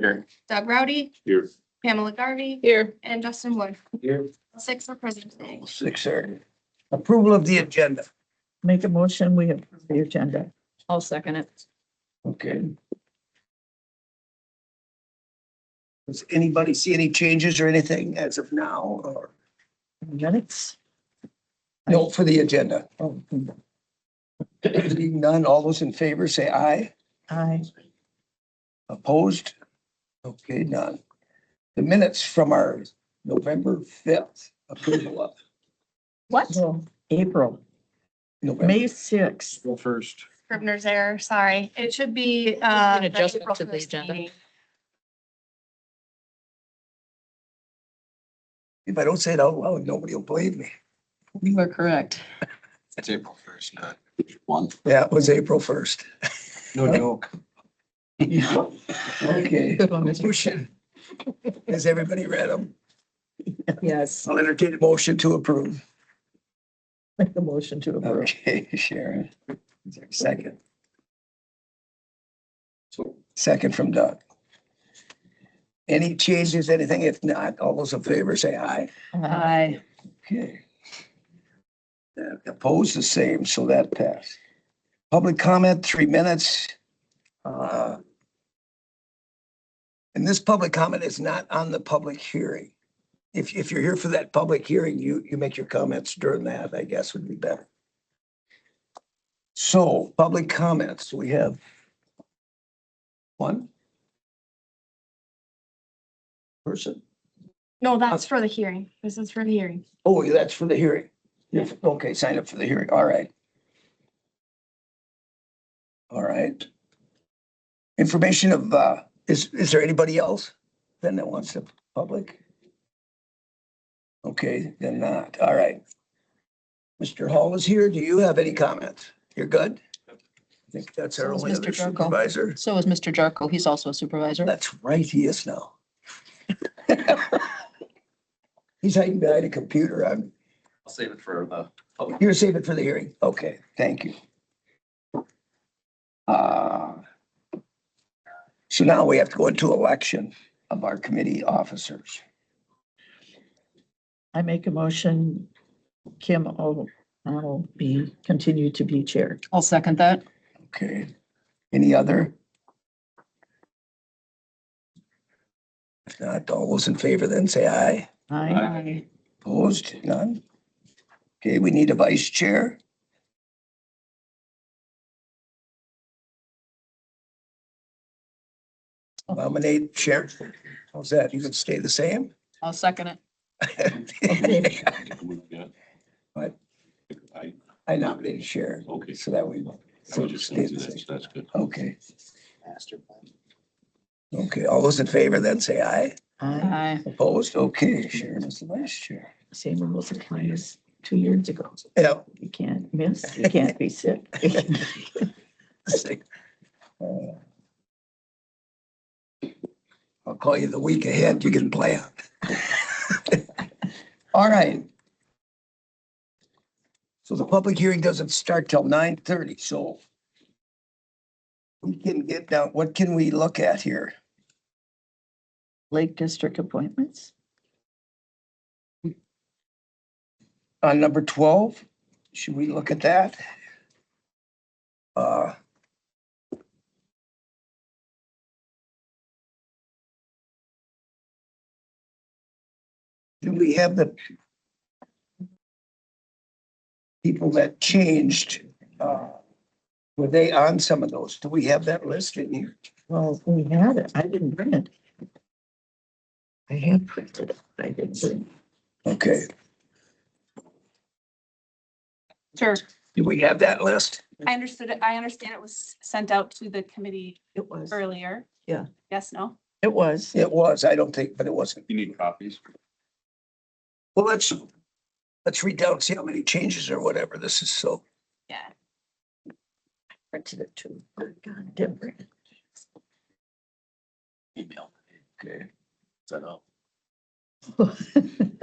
Here. Doug Rowdy, Here. Pamela Garvey, Here. and Justin Wood. Here. 6 are present today. 6:30. Approval of the agenda. Make a motion, we approve the agenda. I'll second it. Okay. Does anybody see any changes or anything as of now or Minutes? no for the agenda? Oh, Being none, all those in favor say aye. aye. Opposed? Okay, none. The minutes from our November 5th approval of What? No, April, November. May 6th. Go first. Scrivener's error, sorry. It should be, An the adjustment April to the 1st agenda. meeting. If I don't say it out loud, nobody will believe me. You are correct. It's April 1st, not 1. Yeah, it was April 1st. No joke. Okay. Good one, Mr. Motion. Has everybody read them? Yes, I'll entertain a motion to approve. make the motion to approve. Okay, Sharon. Is there a second? Second from Doug. Any changes, anything? If not, all those in favor say aye. Aye. Okay. Opposed, the same, so that passed. Public comment, 3 minutes. And this public comment is not on the public hearing. If you're here for that public hearing, you make your comments during that, I guess would be better. So, public comments, we have one person. No, that's for the hearing. This is for the hearing. Oh, that's for the hearing. Okay, sign up for the hearing. All right. All right. Information of, is there anybody else then that wants to public? Okay, then not. All right. Mr. Hall is here. Do you have any comments? You're good? I think that's our So is only Mr. other Jarko. supervisor. So is Mr. Jarko. He's also a supervisor. That's right, he is now. He's hiding behind a computer. I'll save it for the public. You're saving it for the hearing. Okay, thank you. So now we have to go into election of our committee officers. I make a motion, Kim will be, continue to be chair. I'll second that. Okay, any other? If not, all those in favor then say aye. Aye. Opposed? None? Okay, we need a vice chair. Nominate chair. How's that? You can stay the same? I'll second it. What? I I nominated chair, Okay. so that we. I was just stay going the to do same. that. That's good. Okay. Okay, all those in favor then say aye. Aye. Opposed? Okay, Sharon is the vice chair. Same rules apply as 2 years ago. Yeah. You can't miss, you can't be sick. I'll call you the week ahead. You can plan. All right. So the public hearing doesn't start till 9:30, so we can get down, what can we look at here? Lake District appointments? On number 12, should we look at that? Do we have the people that changed? Were they on some of those? Do we have that list in here? Well, we had it. I didn't bring it. I had printed it. I didn't bring it. Okay, Sure. do we have that list? I understood it. I understand it was sent out to the committee It was. earlier. Yeah. Yes, no? It was. It was, I don't think, but it wasn't. You need copies? Well, let's read down, see how many changes or whatever this is, so. Yeah. Printed it too. Oh, God, didn't bring it. Email. Okay. Set up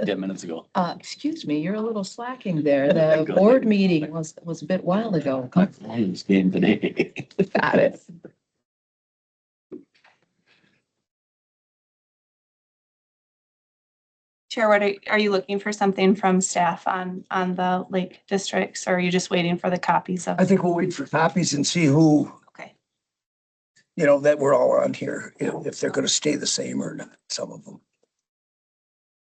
10 minutes ago. Excuse me, you're a little slacking there. The board meeting was a bit while ago. My phone is game today. Got it. Chair, are you looking for something from staff on the lake districts, or are you just waiting for the copies of? I think we'll wait for copies and see who, Okay, you know, that we're all on here, if they're gonna stay the same or not, some of them.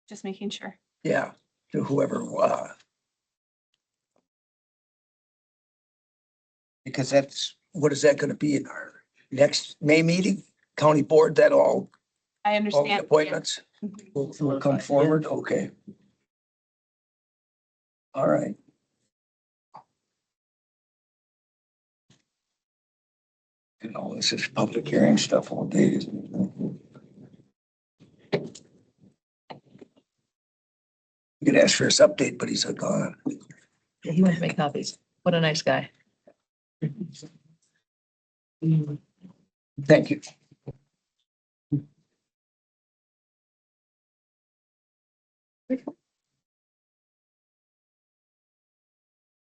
just making sure. Yeah, to whoever, because that's, what is that gonna be in our next May meeting? County board, that all I the understand. appointments Mhm. will come forward? Okay. All right. You know, this is public hearing stuff all day. You could ask for his update, but he's gone. Yeah, he went to make copies. What a nice guy. Thank you.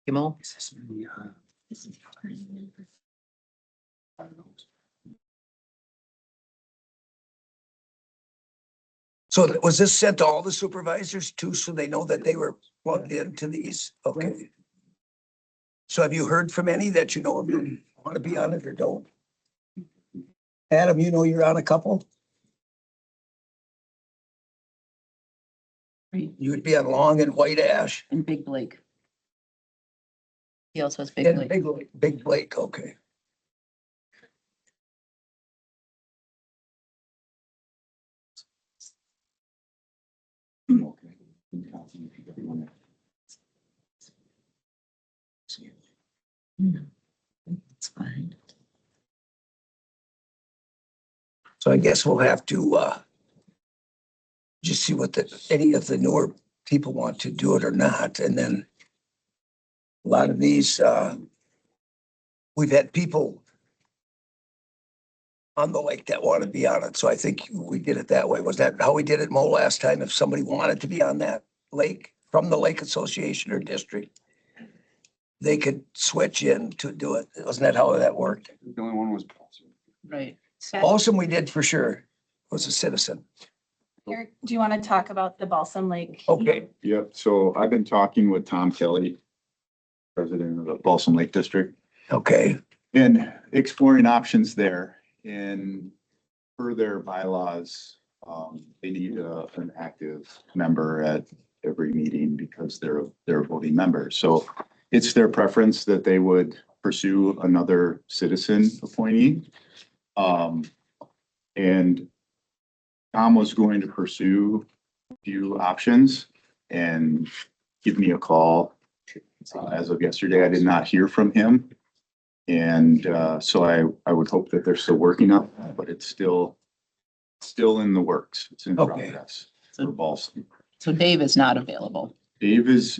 Kimmel. So was this sent to all the supervisors too, so they know that they were plugged into these? Okay. So have you heard from any that you know want to be on it or don't? Adam, you know you're on a couple? You would be on Long and White Ash? And Big Blake. He also has Big Blake. Big Blake, okay. It's fine. So I guess we'll have to just see what any of the newer people want to do it or not. And then a lot of these, we've had people on the lake that want to be on it. So I think we did it that way. Was that how we did it, Mo, last time? If somebody wanted to be on that lake from the Lake Association or district, they could switch in to do it. Wasn't that how that worked? The only one was. Right. Balsam we did for sure, was a citizen. Eric, do you want to talk about the Balsam Lake? Okay, Yep, so I've been talking with Tom Kelly, president of the Balsam Lake District, okay, and exploring options there. And per their bylaws, they need an active member at every meeting because they're a voting member. So it's their preference that they would pursue another citizen appointee. And Tom was going to pursue a few options and give me a call. As of yesterday, I did not hear from him. And so I would hope that they're still working on that, but it's still in the works. It's in Okay. progress for Balsam. So Dave is not available. Dave is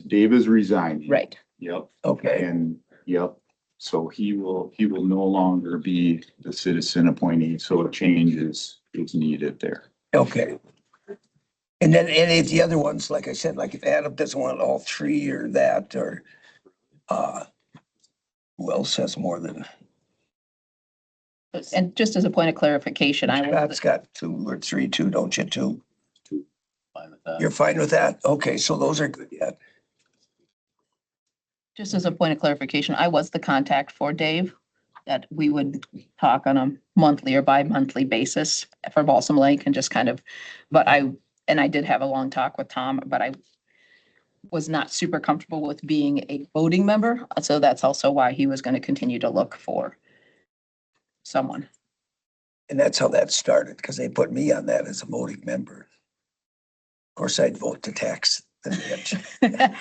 resigning. Right. Yep. okay, And yep, so he will no longer be the citizen appointee, so a change is needed there. okay. And then any of the other ones, like I said, like if Adam doesn't want all three or that, or who else has more than, And just as a point of clarification, Scott's got two or three too, don't you, two? Fine with that. You're fine with that? Okay, so those are good, yeah. just as a point of clarification, I was the contact for Dave, that we would talk on a monthly or bi-monthly basis for Balsam Lake and just kind of, and I did have a long talk with Tom, but I was not super comfortable with being a voting member. So that's also why he was going to continue to look for someone. And that's how that started, because they put me on that as a voting member. Of course, I'd vote to tax the bitch.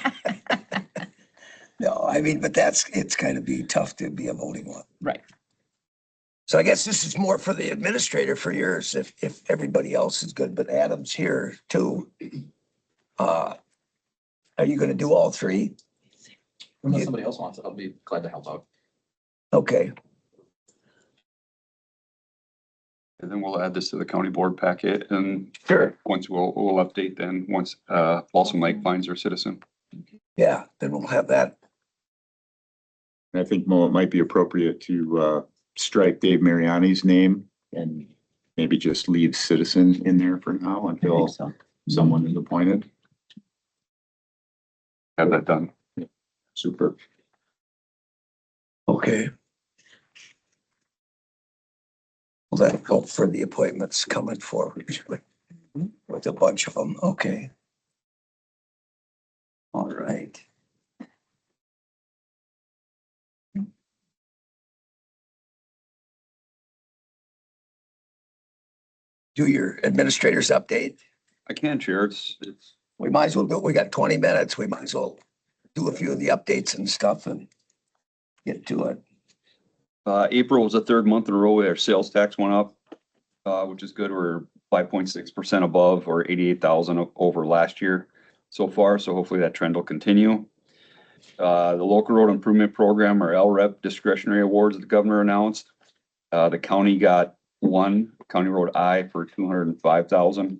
No, I mean, but it's kind of be tough to be a voting one. Right. So I guess this is more for the administrator for yours, if everybody else is good, but Adam's here too. Are you gonna do all three? Unless somebody else wants it, I'll be glad to help out. Okay, And then we'll add this to the county board packet and sure. once we'll update then once Balsam Lake finds their citizen. Yeah, then we'll have that. And I think, Mo, it might be appropriate to strike Dave Mariani's name and maybe just leave citizen in there for now I until think so. someone is appointed. Have that done. Super. Okay. Well, that go for the appointments coming forward with a bunch of them. Okay. All right. Do your administrators update. I can share. It's We might as well do it. We got 20 minutes. We might as well do a few of the updates and stuff and get to it. April was the third month in a row where our sales tax went up, which is good. We're 5.6% above or 88,000 over last year so far. So hopefully that trend will continue. The local road improvement program, or LREP discretionary awards, the governor announced. The county got one, County Road I, for 205,000.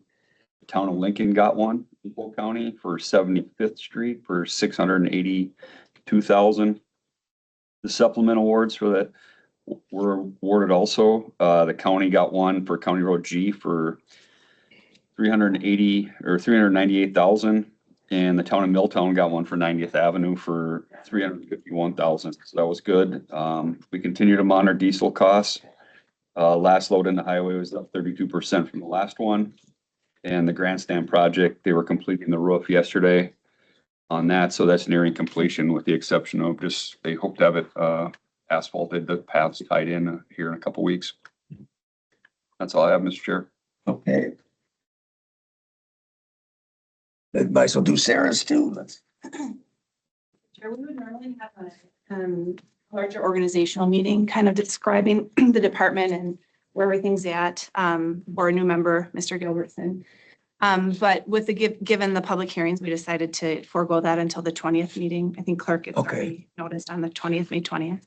The town of Lincoln got one in Polk County for 75th Street for 682,000. The supplement awards for that were awarded also. The county got one for County Road G for 398,000. And the town of Milltown got one for 90th Avenue for 351,000. So that was good. We continue to monitor diesel costs. Last load in the highway was up 32% from the last one. And the grandstand project, they were completing the roof yesterday on that. So that's nearing completion with the exception of just, they hope to have it asphalted, the paths tied in here in a couple weeks. That's all I have, Mr. Chair. Okay. Might as well do Sarah's too. Let's. Sure, we would normally have a larger organizational meeting, kind of describing the department and where everything's at, or a new member, Mr. Gilbertson. But with the given the public hearings, we decided to forego that until the 20th meeting. I think clerk had already noticed on the 20th, May 20th.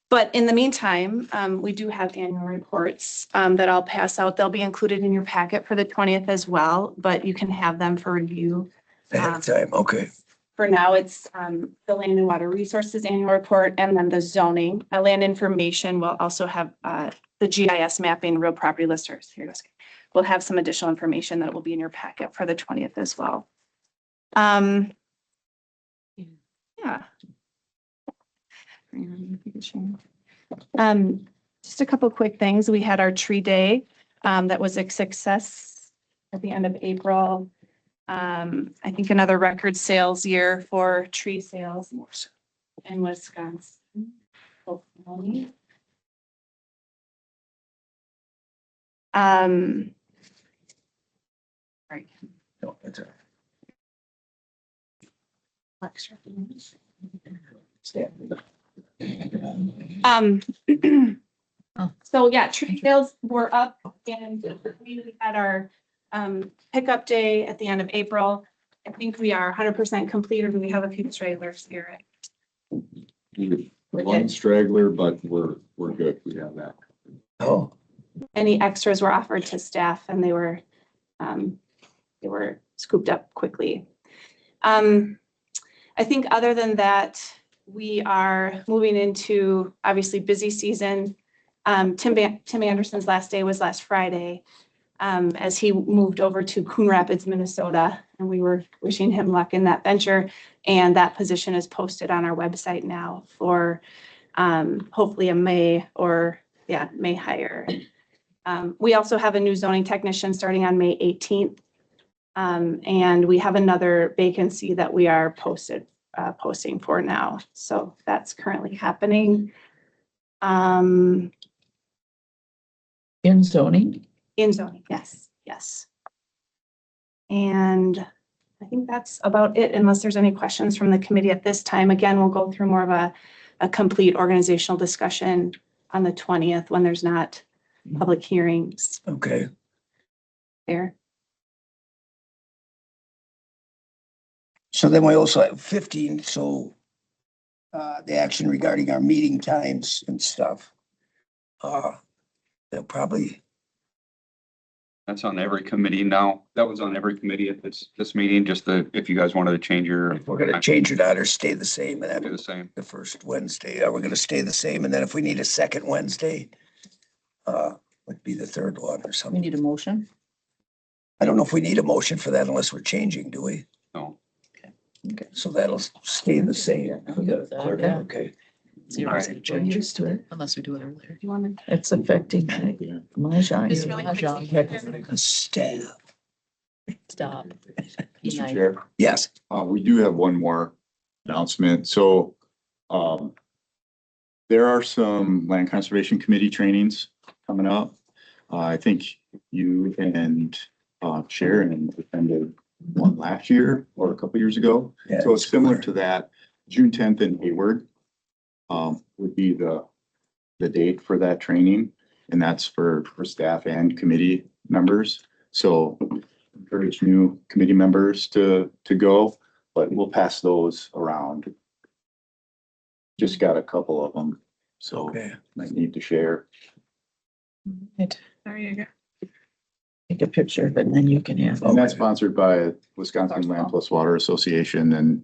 But in the meantime, we do have annual reports that I'll pass out. They'll be included in your packet for the 20th as well, but you can have them for review. Ahead of time, okay. For now, it's the Land and Water Resources Annual Report and then the zoning. Land information will also have the GIS mapping, real property listers. Here it is. We'll have some additional information that will be in your packet for the 20th as well. Yeah. Just a couple quick things. We had our tree day that was a success at the end of April. I think another record sales year for tree sales in Wisconsin. Hopefully. Right. No, that's all right. Extra. Stand. So yeah, tree sales were up and we had our pickup day at the end of April. I think we are 100% completed. We have a few trailers here. We're One good. straggler, but we're good. We have that. Oh, Any extras were offered to staff and they were scooped up quickly. I think other than that, we are moving into obviously busy season. Tim Anderson's last day was last Friday, as he moved over to Coon Rapids, Minnesota, and we were wishing him luck in that venture. And that position is posted on our website now for hopefully a May hire. We also have a new zoning technician starting on May 18th. And we have another vacancy that we are posting for now. So that's currently happening. In zoning? In zoning, yes. And I think that's about it, unless there's any questions from the committee at this time. Again, we'll go through more of a complete organizational discussion on the 20th when there's not public hearings okay. there. So then we also have 15, so the action regarding our meeting times and stuff. They'll probably, That's on every committee now. That was on every committee at this meeting, just if you guys wanted to change your. if we're gonna change it out or stay the same and Do have the same. the first Wednesday, we're gonna stay the same, and then if we need a second Wednesday, would be the third one or We something. need a motion. I don't know if we need a motion for that unless we're changing, do we? No. Okay, so that'll stay the same. We got it cleared up, Yeah. okay. Changes to it. Unless we do it earlier. You want to? It's affecting Mahjong. Just really Mahjong. Staff. Stop. Mr. Chair, Yes, we do have one more announcement. So, there are some Land Conservation Committee trainings coming up. I think you and, Sharon attended one last year or a couple years ago. Yeah. So it's similar to that. June 10th in Hayward, would be the date for that training. And that's for staff and committee members. So encourage new committee members to go, but we'll pass those around. Just got a couple of them, so okay. might need to share. There you go. Take a picture of it and then you can have. And that's sponsored by Wisconsin Land Plus Water Association and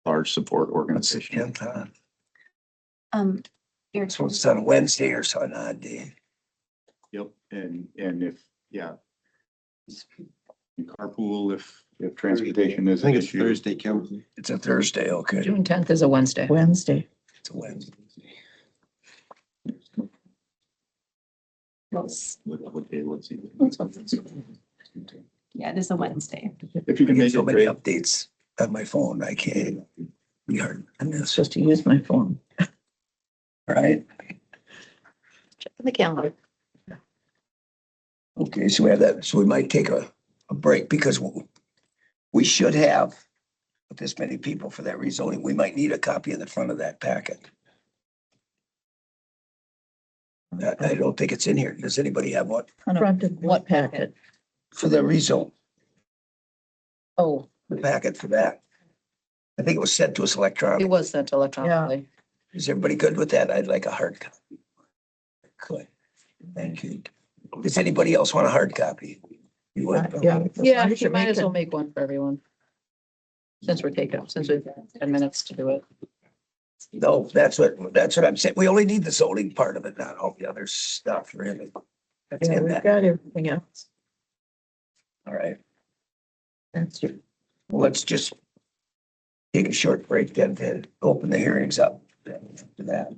large support What's the organization. 10th Um, So it's on a Wednesday or so, an odd day. Yep, and if, yeah. You carpool if transportation is I think an it's issue. Thursday, Kim. It's a Thursday, okay. June 10th is a Wednesday. Wednesday. It's a Wednesday. What day, let's see. yeah, it is a Wednesday. If you I can get make so it, many great. updates on my phone, I can't. Be hard. I'm not supposed to use my phone. All right, Check the calendar. okay, so we have that, so we might take a break because we should have with this many people for that rezoning, we might need a copy of the front of that packet. I don't think it's in here. Does anybody have one Front of What what packet? for the rezone, Oh, the packet for that? I think it was sent to us it electronically. was sent electronically. Is everybody good with that? I'd like a hard copy. Good. Thank you. Does anybody else want a hard copy? You would? Yeah. Yeah, you might as well make one for everyone. Since we're taking, since we've got 10 minutes to do it. No, that's what I'm saying. We only need the zoning part of it, not all the other stuff, really. That's Yeah, in we've that. got everything else. All right. That's your. Well, let's just take a short break then to open the hearings up to that.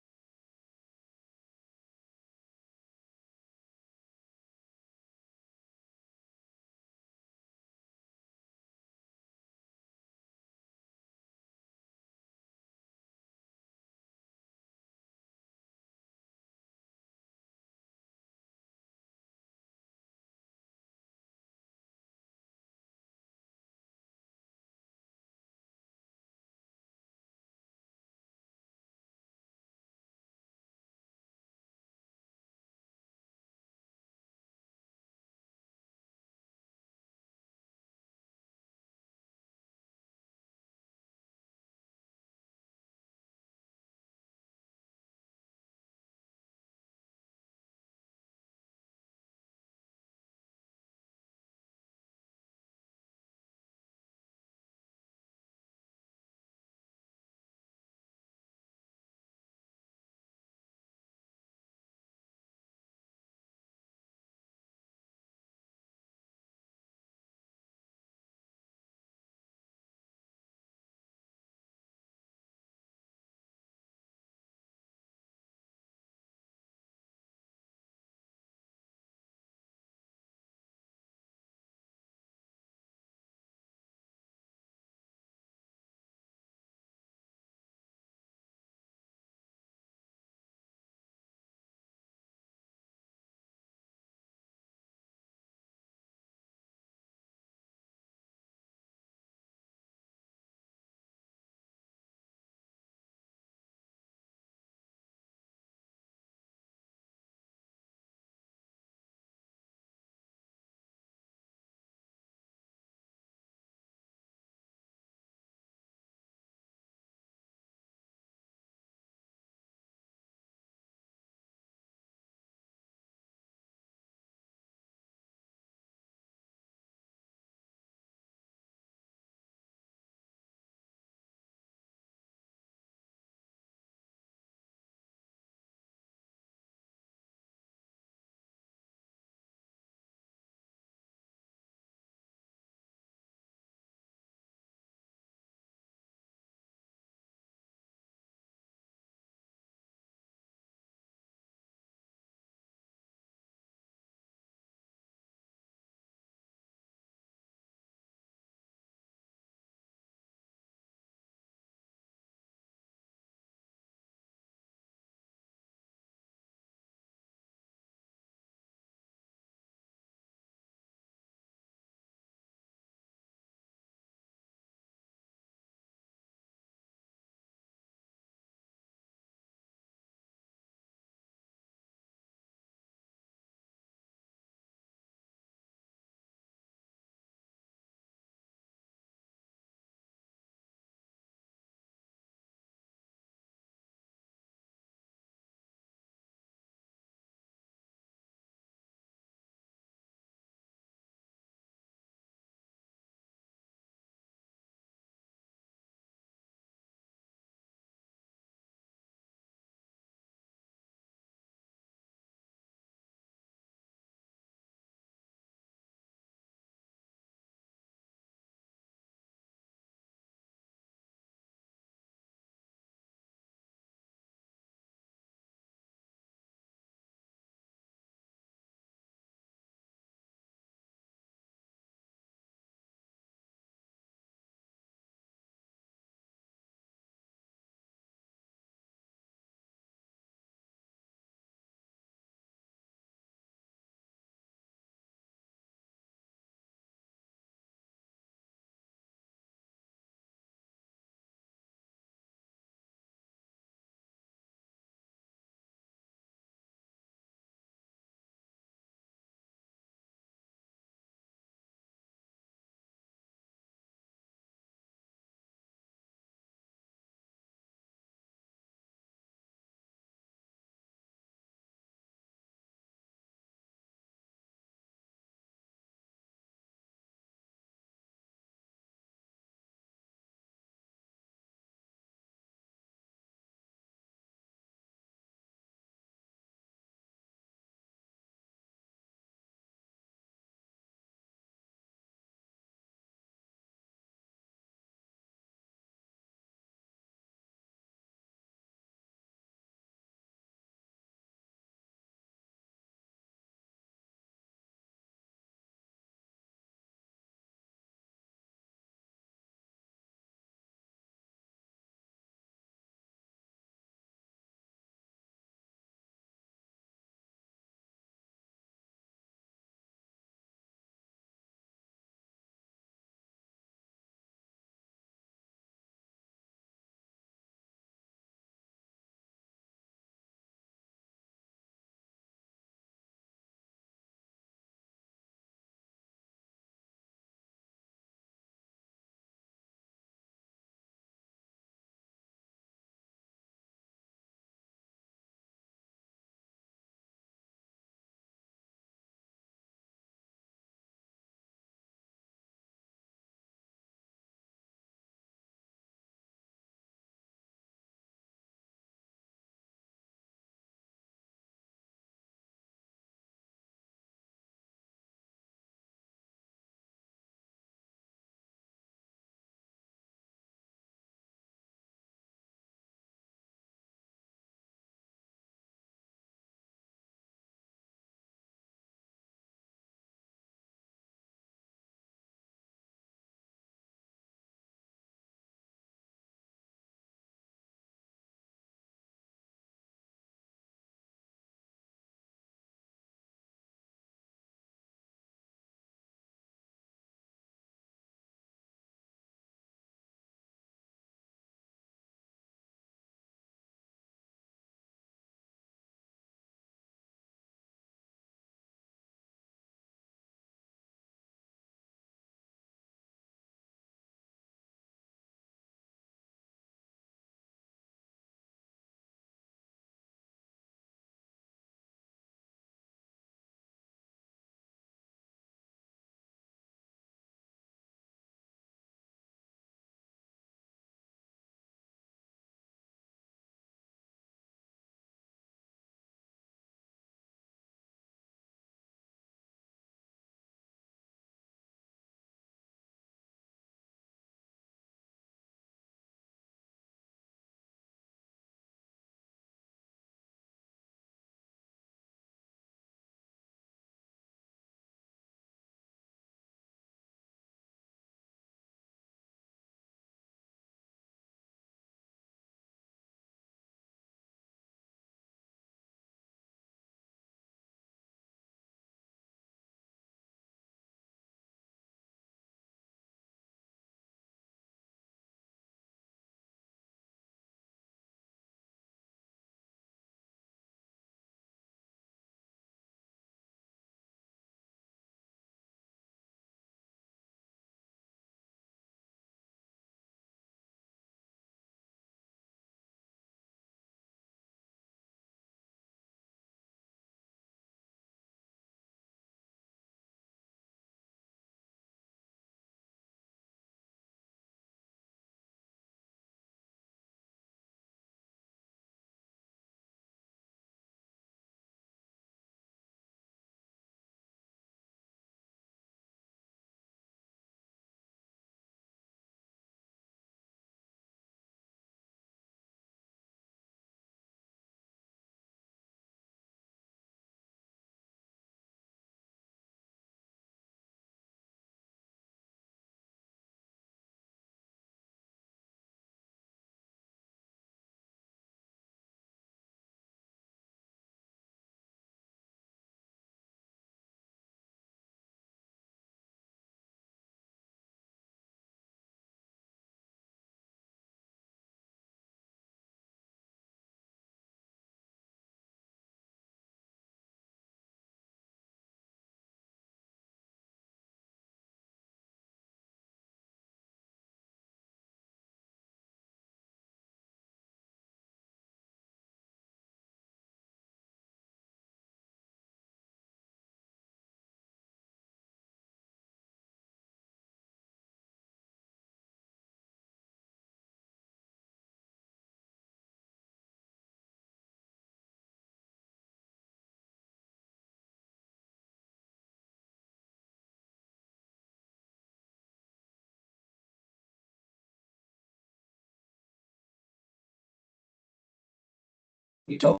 You don't.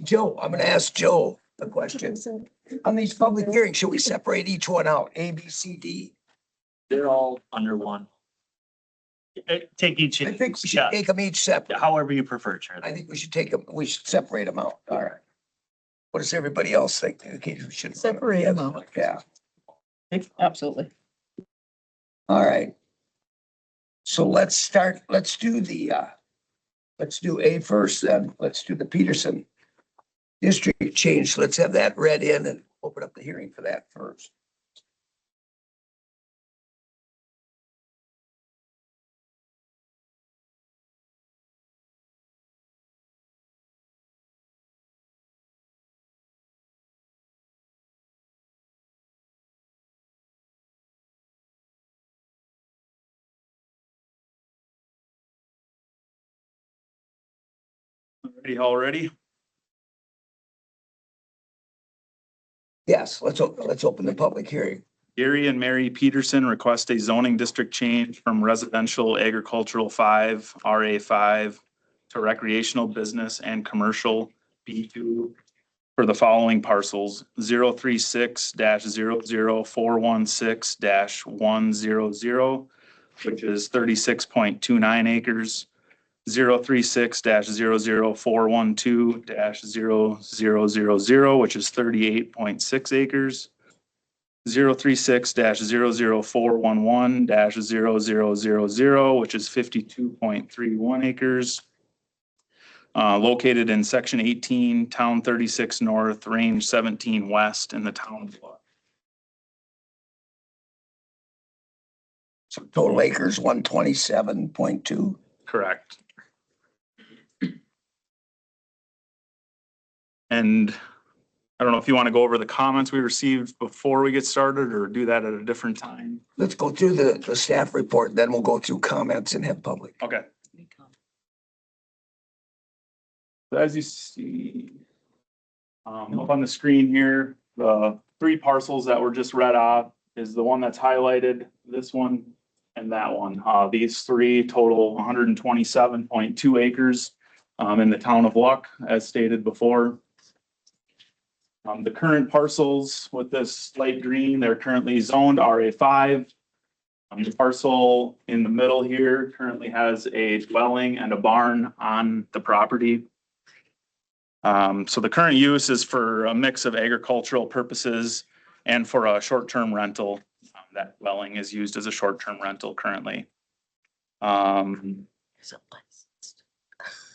Joe, I'm gonna ask Joe a question. On these public hearings, should we separate each one out? A, B, C, D? They're all under one. Take each. I think we should yeah, take them each separate. However you prefer, Chair. I think we should take them, we should separate them out. All right. What does everybody else think? Okay, we should. Separate 'em out. Yeah, Absolutely. all right. So let's start, let's do A first then. Let's do the Peterson district change. Let's have that read in and open up the hearing for that first. Already? Yes, let's open the public hearing. Gary and Mary Peterson request a zoning district change from residential agricultural 5, RA 5 to recreational business and commercial B2 for the following parcels: 036-00416-100, which is 36.29 acres, 036-00412-0000, which is 38.6 acres, 036-00411-0000, which is 52.31 acres, located in section 18, town 36 north, range 17 west in the town of Polk. So total acres, 127.2. Correct. And I don't know if you want to go over the comments we received before we get started or do that at a different time. Let's go through the staff report, then we'll go through comments and have public. Okay. As you see, up on the screen here, the 3 parcels that were just read off is the one that's highlighted, this one and that one. These 3 total 127.2 acres in the town of Luck, as stated before. The current parcels with this light green, they're currently zoned RA 5. The parcel in the middle here currently has a dwelling and a barn on the property. So the current use is for a mix of agricultural purposes and for a short-term rental. That dwelling is used as a short-term rental currently.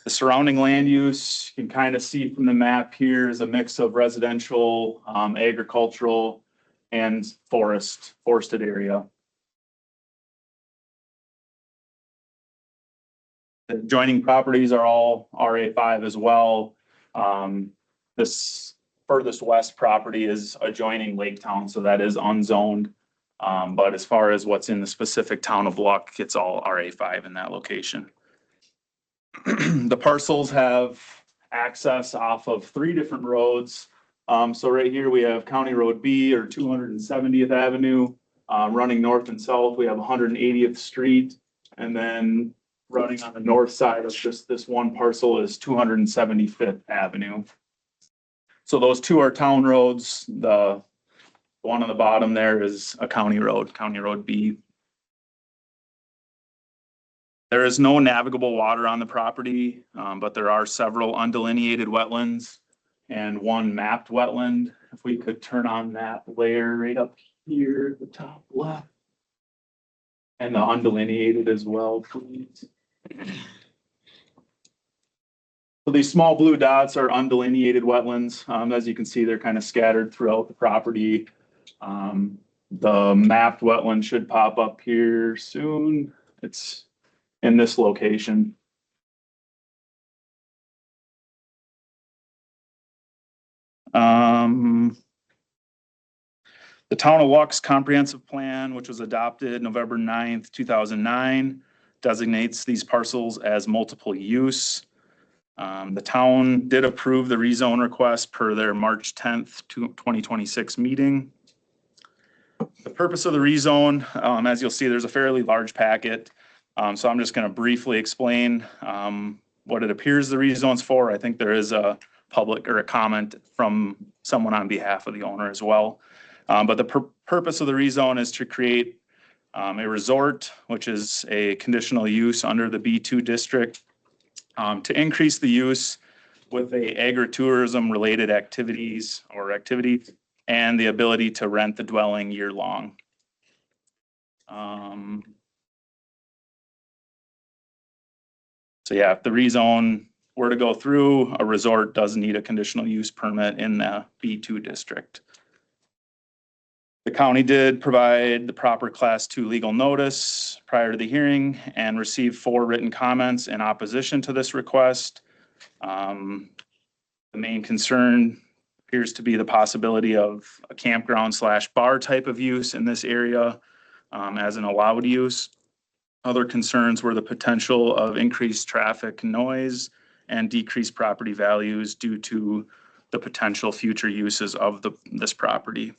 The surrounding land use, you can kind of see from the map here, is a mix of residential, agricultural, and forested area. The adjoining properties are all RA 5 as well. This furthest west property is adjoining Lake Town, so that is unzoned. But as far as what's in the specific town of Luck, it's all RA 5 in that location. The parcels have access off of 3 different roads. So right here we have County Road B, or 270th Avenue. Running north and south, we have 180th Street. And then running on the north side of just this one parcel is 275th Avenue. So those 2 are town roads. The one on the bottom there is a county road, County Road B. There is no navigable water on the property, but there are several undelineated wetlands and 1 mapped wetland. If we could turn on that layer right up here at the top left. And the undelineated as well, please. So these small blue dots are undelineated wetlands. As you can see, they're kind of scattered throughout the property. The mapped wetland should pop up here soon. It's in this location. The Town of Luck's comprehensive plan, which was adopted November 9th, 2009, designates these parcels as multiple use. The town did approve the rezone request per their March 10th, 2026 meeting. The purpose of the rezone, as you'll see, there's a fairly large packet. So I'm just gonna briefly explain, what it appears the rezone's for. I think there is a public or a comment from someone on behalf of the owner as well. But the purpose of the rezone is to create a resort, which is a conditional use under the B2 district, to increase the use with the agritourism related activities and the ability to rent the dwelling year long. So yeah, if the rezone were to go through, a resort does need a conditional use permit in the B2 district. The county did provide the proper class 2 legal notice prior to the hearing and received 4 written comments in opposition to this request. The main concern appears to be the possibility of a campground / bar type of use in this area as an allowed use. Other concerns were the potential of increased traffic noise and decreased property values due to the potential future uses of this property.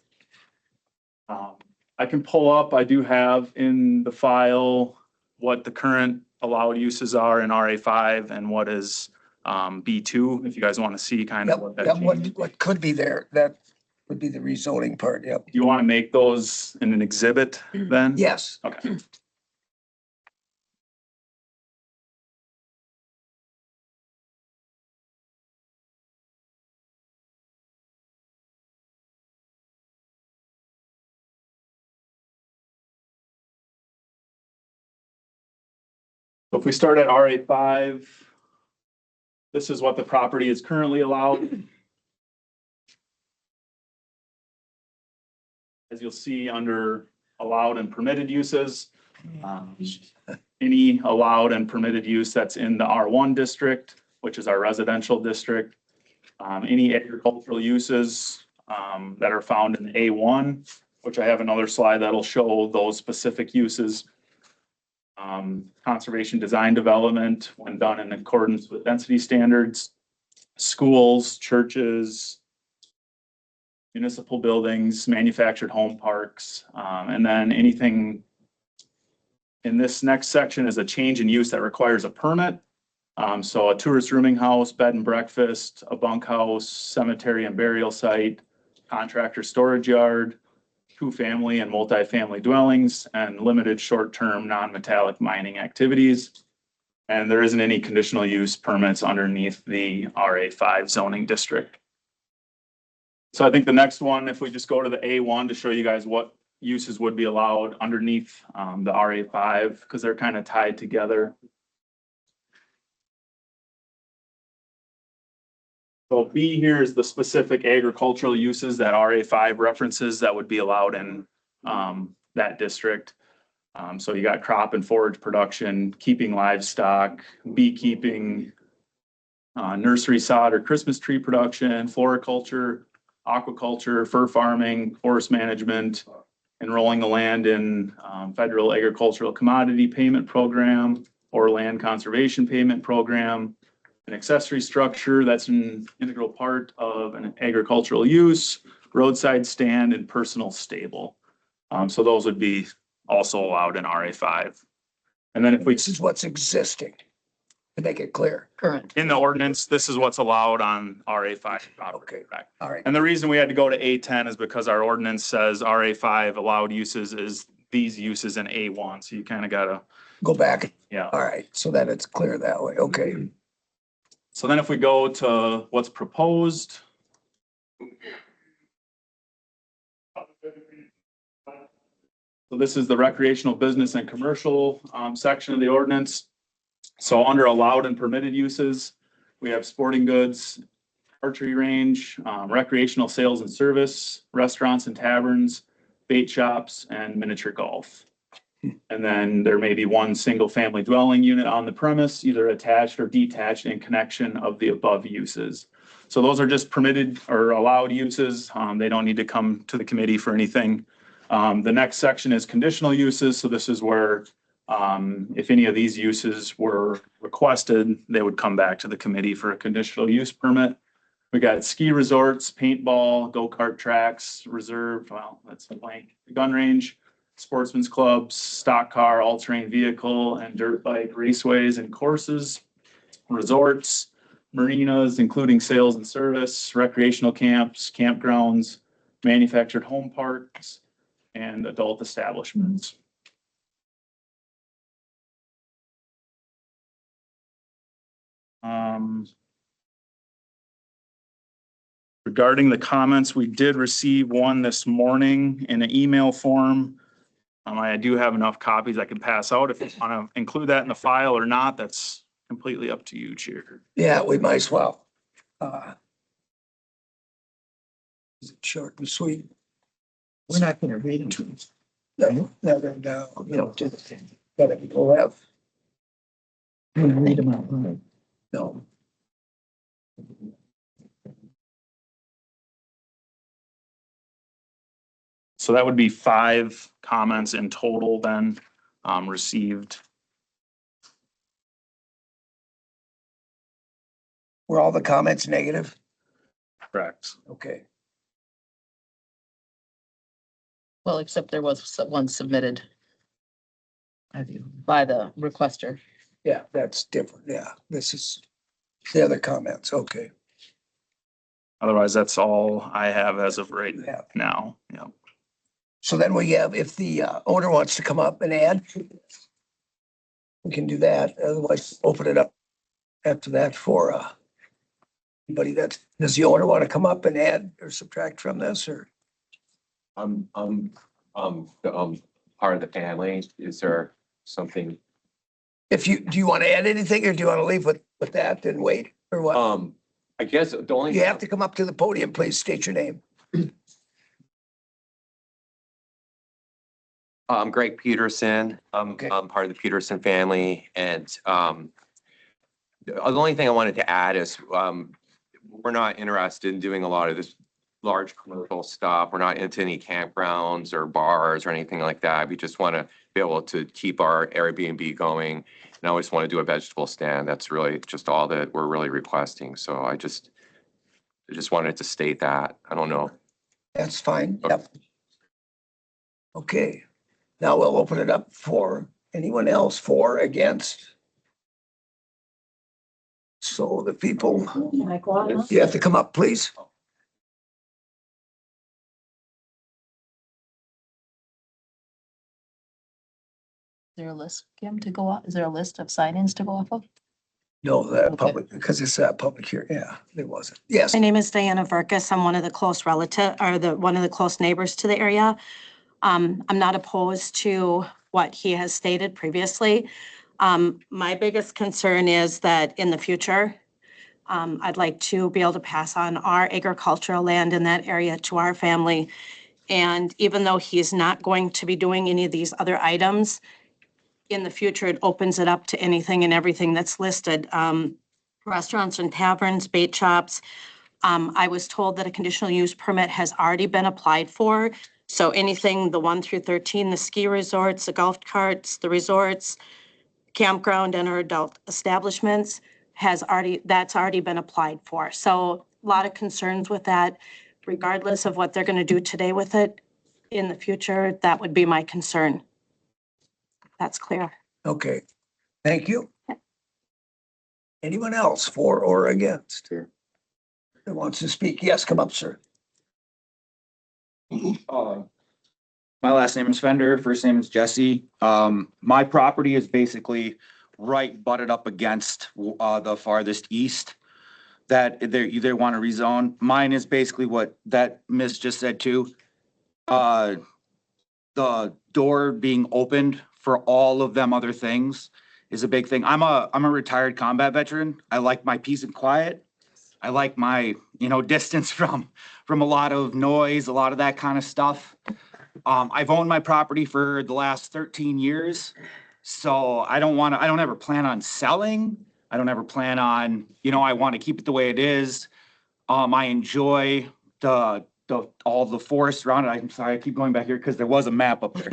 I can pull up, I do have in the file what the current allowed uses are in RA5 and what is B2, if you guys want to see kind of what that Yep, changed. what could be there, that would be the rezoning part, yep. You want to make those in an exhibit then? Yes. Okay. So if we start at RA5, this is what the property is currently allowed. As you'll see under allowed and permitted uses, any allowed and permitted use that's in the R1 district, which is our residential district, any agricultural uses that are found in A1, which I have another slide that'll show those specific uses. Conservation design development when done in accordance with density standards, schools, churches, municipal buildings, manufactured home parks, and then anything in this next section is a change in use that requires a permit. So a tourist rooming house, bed and breakfast, a bunkhouse, cemetery and burial site, contractor storage yard, 2-family and multifamily dwellings, and limited short-term non-metallic mining activities. And there isn't any conditional use permits underneath the RA5 zoning district. So I think the next one, if we just go to the A1 to show you guys what uses would be allowed underneath the RA5, because they're kind of tied together. So B here is the specific agricultural uses that RA5 references that would be allowed in that district. So you got crop and forage production, keeping livestock, beekeeping, nursery sod or Christmas tree production, floriculture, aquaculture, fur farming, forest management, enrolling the land in federal agricultural commodity payment program or land conservation payment program, an accessory structure that's an integral part of an agricultural use, roadside stand, and personal stable. So those would be also allowed in RA5. And then if we, This is what's existing, to make it clear. Current. in the ordinance, this is what's allowed on RA5 property. Okay. Correct. All right, And the reason we had to go to A10 is because our ordinance says RA5 allowed uses is these uses in A1. So you kind of gotta, go back. yeah. All right, so that it's clear that way, okay. So then if we go to what's proposed. So this is the recreational business and commercial section of the ordinance. So under allowed and permitted uses, we have sporting goods, archery range, recreational sales and service, restaurants and taverns, bait shops, and miniature golf. And then there may be one single family dwelling unit on the premise, either attached or detached in connection of the above uses. So those are just permitted or allowed uses. They don't need to come to the committee for anything. The next section is conditional uses. So this is where if any of these uses were requested, they would come back to the committee for a conditional use permit. We got ski resorts, paintball, go-kart tracks, reserve, well, that's a blank, gun range, sportsman's clubs, stock car, all-terrain vehicle, and dirt bike raceways and courses, resorts, marinas, including sales and service, recreational camps, campgrounds, manufactured home parks, and adult establishments. Regarding the comments, we did receive one this morning in an email form. I do have enough copies I can pass out. If you want to include that in the file or not, that's completely up to you, Chair. Yeah, we might as well. Is it short and sweet? We're not gonna read them. No, You don't do the thing. but we'll have, I'm gonna read them out loud. no. So that would be 5 comments in total then, received. Were all the comments negative? Correct. Okay, Well, except there was one submitted by the requester. yeah, that's different. Yeah, this is the other comments. Okay. Otherwise, that's all I have as of right Yeah. now. Yeah. So then we have, if the owner wants to come up and add, we can do that. Otherwise, open it up after that for anybody that, does the owner want to come up and add or subtract from this or? I'm part of the family. Is there something? If you, do you want to add anything or do you want to leave with that and wait or what? I guess the only. You have to come up to the podium, please state your name. I'm Greg Peterson. Okay. I'm part of the Peterson family. And the only thing I wanted to add is we're not interested in doing a lot of this large commercial stuff. We're not into any campgrounds or bars or anything like that. We just want to be able to keep our Airbnb going. And I always want to do a vegetable stand. That's really just all that we're really requesting. So I just wanted to state that. I don't know. That's fine. Yep. Okay. Now we'll open it up for anyone else for, against. So the people, you have to come up, please. Is there a list, Kim, to go off? Is there a list of sign-ins to go off of? No, that Okay. public, because it's that public here. Yeah, there wasn't. Yes, My name is Diana Verkus. I'm one of the close one of the close neighbors to the area. I'm not opposed to what he has stated previously. My biggest concern is that in the future, I'd like to be able to pass on our agricultural land in that area to our family. And even though he's not going to be doing any of these other items, in the future, it opens it up to anything and everything that's listed. Restaurants and taverns, bait shops. I was told that a conditional use permit has already been applied for. So anything, the 1 through 13, the ski resorts, the golf carts, the resorts, campground and or adult establishments that's already been applied for. So a lot of concerns with that, regardless of what they're going to do today with it. In the future, that would be my concern. That's clear. okay. Thank you. Anyone else for or against? Sure. Who wants to speak? Yes, come up, sir. My last name is Fender, first name is Jesse. My property is basically right butted up against the farthest east that they want to rezone. Mine is basically what that miss just said too. The door being opened for all of them other things is a big thing. I'm a retired combat veteran. I like my peace and quiet. I like my, distance from a lot of noise, a lot of that kind of stuff. I've owned my property for the last 13 years. So I don't ever plan on selling. I don't ever plan on, I want to keep it the way it is. I enjoy all the forest around it. I'm sorry, I keep going back here because there was a map up there.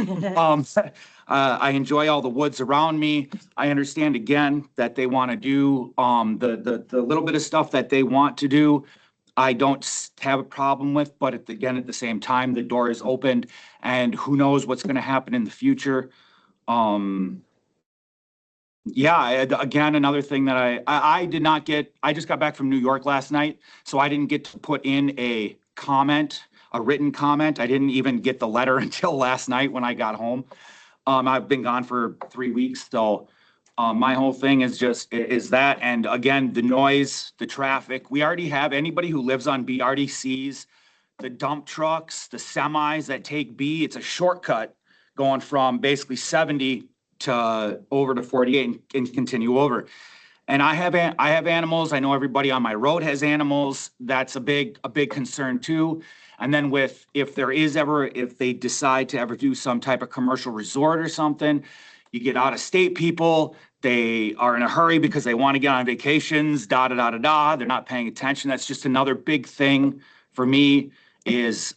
I enjoy all the woods around me. I understand again that they want to do the little bit of stuff that they want to do. I don't have a problem with, but again, at the same time, the door is opened and who knows what's gonna happen in the future. Yeah, again, another thing that I did not get, I just got back from New York last night, so I didn't get to put in a comment, a written comment. I didn't even get the letter until last night when I got home. I've been gone for 3 weeks, so my whole thing is just, is that, and again, the noise, the traffic. We already have, anybody who lives on B already sees the dump trucks, the semis that take B. It's a shortcut going from basically 70 to over to 48 and continue over. And I have animals. I know everybody on my road has animals. That's a big concern too. And then if they decide to ever do some type of commercial resort or something, you get out of state people, they are in a hurry because they want to get on vacations, da, da, da, da, da. They're not paying attention. That's just another big thing for me is,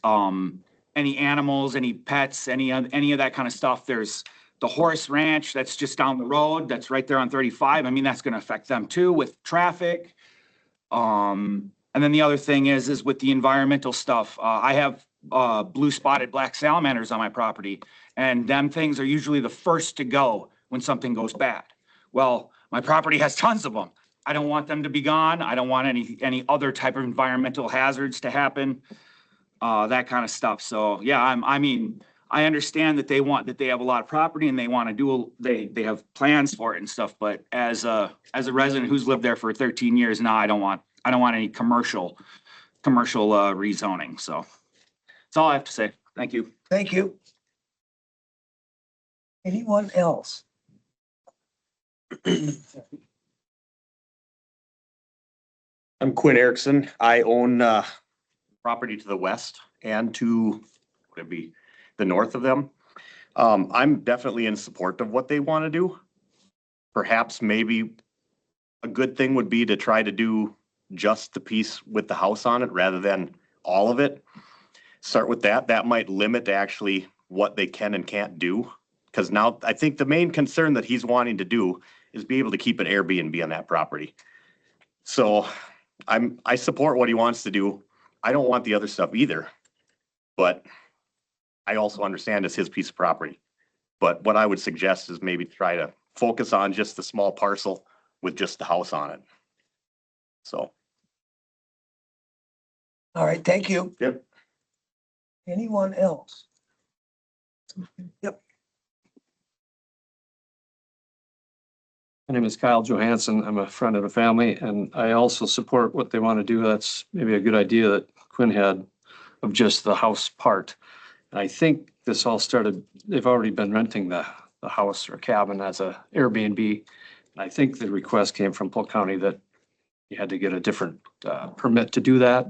any animals, any pets, any of that kind of stuff. There's the horse ranch that's just down the road. That's right there on 35. I mean, that's going to affect them too with traffic. And then the other thing is with the environmental stuff, I have blue spotted black salamanders on my property, and them things are usually the first to go when something goes bad. Well, my property has tons of them. I don't want them to be gone. I don't want any other type of environmental hazards to happen, that kind of stuff. So yeah, I mean, I understand that they have a lot of property and they want to do, they have plans for it and stuff, but as a resident who's lived there for 13 years now, I don't want any commercial rezoning. So that's all I have to say. Thank you. Thank you. Anyone else? I'm Quinn Erickson. I own property to the west and to, would it be the north of them? I'm definitely in support of what they want to do. Perhaps maybe a good thing would be to try to do just the piece with the house on it rather than all of it. Start with that. That might limit actually what they can and can't do. Because now I think the main concern that he's wanting to do is be able to keep an Airbnb on that property. So I support what he wants to do. I don't want the other stuff either, but I also understand it's his piece of property. But what I would suggest is maybe try to focus on just the small parcel with just the house on it. So. All right, thank you. Yep. Anyone else? Yep. My name is Kyle Johansson. I'm a friend of the family, and I also support what they want to do. That's maybe a good idea that Quinn had of just the house part. And I think this all started, they've already been renting the house or cabin as a Airbnb. And I think the request came from Polk County that you had to get a different permit to do that.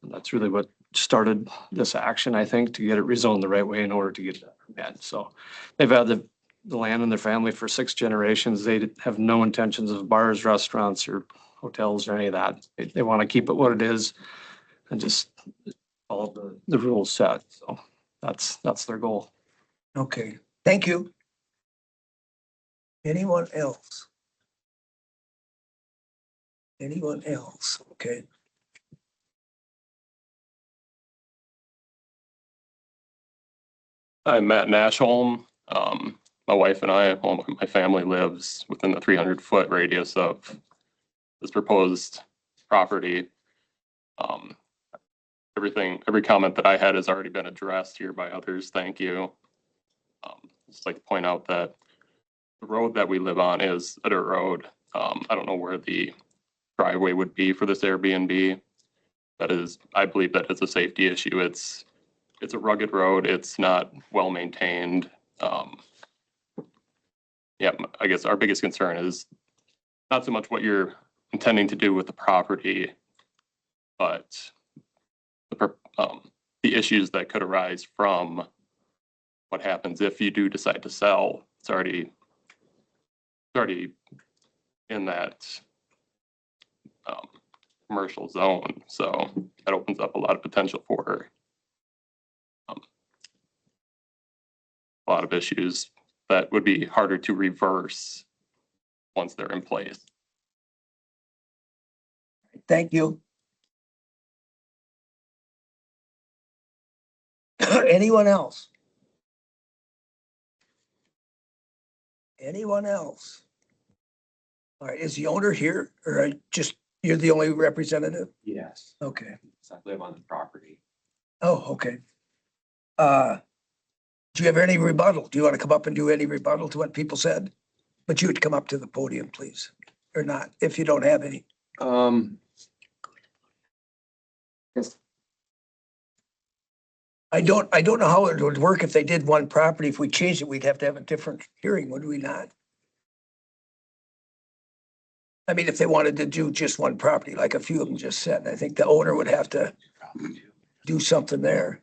And that's really what started this action, I think, to get it rezoned the right way in order to get that permit. So they've had the land in their family for 6 generations. They have no intentions of bars, restaurants, or hotels or any of that. They want to keep it what it is and just follow the rules set. So that's their goal. Okay, thank you. Anyone else? Anyone else? Okay. I'm Matt Nashholm. My wife and I, my family lives within the 300-foot radius of this proposed property. Every comment that I had has already been addressed here by others. Thank you. Just like to point out that the road that we live on is a dirt road. I don't know where the driveway would be for this Airbnb. I believe that it's a safety issue. It's a rugged road. It's not well maintained. Yeah, I guess our biggest concern is not so much what you're intending to do with the property, but the issues that could arise from what happens if you do decide to sell. It's already in that commercial zone, so that opens up a lot of potential for a lot of issues that would be harder to reverse once they're in place. Thank you. Anyone else? Anyone else? All right, is the owner here or just, you're the only representative? Yes, Okay. I live on the property. Oh, okay. Do you have any rebuttal? Do you want to come up and do any rebuttal to what people said? But you would come up to the podium, please, or not, if you don't have any. Yes. I don't know how it would work if they did one property. If we changed it, we'd have to have a different hearing, would we not? I mean, if they wanted to do just one property, like a few of them just said, I think the owner would have to do something there.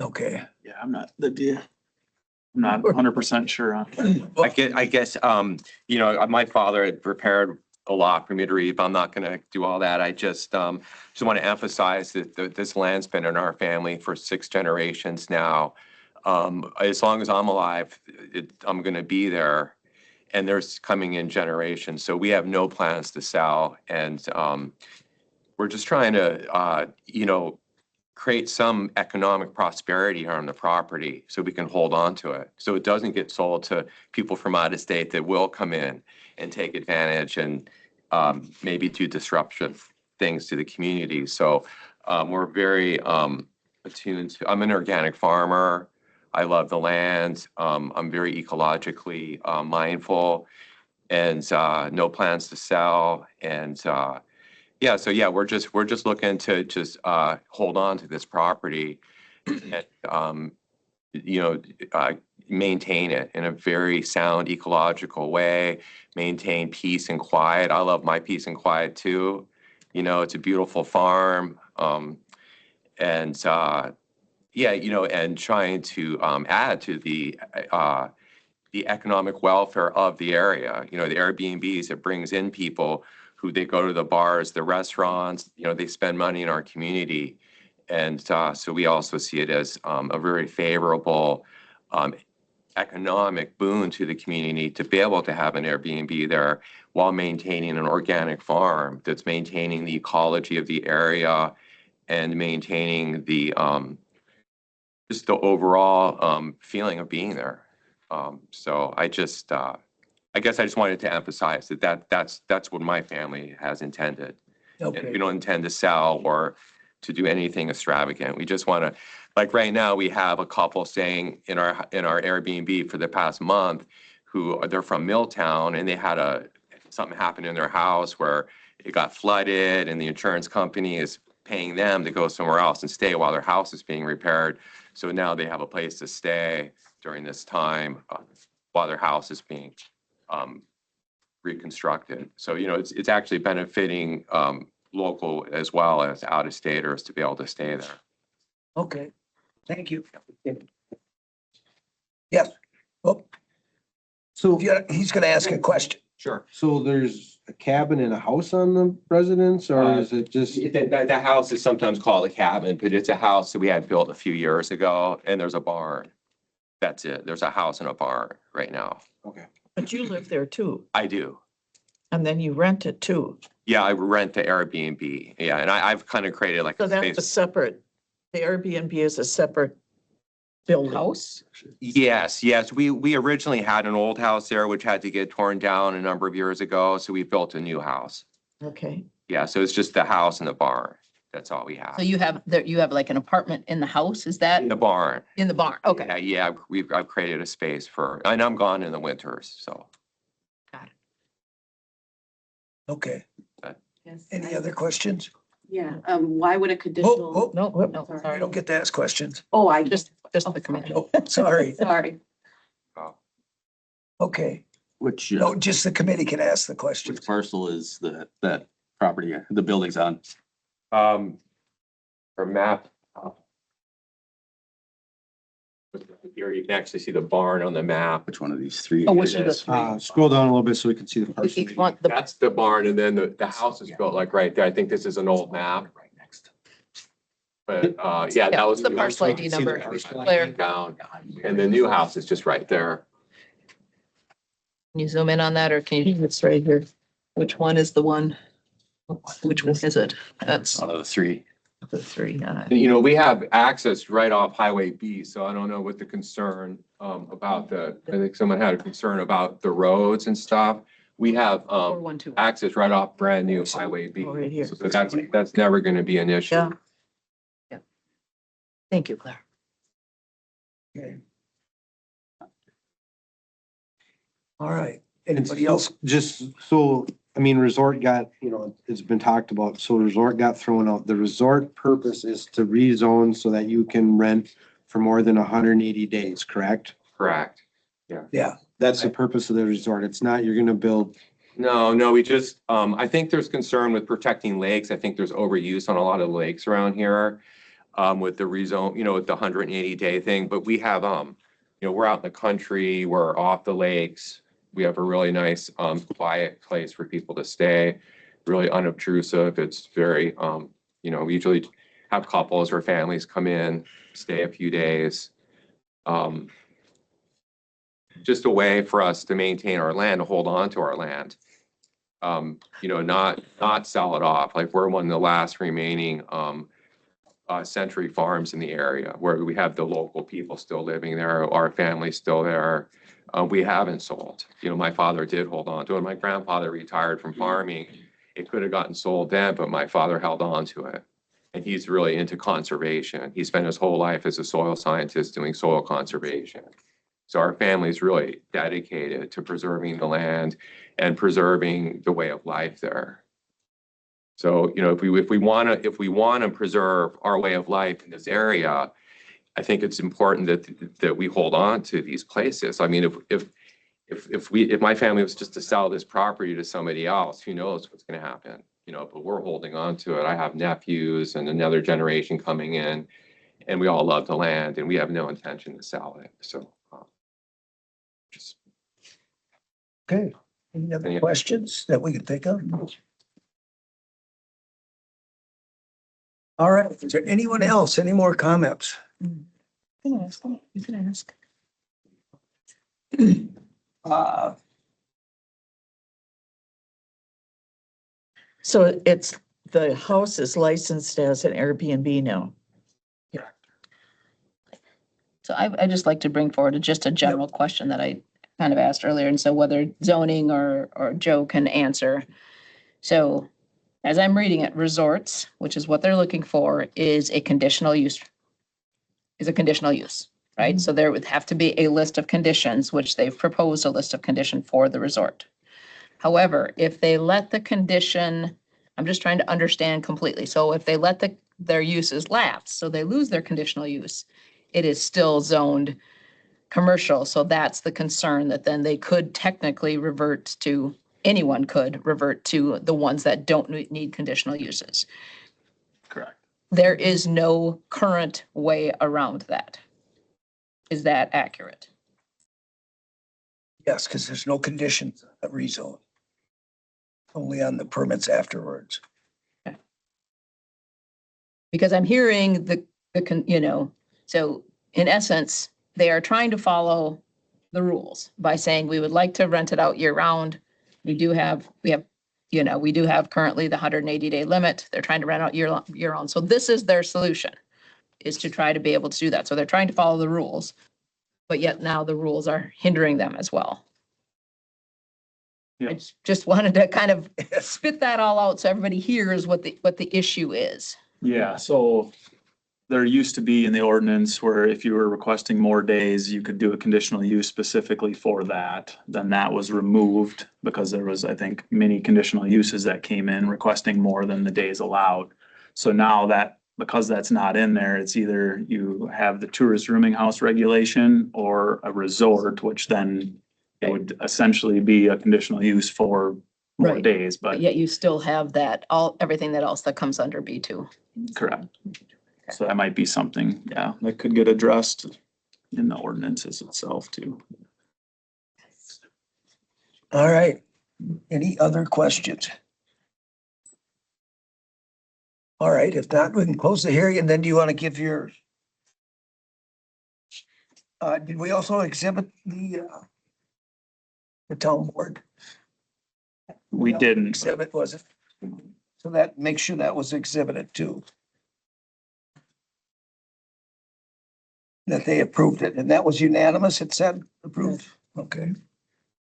Okay. Yeah, I'm not 100% sure on. I guess, you know, my father had prepared a lot for me to read, but I'm not gonna do all that. I just want to emphasize that this land's been in our family for 6 generations now. As long as I'm alive, I'm gonna be there, and there's coming in generations. So we have no plans to sell, and we're just trying to, you know, create some economic prosperity here on the property so we can hold on to it. So it doesn't get sold to people from out of state that will come in and take advantage and maybe do disruptive things to the community. So we're very attuned to, I'm an organic farmer. I love the land. I'm very ecologically mindful and no plans to sell. And yeah, so yeah, we're just looking to just hold on to this property and you know, maintain it in a very sound ecological way, maintain peace and quiet. I love my peace and quiet too. You know, it's a beautiful farm. And yeah, you know, and trying to add to the economic welfare of the area. You know, the Airbnbs, it brings in people who they go to the bars, the restaurants, you know, they spend money in our community. And so we also see it as a very favorable economic boon to the community to be able to have an Airbnb there while maintaining an organic farm that's maintaining the ecology of the area and maintaining the just the overall feeling of being there. So I just, I guess I just wanted to emphasize that's what my family has intended. And Okay. we don't intend to sell or to do anything extravagant. We just want to, like right now, we have a couple staying in our Airbnb for the past month who they're from Milltown and they had something happen in their house where it got flooded and the insurance company is paying them to go somewhere else and stay while their house is being repaired. So now they have a place to stay during this time while their house is being reconstructed. So, you know, it's actually benefiting local as well as out-of-staters to be able to stay there. Okay, thank you. Yes. Oh, So, yeah, he's gonna ask a question. Sure. so there's a cabin and a house on the residence, or is it just? The house is sometimes called a cabin, but it's a house that we had built a few years ago, and there's a barn. That's it. There's a house and a barn right now. Okay. But you live there too, I do. and then you rent it too. Yeah, I rent the Airbnb. Yeah, and I've kind of created like So a that's a space. separate, the Airbnb is a separate building. House? Yes. We originally had an old house there, which had to get torn down a number of years ago. So we built a new house. Okay. Yeah, so it's just the house and the barn. That's all we have. So you have, there, you have like an apartment in the house, is that In the barn. in the barn? Okay. Yeah, I've created a space for, and I'm gone in the winters, so. Okay, Yes. any other questions? Yeah, why would a Oh, conditional? No, No, you sorry. don't get to ask questions. Oh, I just just, the commission. Oh, sorry. sorry. Okay, Which, no, just the committee can ask the questions. which parcel is that property, the building's on? For map. Here you can actually see the barn on the map. Which one of these three? Oh, which It of the is. three? Scroll down a little bit so we can see the parcel. Each one, the, That's the barn, and then the house is built like right there. I think this is an old map. Right next. But yeah, that was. the parcel ID number. Claire. Down, and the new house is just right there. can you zoom in on that or can you? It's right here. Which one is the one? Which one is it? That's Out of the three. the three. You know, we have access right off Highway B, so I don't know what the concern about I think someone had a concern about the roads and stuff. We have 412. access right off brand new Highway B. Oh, right here. So that's never gonna be an issue. Yeah. Thank you, Claire. Okay. All right. Anybody else? Just so, I mean, resort got, you know, it's been talked about, so resort got thrown out. The resort purpose is to rezone so that you can rent for more than 180 days, correct? Correct. Yeah. That's the purpose of the resort. It's not, you're gonna build, No, we just, I think there's concern with protecting lakes. I think there's overuse on a lot of lakes around here. With the rezone, you know, with the 180-day thing, but we have, you know, we're out in the country, we're off the lakes. We have a really nice, quiet place for people to stay, really unobtrusive. It's very, you know, we usually have couples or families come in, stay a few days. Just a way for us to maintain our land, to hold on to our land. You know, not sell it off. Like we're one of the last remaining, century farms in the area where we have the local people still living there, our family's still there. We haven't sold. You know, my father did hold on to it. My grandfather retired from farming. It could have gotten sold then, but my father held on to it. And he's really into conservation. He spent his whole life as a soil scientist doing soil conservation. So our family's really dedicated to preserving the land and preserving the way of life there. So, you know, if we want to preserve our way of life in this area, I think it's important that we hold on to these places. I mean, if my family was just to sell this property to somebody else, who knows what's going to happen, you know, but we're holding on to it. I have nephews and another generation coming in, and we all love the land and we have no intention to sell it. So just. Okay. Any other questions that we can think of? All right. Is there anyone else? Any more comments? You can ask. So it's, the house is licensed as an Airbnb now. So I just like to bring forward just a general question that I kind of asked earlier, and so whether zoning or Joe can answer. So as I'm reading it, resorts, which is what they're looking for, is a conditional use. Right? So there would have to be a list of conditions, which they've proposed a list of condition for the resort. However, if they let the condition, I'm just trying to understand completely. So if they let their uses lapse, so they lose their conditional use, it is still zoned commercial. So that's the concern, that then they could technically revert to, anyone could revert to the ones that don't need conditional uses. Correct. There is no current way around that. Is that accurate? Yes, because there's no conditions of rezone. Only on the permits afterwards. Because I'm hearing you know, so in essence, they are trying to follow the rules by saying we would like to rent it out year round. We do have currently the 180-day limit. They're trying to rent out year round. So this is their solution, is to try to be able to do that. So they're trying to follow the rules, but yet now the rules are hindering them as well. Yeah. I just wanted to kind of spit that all out so everybody hears what the issue is. Yeah, so there used to be in the ordinance where if you were requesting more days, you could do a conditional use specifically for that. Then that was removed because there was, I think, many conditional uses that came in requesting more than the days allowed. So now that, because that's not in there, it's either you have the tourist rooming house regulation or a resort, which then it would essentially be a conditional use for more Right. days, But but yet you still have everything that else that comes under B2. correct. So that might be something, yeah, that could get addressed in the ordinances itself too. All right. Any other questions? All right, if not, we can close the hearing, and then do you want to give your? Did we also exhibit the town board? We didn't. Exhibit, was it? So that, make sure that was exhibited too. That they approved it, and that was unanimous, it said approved, okay.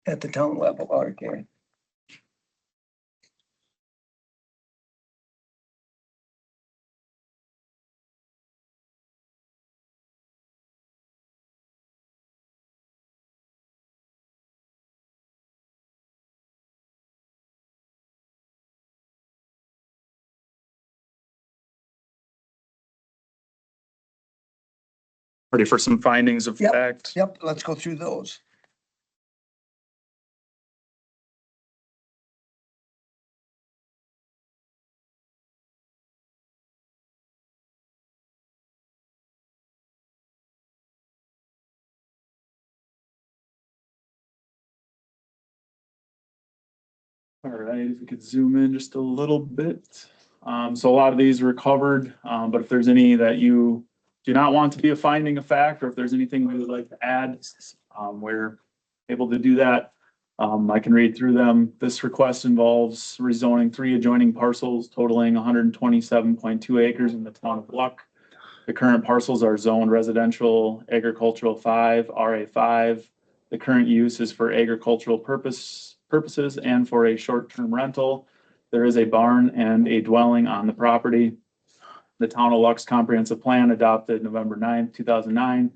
At the town level, okay. Ready for some findings of Yep. fact? Yep, let's go through those. All right, if we could zoom in just a little bit. So a lot of these were covered, but if there's any that you do not want to be a finding of fact, or if there's anything we would like to add, we're able to do that. I can read through them. This request involves rezoning 3 adjoining parcels totaling 127.2 acres in the town of Polk. The current parcels are zoned residential, agricultural 5, RA 5. The current use is for agricultural purposes and for a short-term rental. There is a barn and a dwelling on the property. The Town of Luck's comprehensive plan adopted November 9th, 2009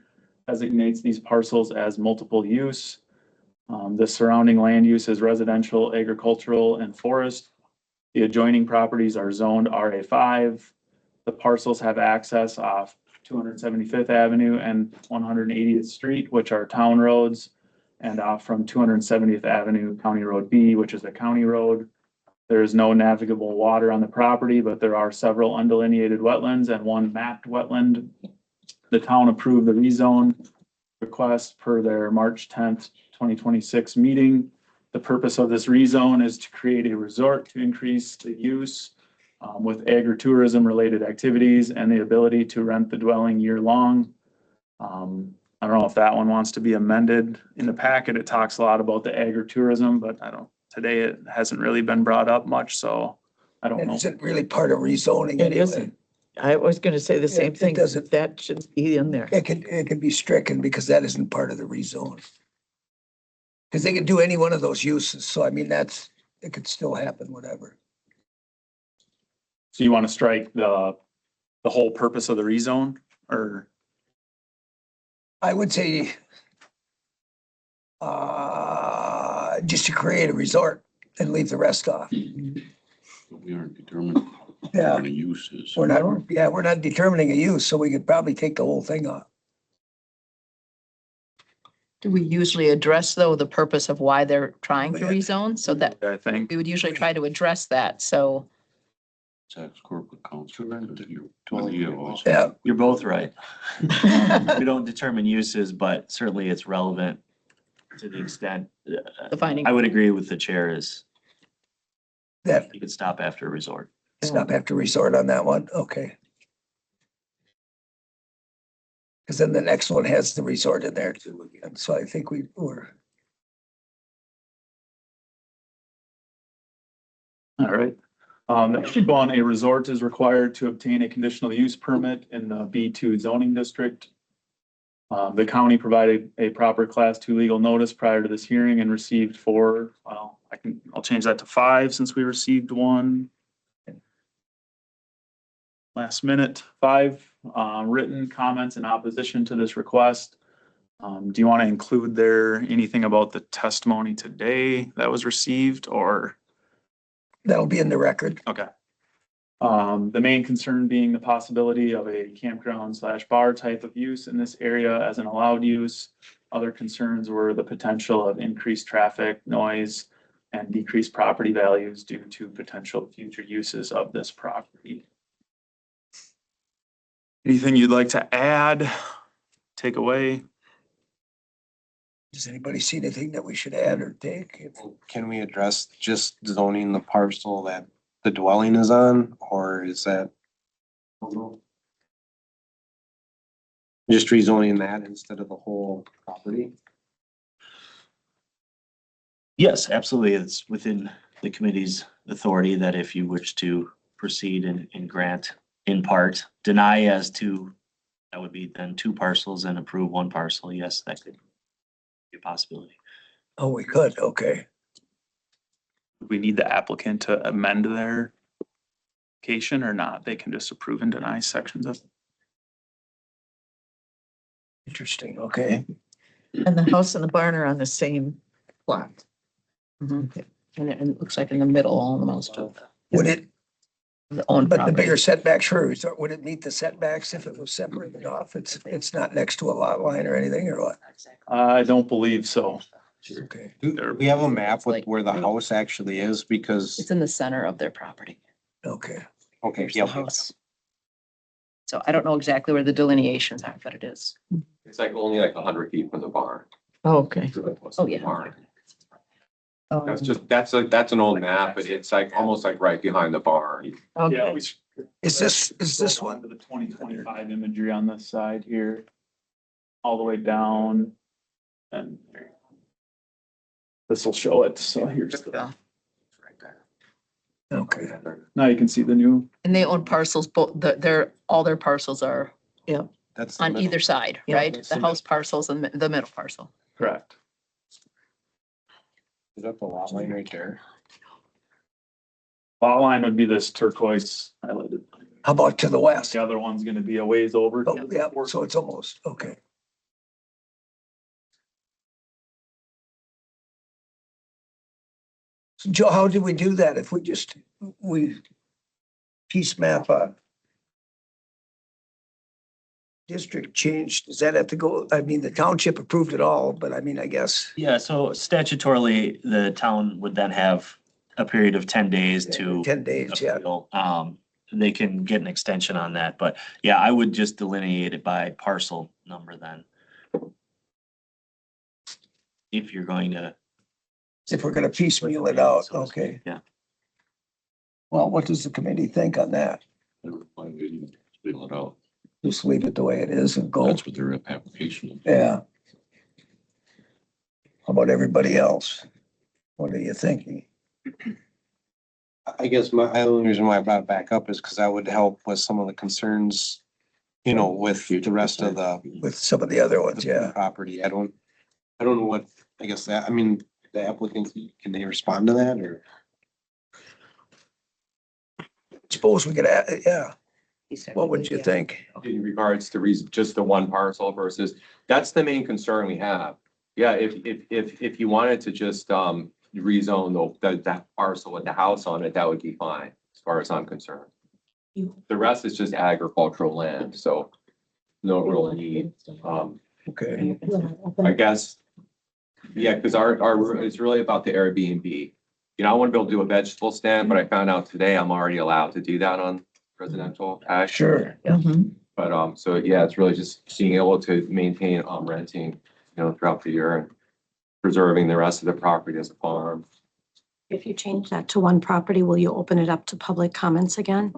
designates these parcels as multiple use. The surrounding land use is residential, agricultural, and forest. The adjoining properties are zoned RA 5. The parcels have access off 275th Avenue and 180th Street, which are town roads, and off from 270th Avenue, County Road B, which is a county road. There is no navigable water on the property, but there are several undelineated wetlands and 1 mapped wetland. The town approved the rezone request per their March 10th, 2026 meeting. The purpose of this rezone is to create a resort to increase the use with agritourism related activities and the ability to rent the dwelling year long. I don't know if that one wants to be amended. In the packet, it talks a lot about the agritourism, but today it hasn't really been brought up much, so I don't And know. is it really part of rezoning It anyway? isn't. I was gonna say the same It thing. doesn't- That should be in there. It can be stricken because that isn't part of the rezone. Because they can do any one of those uses, so I mean, it could still happen, whatever. So you want to strike the whole purpose of the rezone, or? I would say just to create a resort and leave the rest off. We aren't determined Yeah, what the use is. we're not determining a use, so we could probably take the whole thing off. Do we usually address, though, the purpose of why they're trying to rezone? So that I think. we would usually try to address that, so. Tax corporate council. Yeah, You're both right. We don't determine uses, but certainly it's relevant to the extent. The finding. I would agree with the chair is that you could stop after a resort. stop after resort on that one, okay. Because then the next one has the resort in there too again, so I think we were. All right. Next one, a resort is required to obtain a conditional use permit in the B2 zoning district. The county provided a proper class 2 legal notice prior to this hearing and received 4, I'll change that to 5 since we received 1. Last minute, 5 written comments in opposition to this request. Do you want to include anything about the testimony today that was received, or? That'll be in the record. Okay. The main concern being the possibility of a campground/bar type of use in this area as an allowed use. Other concerns were the potential of increased traffic, noise, and decreased property values due to potential future uses of this property. Anything you'd like to add, take away? Does anybody see anything that we should add or take? Can we address just zoning the parcel that the dwelling is on, or is that? Just rezoning that instead of the whole property? Yes, absolutely. It's within the committee's authority that if you wish to proceed and grant in part, deny as to, that would be then 2 parcels and approve 1 parcel. Yes, that could be a possibility. Oh, we could, okay. We need the applicant to amend their application or not. They can just approve and deny sections of. Interesting, okay. And the house and the barn are on the same plot. Mhm. And it looks like in the middle, almost of Would it, the own but the property. bigger setbacks, sure, so would it meet the setbacks if it was separated off? It's not next to a lot line or anything or what? I don't believe so. Okay. Do we have a map with Like- where the house actually is? Because, It's in the center of their property. Okay. okay, There's the yeah, house. So I don't know exactly where the delineations are, but it is. It's like only like 100 feet from the barn. Oh, okay. Oh, yeah. Barn. Oh, That's an old map, but it's like almost like right behind the barn. Yeah, Okay. Is this one? To the 2025 imagery on this side here, all the way down. And this will show it. So here's the, Okay. now you can see the new. And they own parcels, both, all their parcels are that's. the on middle. either side, Yeah, right? that's The the house parcels and the middle parcel. Correct. Is that the lot line right there? Lot line would be this turquoise highlighted. How about to the west? The other one's gonna be a ways over. Oh, yeah, so it's almost, okay. So Joe, how did we do that if we piece map a district change? Does that have to go, I mean, the township approved it all, but I mean, I guess. Yeah, so statutorily, the town would then have a period of 10 days to 10 days, yeah. appeal. They can get an extension on that, but yeah, I would just delineate it by parcel number then. If you're going to. If we're gonna piecemeal it out, okay. Yeah. Well, what does the committee think on that? Fill it out. Just leave it the way it is and go. That's what their application is. Yeah. How about everybody else? What are you thinking? I guess my only reason why I brought it back up is because that would help with some of the concerns, you know, with the rest of the With some of the other ones, yeah. property. I don't know what, I guess that, I mean, the applicants, can they respond to that or? Suppose we could, yeah. What would you think? In regards to just the 1 parcel versus, that's the main concern we have. Yeah, if you wanted to just rezone that parcel with the house on it, that would be fine, as far as I'm concerned. The rest is just agricultural land, so no real need. Okay. I guess, yeah, because it's really about the Airbnb. You know, I want to be able to do a vegetable stand, but I found out today I'm already allowed to do that on residential. Sure. Mhm. But, so yeah, it's really just being able to maintain, renting, throughout the year and preserving the rest of the property as a farm. If you change that to 1 property, will you open it up to public comments again?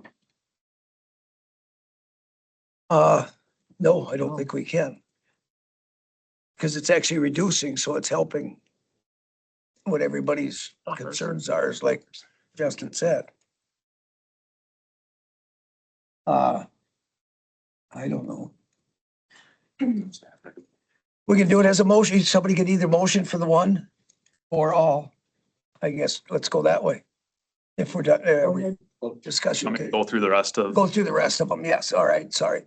No, I don't think we can. Because it's actually reducing, so it's helping what everybody's concerns are, is like Justin said. I don't know. We can do it as a motion. Somebody can either motion for the 1 or all. I guess, let's go that way. If we're done, discussion. I'm gonna go through the rest of. Go through the rest of them. Yes, all right, sorry.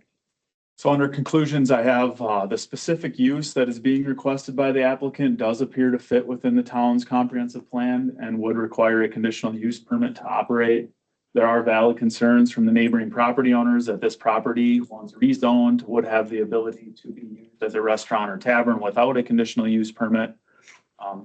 So under conclusions, I have the specific use that is being requested by the applicant does appear to fit within the town's comprehensive plan and would require a conditional use permit to operate. There are valid concerns from the neighboring property owners that this property, once rezoned, would have the ability to be used as a restaurant or tavern without a conditional use permit.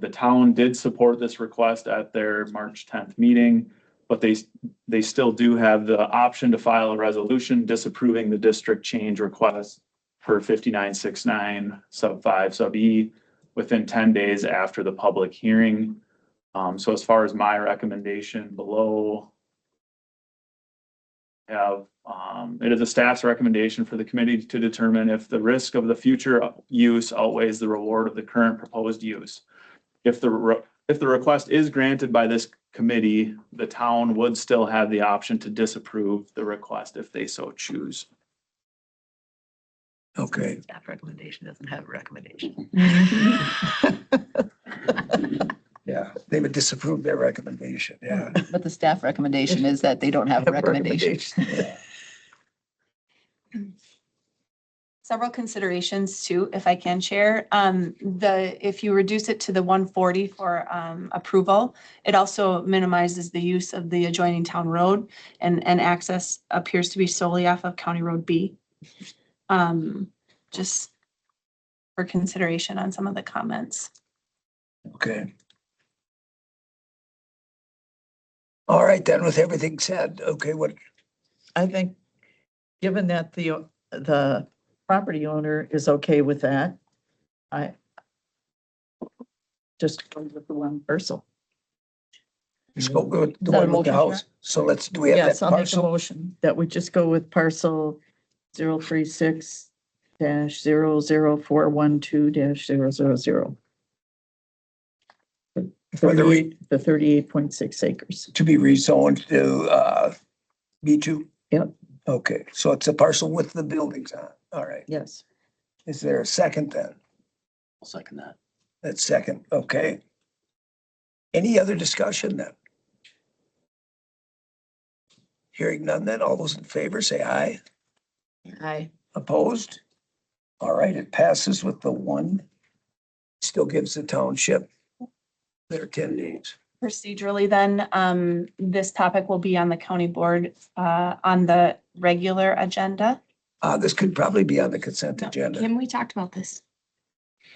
The town did support this request at their March 10th meeting, but they still do have the option to file a resolution disapproving the district change request for 5969 sub 5 sub E within 10 days after the public hearing. So as far as my recommendation below, it is a staff's recommendation for the committee to determine if the risk of the future use outweighs the reward of the current proposed use. If the if the request is granted by this committee, the town would still have the option to disapprove the request if they so choose. Okay. Staff recommendation doesn't have a recommendation. Yeah, they would disapprove their recommendation, yeah. But the staff recommendation is that they don't have a recommendation. Several considerations too, if I can share. If you reduce it to the 140 for approval, it also minimizes the use of the adjoining town road and access appears to be solely off of County Road B. Just for consideration on some of the comments. Okay. All right, then with everything said, okay, what, I think, given that the property owner is okay with that, I just go with the one parcel. let's go with the Is that a one with the motion, house. So do we have Yes, that I'll make a parcel? motion that we just go with parcel 036-00412-000. For the 38.6 acres. to be rezoned to B2? Yep. Okay, so it's a parcel with the buildings on it. All right. Yes. Is there a second then? I'll second that. That's second, okay. Any other discussion then? Hearing none then, all those in favor say aye. Aye. Opposed? All right, it passes with the one. Still gives the township their 10 days. Procedurally then, this topic will be on the county board on the regular agenda. This could probably be on the consent agenda. Kim, we talked about this.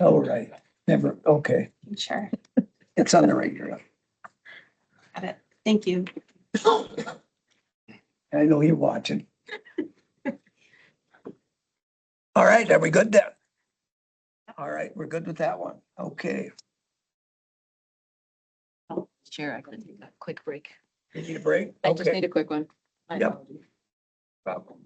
Oh, right. Never, okay. Sure. It's on the regular. Got it. Thank you. I know you're watching. All right, are we good then? All right, we're good with that one. Okay. Chair, I gotta take a quick break. You need a break? I just Okay. need a quick one. Yep. Problem.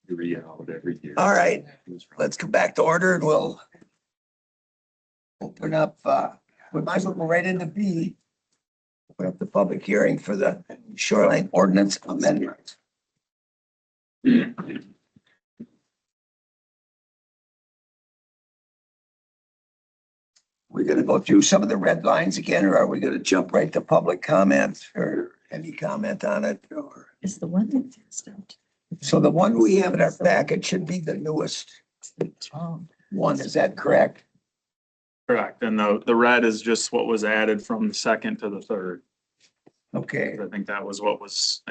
Out every year. All right, let's come back to order and we'll open up, we might as well go right into B. Open up the public hearing for the shoreline ordinance amendment. We're gonna go through some of the red lines again, or are we gonna jump right to public comment or any comment on it? Or, Is the one that passed out? so the one we have in our packet should be the newest one, is that correct? Correct. And the red is just what was added from the second to the third. Okay, I think that was what was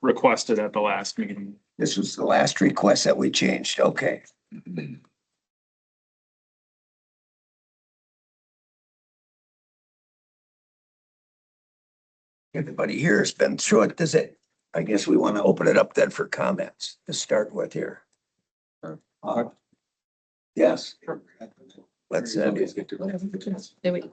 requested at the last meeting. this was the last request that we changed, okay. Everybody here has been through it. Does it, I guess we want to open it up then for comments to start with here. Yes. Let's, There we go.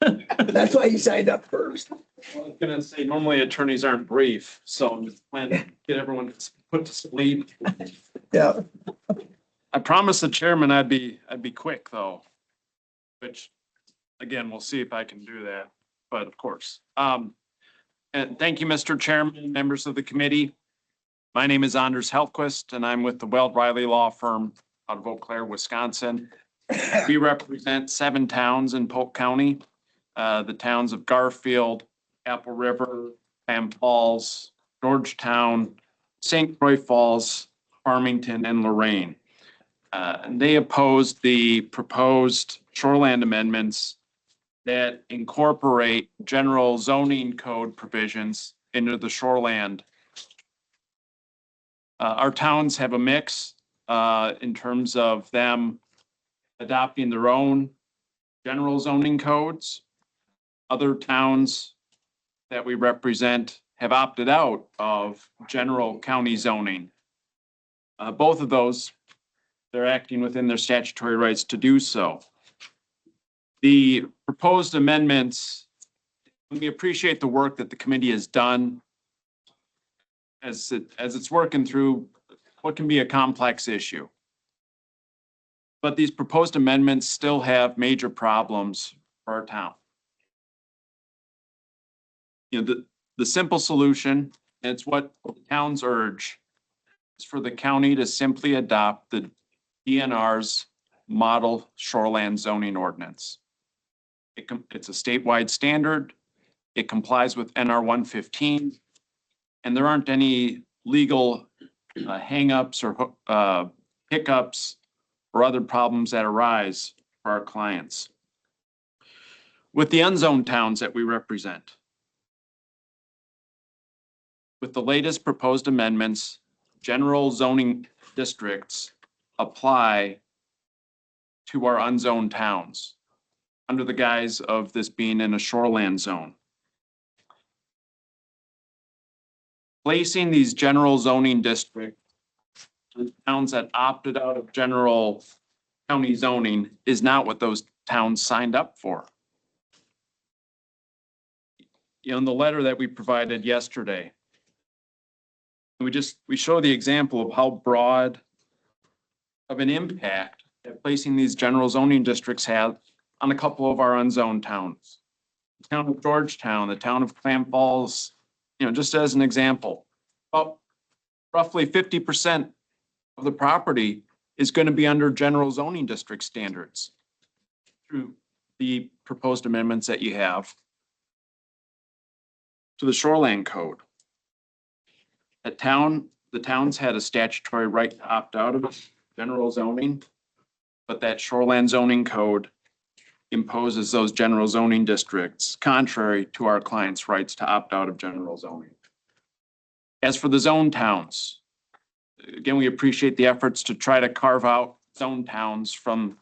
that's why you signed up first. I was gonna say, normally attorneys aren't brief, so I'm just planning to get everyone put to sleep. Yeah, I promised the chairman I'd be quick though, which, again, we'll see if I can do that, but of course. And thank you, Mr. Chairman, members of the committee. My name is Anders Helfquist and I'm with the Weld Riley Law Firm out of Eau Claire, Wisconsin. We represent 7 towns in Polk County, the towns of Garfield, Apple River, Clam Falls, Georgetown, St. Croix Falls, Farmington, and Lorraine. And they opposed the proposed shoreland amendments that incorporate general zoning code provisions into the shoreland. Our towns have a mix in terms of them adopting their own general zoning codes. Other towns that we represent have opted out of general county zoning. Both of those, they're acting within their statutory rights to do so. The proposed amendments, we appreciate the work that the committee has done as it's working through what can be a complex issue. But these proposed amendments still have major problems for our town. You know, the simple solution, and it's what towns urge, is for the county to simply adopt the DNR's model shoreland zoning ordinance. It's a statewide standard. It complies with NR 115, and there aren't any legal hangups or hiccups or other problems that arise for our clients. With the unzoned towns that we represent, with the latest proposed amendments, general zoning districts apply to our unzoned towns under the guise of this being in a shoreland zone. Placing these general zoning districts, the towns that opted out of general county zoning, is not what those towns signed up for. You know, in the letter that we provided yesterday, we show the example of how broad of an impact that placing these general zoning districts have on a couple of our unzoned towns. The town of Georgetown, the town of Clam Falls, you know, just as an example, about roughly 50% of the property is going to be under general zoning district standards through the proposed amendments that you have to the shoreland code. The towns had a statutory right to opt out of general zoning, but that shoreland zoning code imposes those general zoning districts contrary to our clients' rights to opt out of general zoning. As for the zone towns, again, we appreciate the efforts to try to carve out zone towns from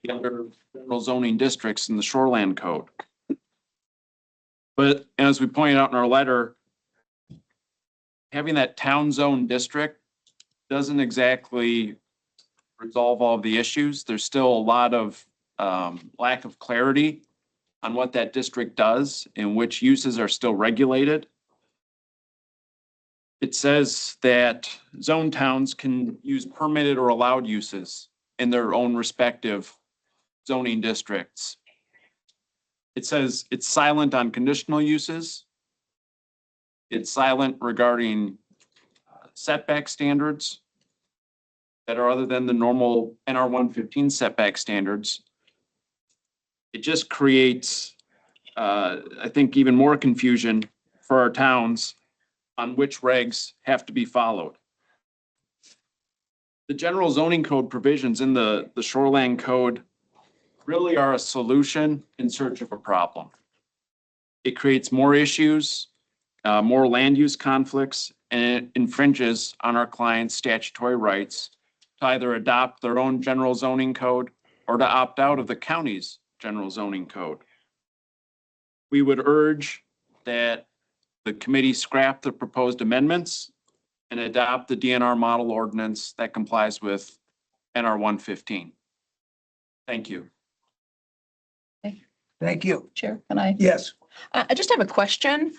the other general zoning districts in the shoreland code. But as we pointed out in our letter, having that town zone district doesn't exactly resolve all of the issues. There's still a lot of lack of clarity on what that district does and which uses are still regulated. It says that zone towns can use permitted or allowed uses in their own respective zoning districts. It says it's silent on conditional uses. It's silent regarding setback standards that are other than the normal NR 115 setback standards. It just creates, I think, even more confusion for our towns on which regs have to be followed. The general zoning code provisions in the shoreland code really are a solution in search of a problem. It creates more issues, more land use conflicts, and it infringes on our clients' statutory rights to either adopt their own general zoning code or to opt out of the county's general zoning code. We would urge that the committee scrap the proposed amendments and adopt the DNR model ordinance that complies with NR 115. Thank you. Thank you. Chair, can I? Yes. I just have a question.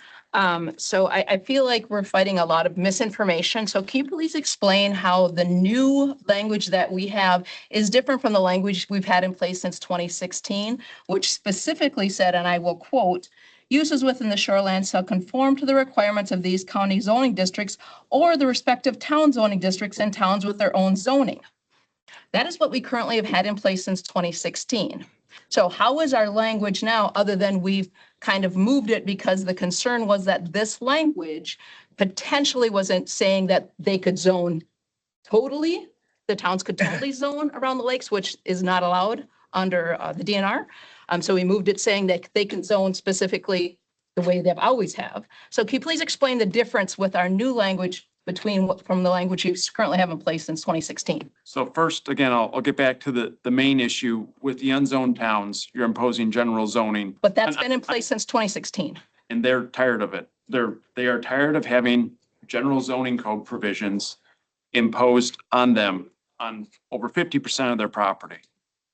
So I feel like we're fighting a lot of misinformation. So can you please explain how the new language that we have is different from the language we've had in place since 2016, which specifically said, and I will quote, "Uses within the shoreline shall conform to the requirements of these county zoning districts or the respective town zoning districts and towns with their own zoning." That is what we currently have had in place since 2016. So how is our language now, other than we've kind of moved it because the concern was that this language potentially wasn't saying that they could zone totally, the towns could totally zone around the lakes, which is not allowed under the DNR. So we moved it saying that they can zone specifically the way they've always have. So can you please explain the difference with our new language from the language you currently have in place since 2016? So first, again, I'll get back to the main issue with the unzoned towns. You're imposing general zoning. But that's been in place since 2016. And they're tired of it. They are tired of having general zoning code provisions imposed on them on over 50% of their property.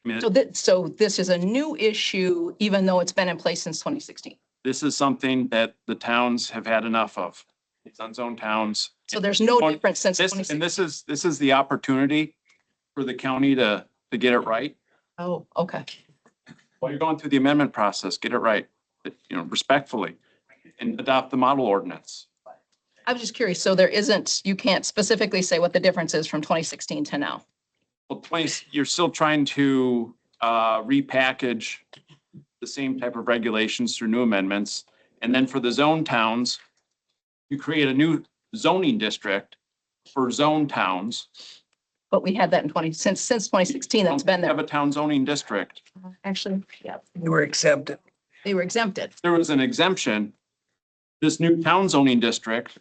I mean, So this is a new issue, even though it's been in place since 2016. this is something that the towns have had enough of. It's unzoned towns. So there's no difference since This, 2016. and this is the opportunity for the county to get it right. Oh, okay. While you're going through the amendment process, get it right, respectfully, and adopt the model ordinance. I was just curious. So there isn't, you can't specifically say what the difference is from 2016 to now. Well, you're still trying to repackage the same type of regulations through new amendments. And then for the zone towns, you create a new zoning district for zone towns. But we had that in since 2016, that's been Have there. a town zoning district. Actually, yeah, You were exempted. they were exempted. There was an exemption. This new town zoning district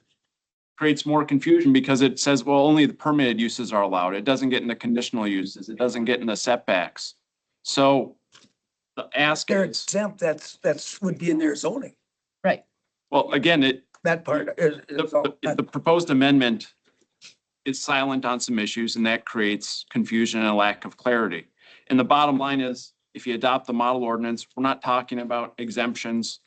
creates more confusion because it says, well, only the permitted uses are allowed. It doesn't get into conditional uses. It doesn't get into setbacks. So the ask They're is, exempt, that's would be in their zoning. Right. well, again, That part is all. the proposed amendment is silent on some issues, and that creates confusion and a lack of clarity. And the bottom line is, if you adopt the model ordinance, we're not talking about exemptions,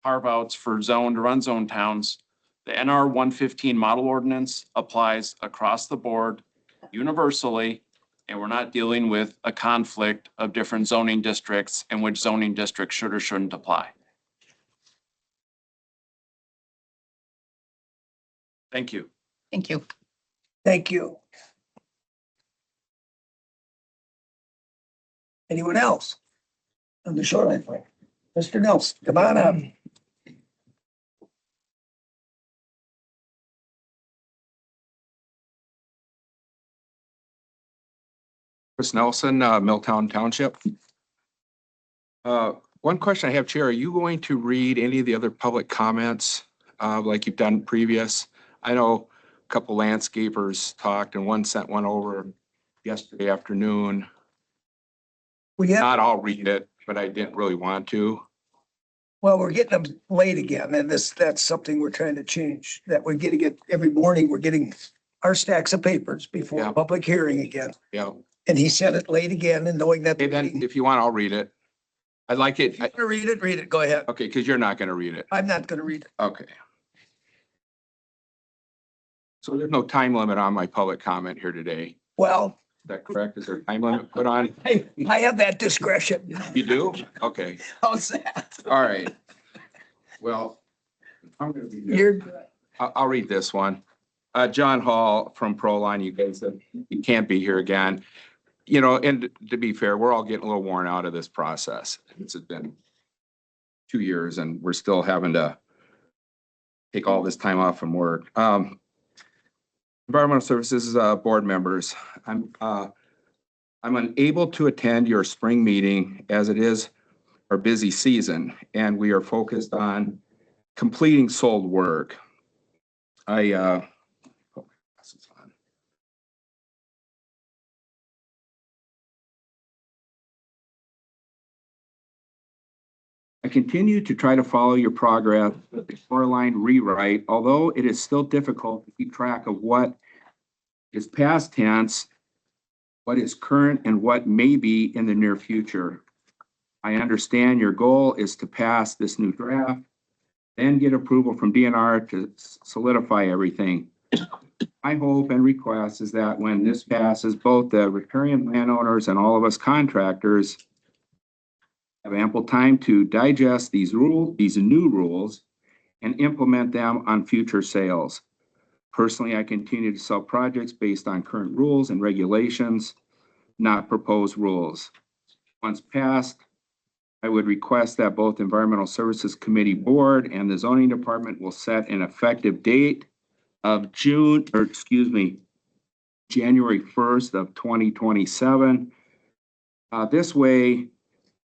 carve-outs for zoned or unzoned towns. The NR 115 model ordinance applies across the board universally, and we're not dealing with a conflict of different zoning districts and which zoning districts should or shouldn't apply. Thank you. Thank you. Thank you. Anyone else on the shoreline plan? Mr. Nelson, come on up. Chris Nelson, Milltown Township. One question I have, Chair, are you going to read any of the other public comments like you've done previous? I know a couple landscapers talked and one sent one over yesterday afternoon. Not all read it, but I didn't really want to. Well, we're getting them late again, and that's something we're trying to change, that we're getting it every morning. We're getting our stacks of papers before a public hearing again. Yeah. And he sent it late again, and knowing that. Hey, then if you want, I'll read it. I like it. You wanna read it? Read it. Go ahead. Okay, because you're not gonna read it. I'm not gonna read it. Okay. So there's no time limit on my public comment here today. Is Well, that correct? Is there a time limit put on? I have that discretion. You do? Okay, How's that? all right. Well, I'm gonna read this. You're, I'll read this one. John Hall from Proline, you guys, you can't be here again. You know, and to be fair, we're all getting a little worn out of this process. It's been 2 years and we're still having to take all this time off from work. Environmental Services Board members, I'm unable to attend your spring meeting as it is our busy season and we are focused on completing sold work. I continue to try to follow your progress with the shoreline rewrite, although it is still difficult to keep track of what is past tense, what is current, and what may be in the near future. I understand your goal is to pass this new draft, then get approval from DNR to solidify everything. My hope and request is that when this passes, both the riparian landowners and all of us contractors have ample time to digest these new rules, and implement them on future sales. Personally, I continue to sell projects based on current rules and regulations, not proposed rules. Once passed, I would request that both Environmental Services Committee Board and the Zoning Department will set an effective date of January 1st of 2027. This way,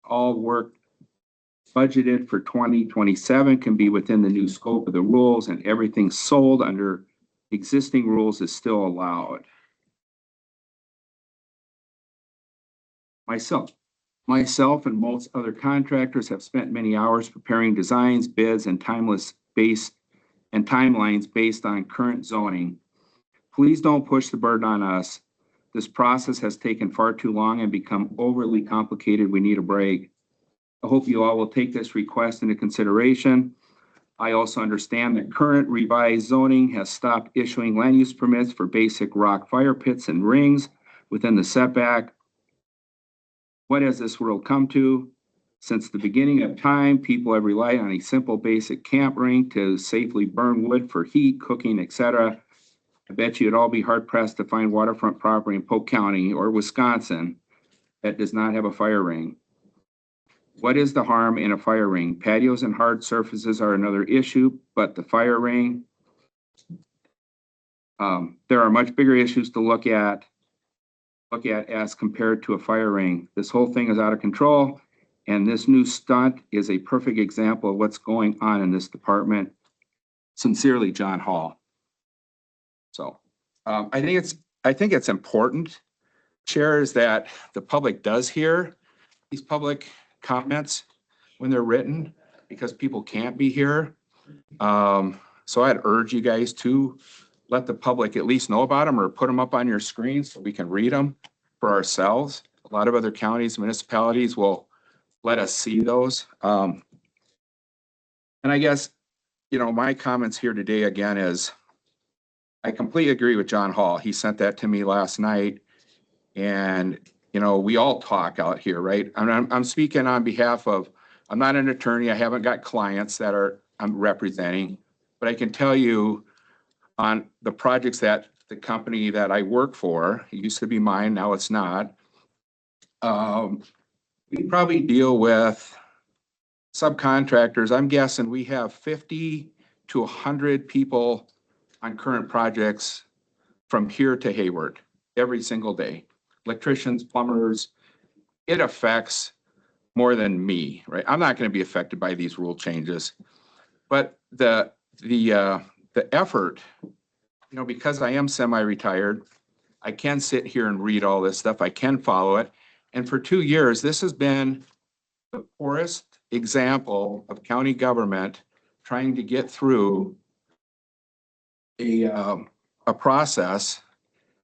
all work budgeted for 2027 can be within the new scope of the rules and everything sold under existing rules is still allowed. Myself and most other contractors have spent many hours preparing designs, bids, and timelines based on current zoning. Please don't push the burden on us. This process has taken far too long and become overly complicated. We need a break. I hope you all will take this request into consideration. I also understand that current revised zoning has stopped issuing land use permits for basic rock fire pits and rings within the setback. What has this world come to? Since the beginning of time, people have relied on a simple basic camp ring to safely burn wood for heat, cooking, etc. I bet you'd all be hard pressed to find waterfront property in Polk County or Wisconsin that does not have a fire ring. What is the harm in a fire ring? Patios and hard surfaces are another issue, but the fire ring, there are much bigger issues to look at as compared to a fire ring. This whole thing is out of control, and this new stunt is a perfect example of what's going on in this department. Sincerely, John Hall. So I think it's important, Chair, is that the public does hear these public comments when they're written because people can't be here. So I'd urge you guys to let the public at least know about them or put them up on your screen so we can read them for ourselves. A lot of other counties, municipalities will let us see those. And I guess, you know, my comments here today again is I completely agree with John Hall. He sent that to me last night. And, you know, we all talk out here, right? I'm speaking on behalf of, I'm not an attorney. I haven't got clients that I'm representing, but I can tell you on the projects that the company that I work for, it used to be mine, now it's not. We probably deal with subcontractors. I'm guessing we have 50 to 100 people on current projects from here to Hayward every single day. Electricians, plumbers, it affects more than me, right? I'm not going to be affected by these rule changes, but the effort, you know, because I am semi-retired, I can sit here and read all this stuff. I can follow it. And for 2 years, this has been the poorest example of county government trying to get through a process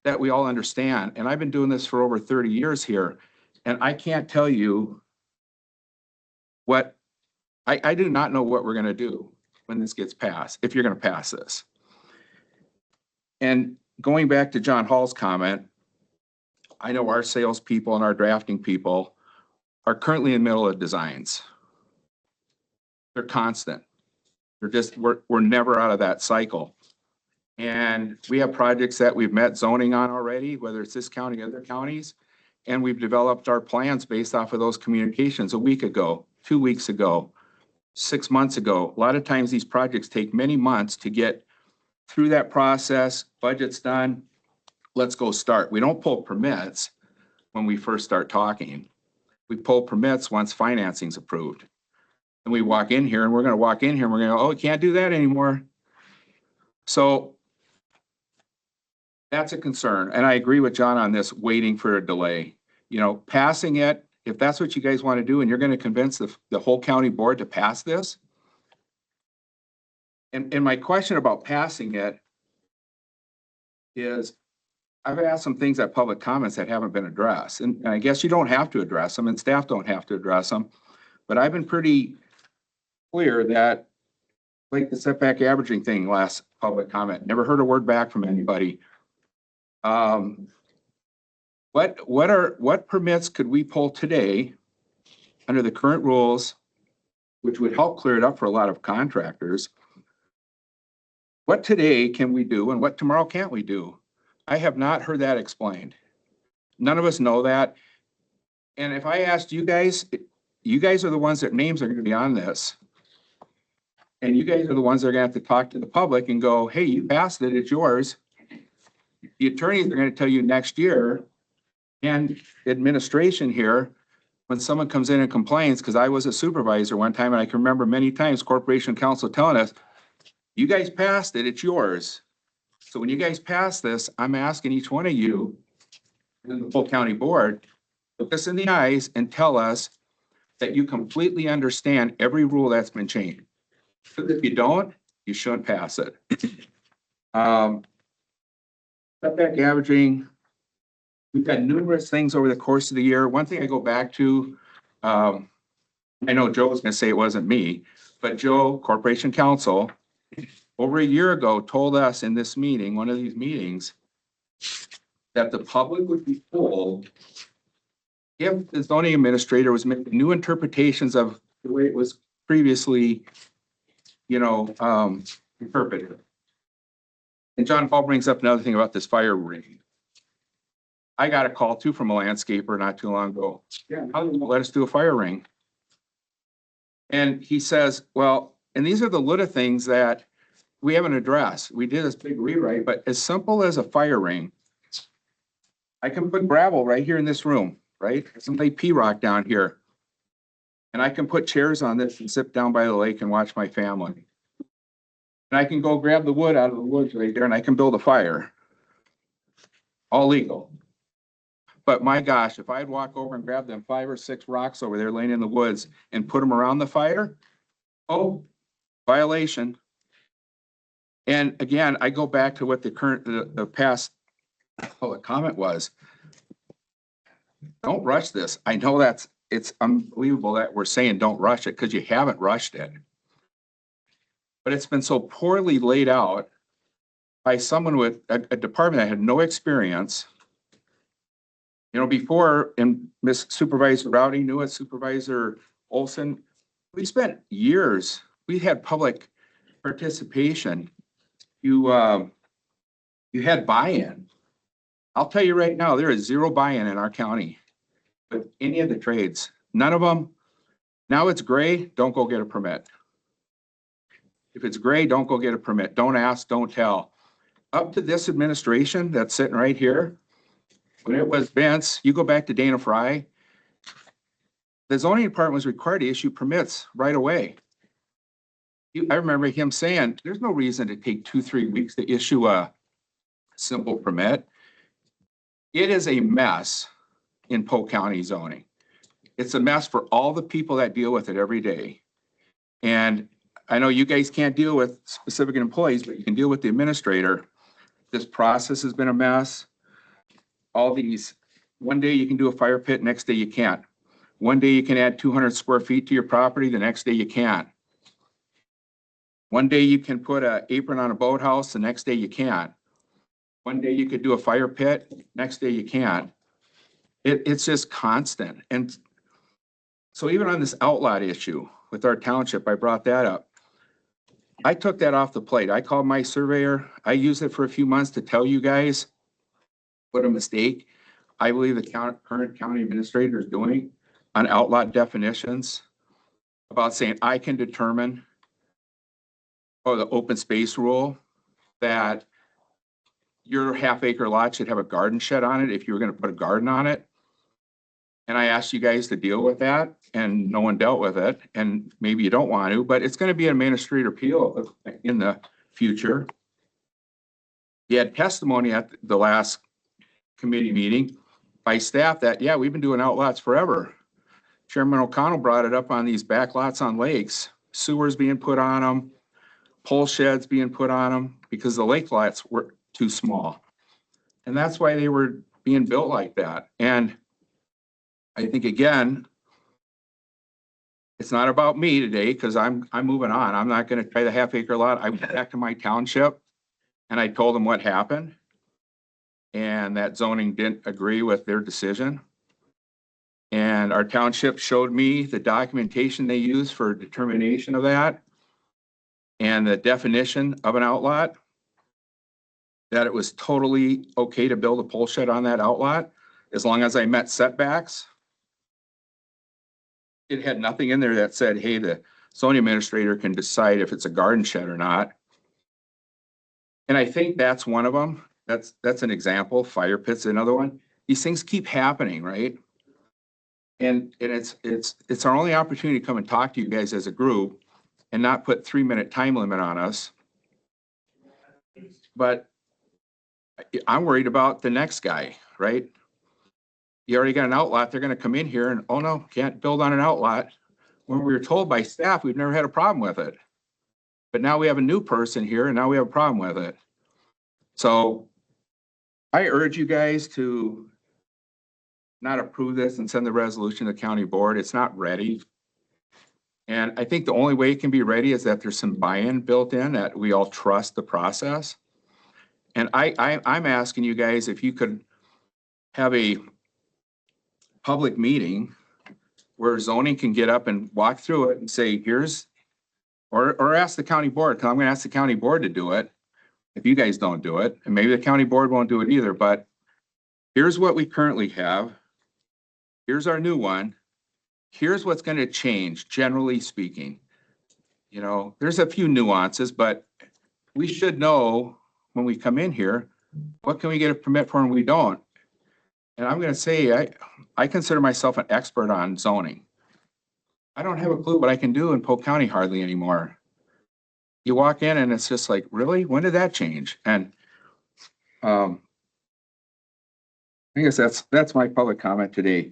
that we all understand. And I've been doing this for over 30 years here. And I can't tell you what, I do not know what we're gonna do when this gets passed, if you're gonna pass this. And going back to John Hall's comment, I know our salespeople and our drafting people are currently in the middle of designs. They're constant. They're just, we're never out of that cycle. And we have projects that we've met zoning on already, whether it's this county or other counties. And we've developed our plans based off of those communications a week ago, 2 weeks ago, 6 months ago. A lot of times these projects take many months to get through that process, budget's done, let's go start. We don't pull permits when we first start talking. We pull permits once financing's approved. And we walk in here and we're gonna walk in here and we're gonna, oh, we can't do that anymore. So that's a concern. And I agree with John on this, waiting for a delay. You know, passing it, if that's what you guys want to do and you're gonna convince the whole county board to pass this. And my question about passing it is, I've asked some things at public comments that haven't been addressed. And I guess you don't have to address them and staff don't have to address them. But I've been pretty clear that, like the setback averaging thing last public comment, never heard a word back from anybody. What permits could we pull today under the current rules, which would help clear it up for a lot of contractors? What today can we do and what tomorrow can't we do? I have not heard that explained. None of us know that. And if I asked you guys are the ones that names are gonna be on this. And you guys are the ones that are gonna have to talk to the public and go, hey, you passed it, it's yours. The attorneys are gonna tell you next year, and administration here, when someone comes in and complains, because I was a supervisor one time and I can remember many times Corporation Council telling us, you guys passed it, it's yours. So when you guys pass this, I'm asking each one of you and the full county board, look us in the eyes and tell us that you completely understand every rule that's been changed. Because if you don't, you shouldn't pass it. Setback averaging, we've had numerous things over the course of the year. One thing I go back to, I know Joe was gonna say it wasn't me, but Joe, Corporation Council, over a year ago, told us in this meeting, one of these meetings, that the public would be told if the zoning administrator was making new interpretations of the way it was previously, interpreted. And John Paul brings up another thing about this fire ring. I got a call too from a landscaper not too long ago. Yeah, how do you let us do a fire ring? And he says, well, and these are the little things that we haven't addressed. We did this big rewrite, but as simple as a fire ring, I can put gravel right here in this room, right? Some lay P-rock down here. And I can put chairs on this and sit down by the lake and watch my family. And I can go grab the wood out of the woods right there and I can build a fire. All legal. But my gosh, if I'd walk over and grab them 5 or 6 rocks over there laying in the woods and put them around the fire, oh, violation. And again, I go back to what the past public comment was. Don't rush this. I know it's unbelievable that we're saying don't rush it because you haven't rushed it. But it's been so poorly laid out by someone with a department that had no experience. Before, and Miss Supervisor Rowdy knew it, Supervisor Olson, we spent years, we had public participation. You had buy-in. I'll tell you right now, there is zero buy-in in our county with any of the trades. None of them. Now it's gray, don't go get a permit. If it's gray, don't go get a permit. Don't ask, don't tell. Up to this administration that's sitting right here, when it was Vince, you go back to Dana Fry, the zoning department was required to issue permits right away. I remember him saying, there's no reason to take 2-3 weeks to issue a simple permit. It is a mess in Polk County zoning. It's a mess for all the people that deal with it every day. And I know you guys can't deal with specific employees, but you can deal with the administrator. This process has been a mess. All these, one day you can do a fire pit, next day you can't. One day you can add 200 square feet to your property, the next day you can't. One day you can put an apron on a boathouse, the next day you can't. One day you could do a fire pit, next day you can't. It's just constant. And so even on this outlot issue with our township, I brought that up. I took that off the plate. I called my surveyor. I used it for a few months to tell you guys what a mistake I believe the current county administrator is doing on outlot definitions about saying I can determine, or the open space rule, that your half acre lot should have a garden shed on it if you were gonna put a garden on it. And I asked you guys to deal with that and no one dealt with it. And maybe you don't want to, but it's gonna be an administrative appeal in the future. You had testimony at the last committee meeting by staff that, yeah, we've been doing outlots forever. Chairman O'Connell brought it up on these back lots on lakes, sewers being put on them, pole sheds being put on them because the lake lots were too small. And that's why they were being built like that. And I think, again, it's not about me today because I'm moving on. I'm not going to try the half acre lot. I went back to my township and I told them what happened. And that zoning didn't agree with their decision. And our township showed me the documentation they use for determination of that and the definition of an outlot, that it was totally okay to build a pole shed on that outlot as long as I met setbacks. It had nothing in there that said, hey, the zoning administrator can decide if it's a garden shed or not. And I think that's one of them. That's an example. Fire pit's another one. These things keep happening, right? And it's our only opportunity to come and talk to you guys as a group and not put 3-minute time limit on us. But I'm worried about the next guy, right? You already got an outlot, they're gonna come in here and, oh no, can't build on an outlot. When we were told by staff, we've never had a problem with it. But now we have a new person here and now we have a problem with it. So I urge you guys to not approve this and send the resolution to the county board. It's not ready. And I think the only way it can be ready is that there's some buy-in built in, that we all trust the process. And I'm asking you guys if you could have a public meeting where zoning can get up and walk through it and say, here's, or ask the county board, because I'm gonna ask the county board to do it if you guys don't do it, and maybe the county board won't do it either, but here's what we currently have. Here's our new one. Here's what's gonna change, generally speaking. You know, there's a few nuances, but we should know when we come in here, what can we get a permit for and we don't? And I'm gonna say, I consider myself an expert on zoning. I don't have a clue what I can do in Polk County hardly anymore. You walk in and it's just like, really? When did that change? And I guess that's my public comment today.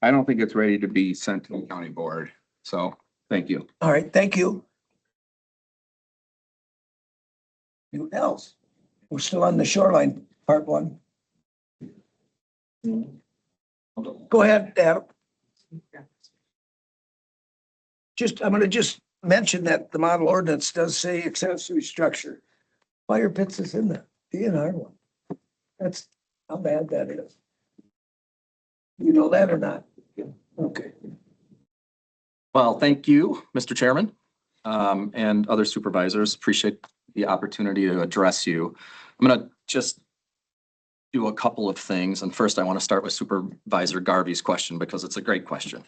I don't think it's ready to be sent to the county board. So, thank you. All right, thank you. Anyone else? We're still on the shoreline, part one. Go ahead, Adam. I'm gonna just mention that the model ordinance does say accessory structure. Fire pits is in the DNR one. That's how bad that is. You know that or not? Okay. Well, thank you, Mr. Chairman, and other supervisors. Appreciate the opportunity to address you. I'm going to just do a couple of things. And first, I want to start with Supervisor Garvey's question because it's a great question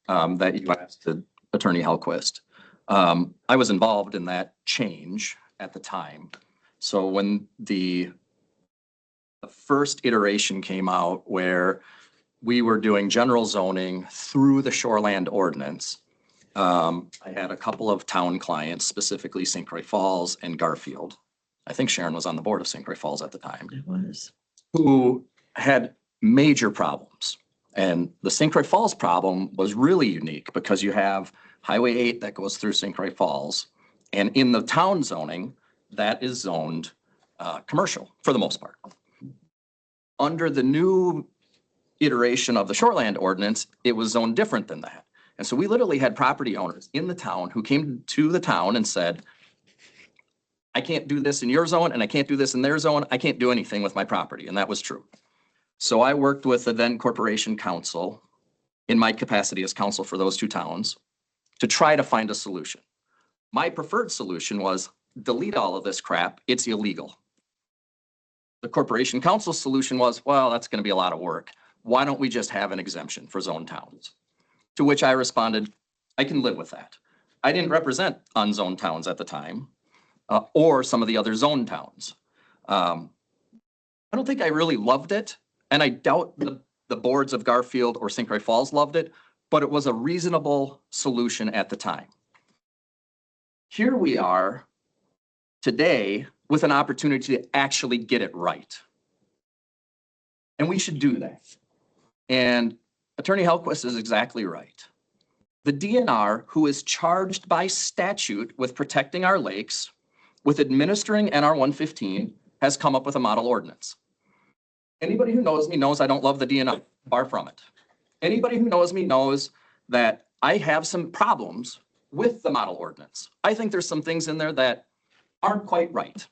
that you asked to Attorney Hellquist. I was involved in that change at the time. So when the first iteration came out where we were doing general zoning through the shoreland ordinance, I had a couple of town clients, specifically St. Croix Falls and Garfield. I think Sharon was on the board of St. Croix Falls at the time. It was. Who had major problems. And the St. Croix Falls problem was really unique because you have Highway 8 that goes through St. Croix Falls. And in the town zoning, that is zoned commercial for the most part. Under the new iteration of the shoreland ordinance, it was zoned different than that. And so we literally had property owners in the town who came to the town and said, I can't do this in your zone and I can't do this in their zone. I can't do anything with my property. And that was true. So I worked with the then corporation council in my capacity as counsel for those two towns to try to find a solution. My preferred solution was delete all of this crap. It's illegal. The corporation council's solution was, well, that's going to be a lot of work. Why don't we just have an exemption for zone towns? To which I responded, I can live with that. I didn't represent unzoned towns at the time, or some of the other zone towns. I don't think I really loved it, and I doubt the boards of Garfield or St. Croix Falls loved it, but it was a reasonable solution at the time. Here we are today with an opportunity to actually get it right. And we should do that. And Attorney Hellquist is exactly right. The DNR, who is charged by statute with protecting our lakes, with administering NR 115, has come up with a model ordinance. Anybody who knows me knows I don't love the DNR, far from it. Anybody who knows me knows that I have some problems with the model ordinance. I think there's some things in there that aren't quite right,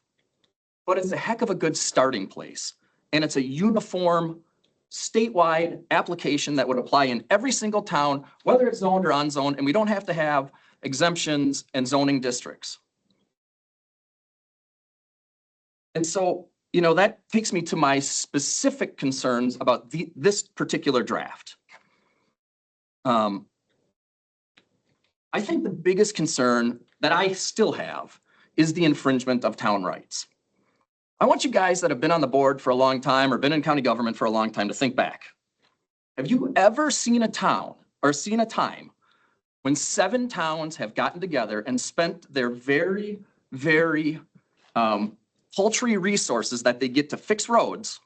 but it's a heck of a good starting place. And it's a uniform statewide application that would apply in every single town, whether it's zoned or unzoned, and we don't have to have exemptions and zoning districts. And so, you know, that takes me to my specific concerns about this particular draft. I think the biggest concern that I still have is the infringement of town rights. I want you guys that have been on the board for a long time or been in county government for a long time to think back. Have you ever seen a town or seen a time when 7 towns have gotten together and spent their very, very paltry resources that they get to fix roads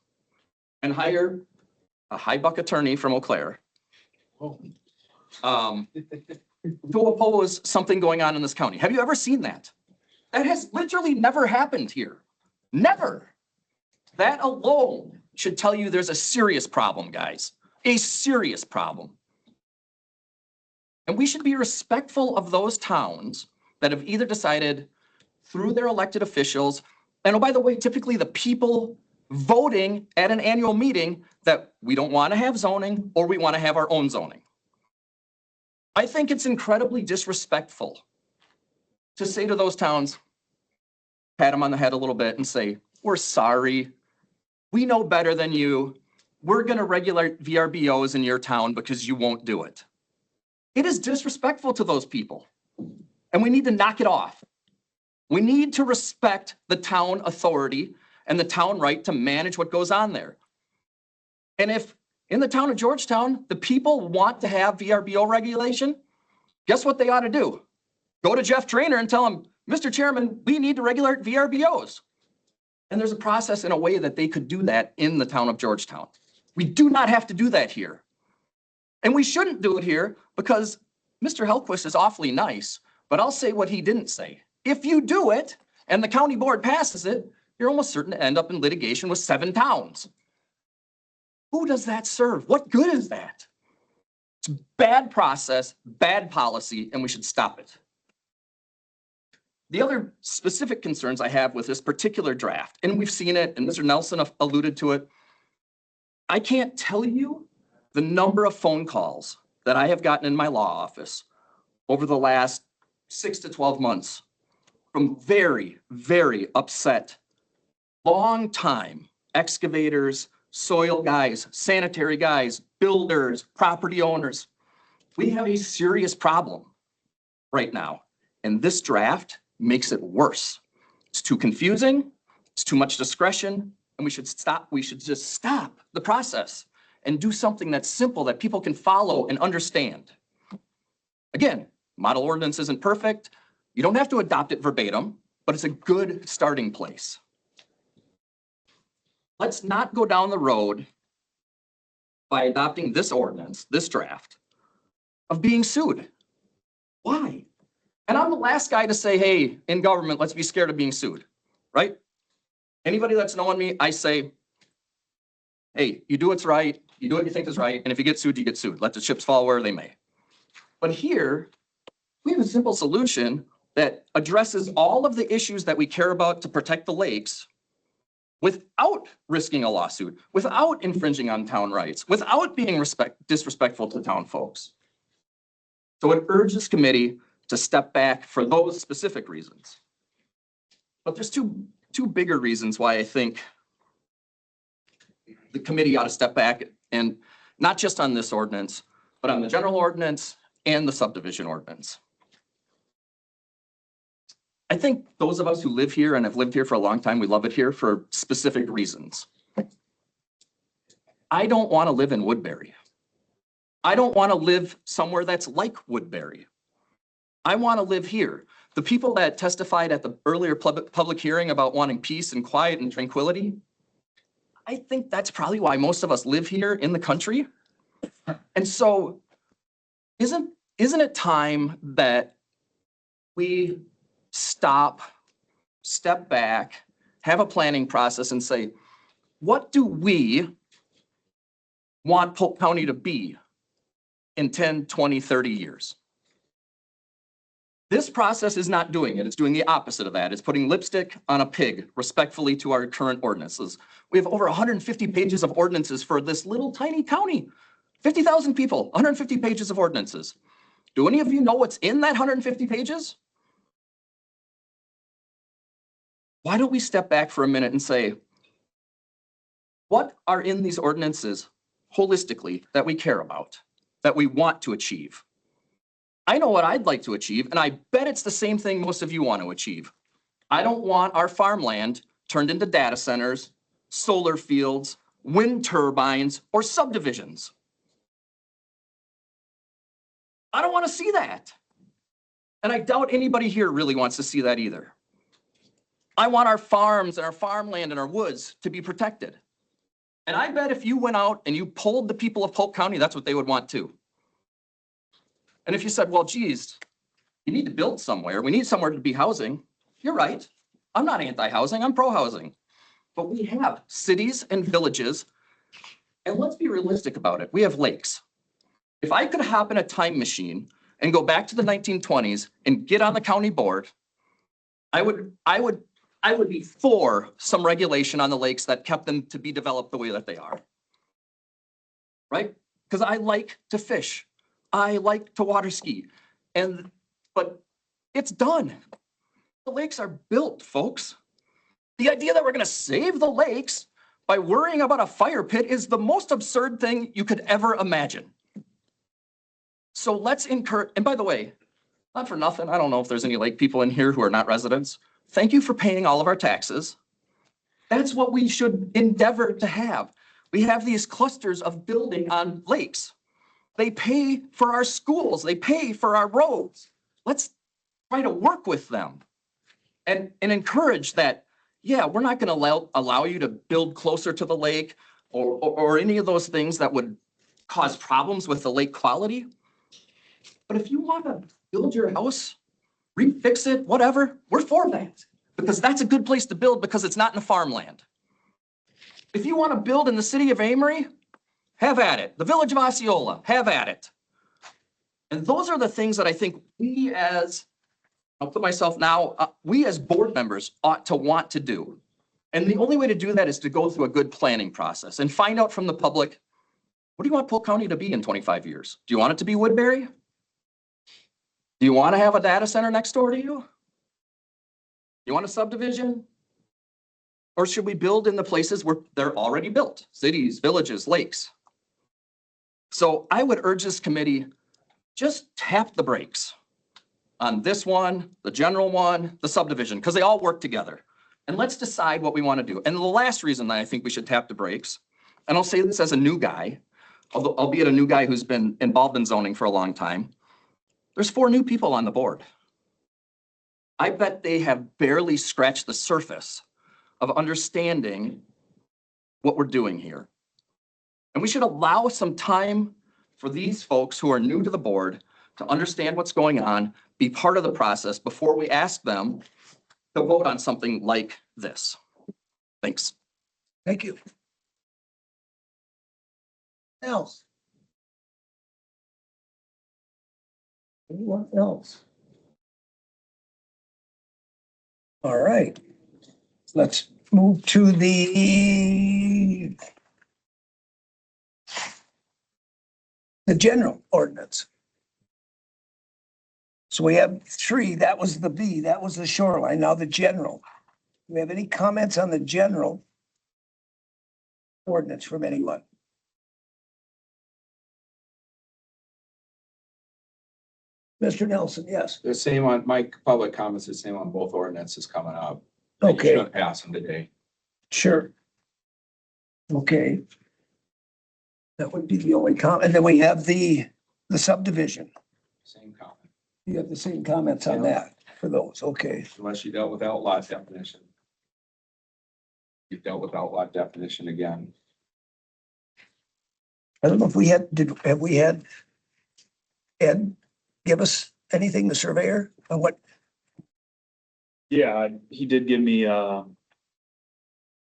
and hire a high buck attorney from Eau Claire to oppose something going on in this county? Have you ever seen that? That has literally never happened here. Never. That alone should tell you there's a serious problem, guys. A serious problem. And we should be respectful of those towns that have either decided through their elected officials, and oh, by the way, typically the people voting at an annual meeting, that we don't want to have zoning or we want to have our own zoning. I think it's incredibly disrespectful to say to those towns, pat them on the head a little bit and say, we're sorry. We know better than you. We're going to regulate VRBOs in your town because you won't do it. It is disrespectful to those people. And we need to knock it off. We need to respect the town authority and the town right to manage what goes on there. And if in the town of Georgetown, the people want to have VRBO regulation, guess what they ought to do? Go to Jeff Trainer and tell him, Mr. Chairman, we need to regulate VRBOs. And there's a process and a way that they could do that in the town of Georgetown. We do not have to do that here. And we shouldn't do it here because Mr. Hellquist is awfully nice, but I'll say what he didn't say. If you do it and the county board passes it, you're almost certain to end up in litigation with 7 towns. Who does that serve? What good is that? It's bad process, bad policy, and we should stop it. The other specific concerns I have with this particular draft, and we've seen it, and Mr. Nelson alluded to it, I can't tell you the number of phone calls that I have gotten in my law office over the last 6 to 12 months from very, very upset, long-time excavators, soil guys, sanitary guys, builders, property owners. We have a serious problem right now, and this draft makes it worse. It's too confusing, it's too much discretion, and we should just stop the process and do something that's simple that people can follow and understand. Again, model ordinance isn't perfect. You don't have to adopt it verbatim, but it's a good starting place. Let's not go down the road by adopting this ordinance, this draft, of being sued. Why? And I'm the last guy to say, hey, in government, let's be scared of being sued, right? Anybody that's knowing me, I say, hey, you do what's right, You do what you think is right, and if you get sued, you get sued. Let the chips fall where they may. But here, we have a simple solution that addresses all of the issues that we care about to protect the lakes without risking a lawsuit, without infringing on town rights, without being disrespectful to town folks. So it urges committee to step back for those specific reasons. But there's two bigger reasons why I think the committee ought to step back, and not just on this ordinance, but on the general ordinance and the subdivision ordinance. I think those of us who live here and have lived here for a long time, we love it here for specific reasons. I don't want to live in Woodbury. I don't want to live somewhere that's like Woodbury. I want to live here. The people that testified at the earlier public hearing about wanting peace and quiet and tranquility, I think that's probably why most of us live here in the country. And so isn't it time that we step back, have a planning process and say, what do we want Polk County to be in 10, 20, 30 years? This process is not doing it. It's doing the opposite of that. It's putting lipstick on a pig, respectfully, to our current ordinances. We have over 150 pages of ordinances for this little tiny county. 50,000 people, 150 pages of ordinances. Do any of you know what's in that 150 pages? Why don't we step back for a minute and say, what are in these ordinances holistically that we care about, that we want to achieve? I know what I'd like to achieve, and I bet it's the same thing most of you want to achieve. I don't want our farmland turned into data centers, solar fields, wind turbines, or subdivisions. I don't want to see that. And I doubt anybody here really wants to see that either. I want our farms and our farmland and our woods to be protected. And I bet if you went out and you polled the people of Polk County, that's what they would want too. And if you said, well, geez, you need to build somewhere. We need somewhere to be housing. You're right. I'm not anti-housing. I'm pro-housing. But we have cities and villages. And let's be realistic about it. We have lakes. If I could hop in a time machine and go back to the 1920s and get on the county board, I would be for some regulation on the lakes that kept them to be developed the way that they are. Right? Because I like to fish. I like to water ski. But it's done. The lakes are built, folks. The idea that we're going to save the lakes by worrying about a fire pit is the most absurd thing you could ever imagine. So let's encourage, and by the way, not for nothing, I don't know if there's any lake people in here who are not residents. Thank you for paying all of our taxes. That's what we should endeavor to have. We have these clusters of building on lakes. They pay for our schools. They pay for our roads. Let's try to work with them and encourage that, yeah, we're not going to allow you to build closer to the lake or any of those things that would cause problems with the lake quality. But if you want to build your house, refix it, whatever, we're for that. Because that's a good place to build because it's not in the farmland. If you want to build in the city of Amory, have at it. The village of Osceola, have at it. And those are the things that I think we as, I'll put myself now, we as board members ought to want to do. And the only way to do that is to go through a good planning process and find out from the public, what do you want Polk County to be in 25 years? Do you want it to be Woodbury? Do you want to have a data center next door to you? You want a subdivision? Or should we build in the places where they're already built? Cities, villages, lakes. So I would urge this committee, just tap the brakes on this one, the general one, the subdivision, because they all work together. And let's decide what we want to do. And the last reason that I think we should tap the brakes, and I'll say this as a new guy, albeit a new guy who's been involved in zoning for a long time, there's 4 new people on the board. I bet they have barely scratched the surface of understanding what we're doing here. And we should allow some time for these folks who are new to the board to understand what's going on, be part of the process before we ask them to vote on something like this. Thanks. Thank you. else? Anyone else? All right. Let's move to the general ordinance. So we have three. That was the B, that was the shoreline. Now the general. Do we have any comments on the general ordinance from anyone? Mr. Nelson, yes. The same on, my public comments, the same on both ordinances coming up. You Okay, shouldn't pass them today. sure. Okay. That would be the only comment. And then we have the subdivision. Same comment, You have the same comments on that for those, okay. unless you dealt with outlaw definition. You've dealt with outlaw definition again. I don't know if we had, have we had Ed give us anything, the surveyor, on what, Yeah, he did give me a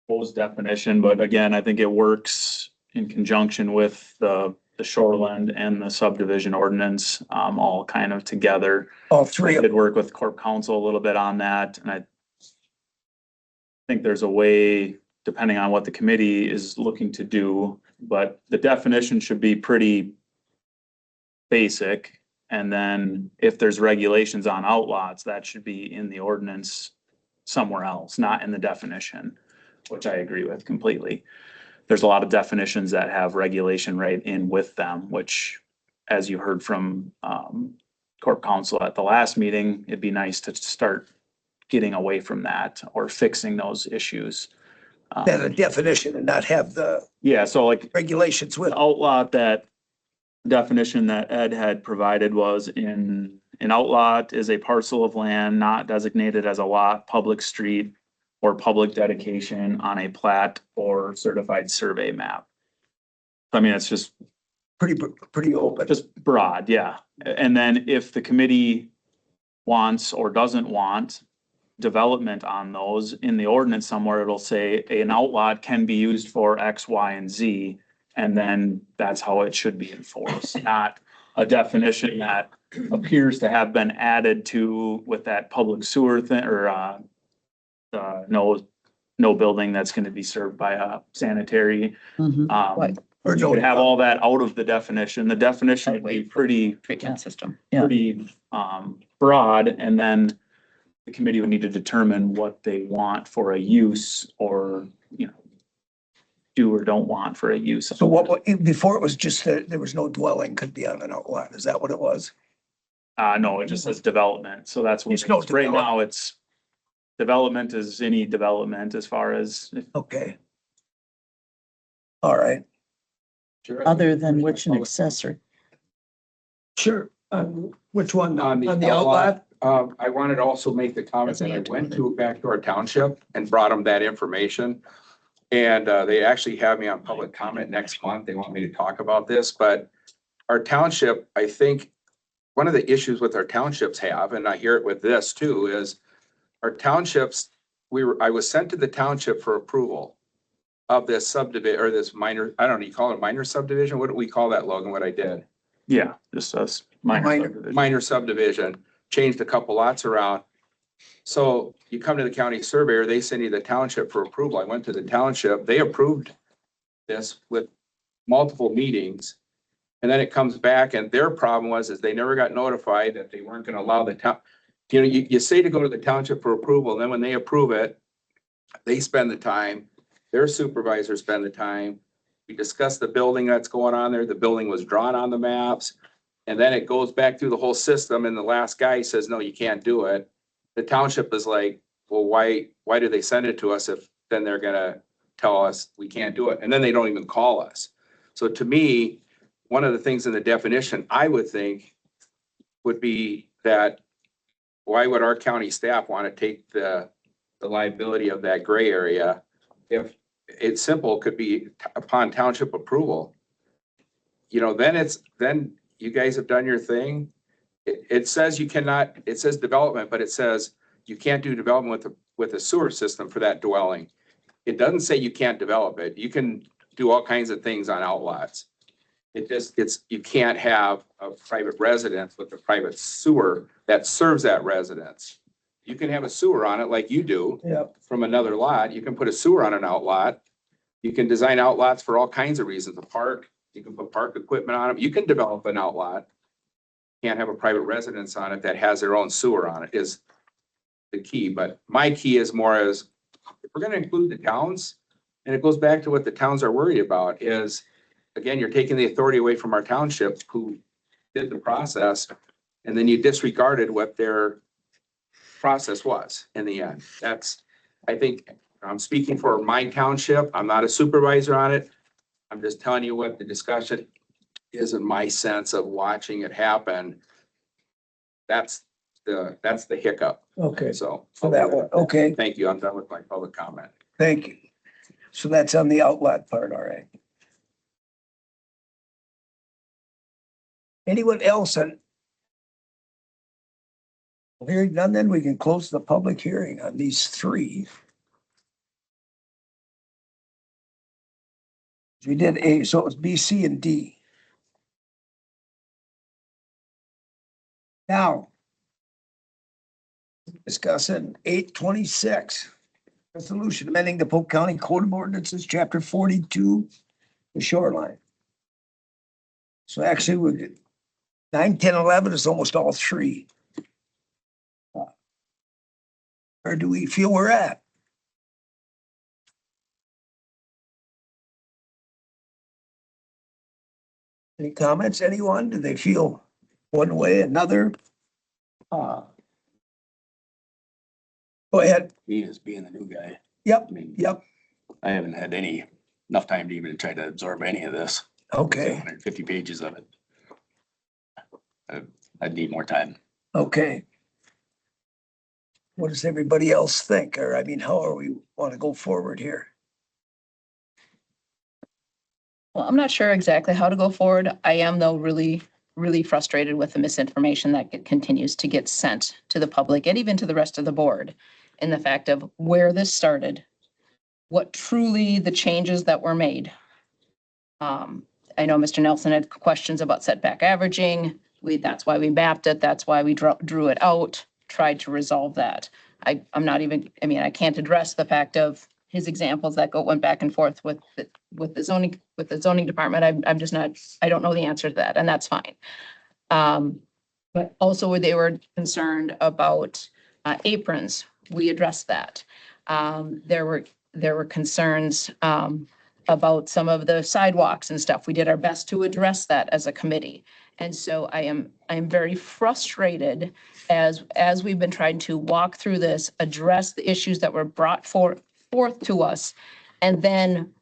proposed definition, but again, I think it works in conjunction with the shoreland and the subdivision ordinance, all kind of together. all three I of did them? work with Corp Council a little bit on that, and I think there's a way, depending on what the committee is looking to do, but the definition should be pretty basic. And then if there's regulations on outlaws, that should be in the ordinance somewhere else, not in the definition, which I agree with completely. There's a lot of definitions that have regulation right in with them, which, as you heard from Corp Council at the last meeting, it'd be nice to start getting away from that or fixing those issues. That a definition and not have the Yeah, so like regulations with. the outlot, that definition that Ed had provided was an outlot is a parcel of land not designated as a lot, public street, or public dedication on a plat or certified survey map. I mean, it's just Pretty open. just broad, yeah. And then if the committee wants or doesn't want development on those, in the ordinance somewhere, it'll say an outlot can be used for X, Y, and Z. And then that's how it should be enforced, not a definition that appears to have been added to with that public sewer thing or no building that's gonna be served by a sanitary. Right. Or You no, would have all that out of the definition. The definition would be pretty Treatment system. Yeah. pretty broad, and then the committee would need to determine what they want for a use or, you know, do or don't want for a use. so what, before it was just that there was no dwelling could be on an outlot. Is that what it was? No, it just says development, so that's what, There's no right now, it's development is any development as far as, Okay. All right, Other than which an accessory. sure. Which one? On the outlot, I wanted to also make the comment that I went to back to our township and brought them that information. And they actually have me on public comment next month. They want me to talk about this, but our township, I think, one of the issues with our townships have, and I hear it with this too, is our townships, I was sent to the township for approval of this subdivision or this minor, I don't know, you call it a minor subdivision? What do we call that, Logan, what I did? yeah, just us. Minor subdivision, changed a couple lots around. So you come to the county surveyor, they send you the township for approval. I went to the township, they approved this with multiple meetings. And then it comes back and their problem was, is they never got notified that they weren't gonna allow the town. You know, you say to go to the township for approval, and then when they approve it, they spend the time, their supervisors spend the time. We discuss the building that's going on there. The building was drawn on the maps. And then it goes back through the whole system and the last guy says, no, you can't do it. The township is like, well, why do they send it to us if then they're gonna tell us we can't do it? And then they don't even call us. So to me, one of the things in the definition, I would think, would be that why would our county staff want to take the liability of that gray area if it's simple, could be upon township approval? You know, then you guys have done your thing. It says you cannot, it says development, but it says you can't do development with a sewer system for that dwelling. It doesn't say you can't develop it. You can do all kinds of things on outlots. you can't have a private residence with a private sewer that serves that residence. You can have a sewer on it like you do. Yep. From another lot. You can put a sewer on an outlot. You can design outlots for all kinds of reasons. A park, you can put park equipment on them. You can develop an outlot. Can't have a private residence on it that has their own sewer on it is the key. But my key is more as, if we're gonna include the towns, and it goes back to what the towns are worried about is, again, you're taking the authority away from our township who did the process, and then you disregarded what their process was in the end. That's, I think, I'm speaking for my township. I'm not a supervisor on it. I'm just telling you what the discussion is in my sense of watching it happen. That's the hiccup. Okay, So. so that one, okay, Thank you. I'm done with my public comment. thank you. So that's on the outlet part, all right. Anyone else on? Hearing none, then we can close the public hearing on these three. We did A, so it was B, C, and D. Now, discussing 826, resolution amending the Polk County Code of Ordinances, chapter 42, the shoreline. So actually, we're good. 9, 10, 11 is almost all three. Where do we feel we're at? Any comments, anyone? Do they feel one way, another? Go ahead. Me as being the new guy, Yep, I mean, yep, I haven't had enough time to even try to absorb any of this. okay, 150 pages of it. I'd need more time. okay. What does everybody else think? Or I mean, how are we want to go forward here? Well, I'm not sure exactly how to go forward. I am though really, really frustrated with the misinformation that continues to get sent to the public and even to the rest of the board. In the fact of where this started, what truly the changes that were made. I know Mr. Nelson had questions about setback averaging. That's why we mapped it. That's why we drew it out, tried to resolve that. I'm not even, I mean, I can't address the fact of his examples that went back and forth with the zoning department. I'm just not, I don't know the answer to that, and that's fine. But also they were concerned about aprons. We addressed that. There were concerns about some of the sidewalks and stuff. We did our best to address that as a committee. And so I'm very frustrated as we've been trying to walk through this, address the issues that were brought forth to us. And then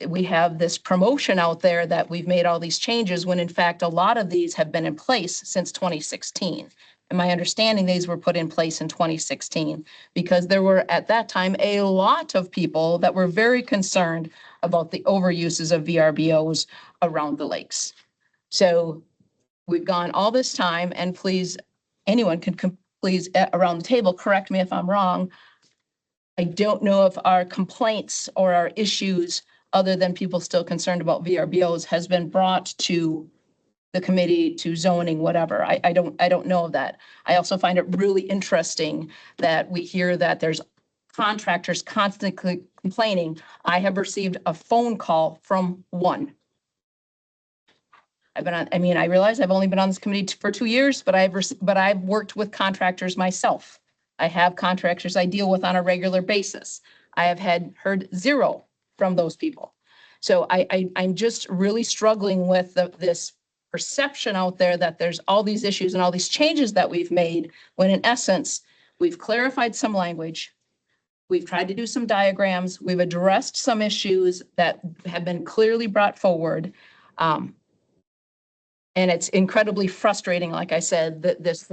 we have this promotion out there that we've made all these changes when in fact, a lot of these have been in place since 2016. And my understanding, these were put in place in 2016 because there were at that time a lot of people that were very concerned about the overuses of VRBOs around the lakes. So we've gone all this time, and please, anyone can please around the table, correct me if I'm wrong. I don't know if our complaints or our issues, other than people still concerned about VRBOs, has been brought to the committee, to zoning, whatever. I don't know of that. I also find it really interesting that we hear that there's contractors constantly complaining. I have received a phone call from one. I realize I've only been on this committee for 2 years, but I've worked with contractors myself. I have contractors I deal with on a regular basis. I have heard zero from those people. So I'm just really struggling with this perception out there that there's all these issues and all these changes that we've made, when in essence, we've clarified some language. We've tried to do some diagrams. We've addressed some issues that have been clearly brought forward. And it's incredibly frustrating, like I said, that this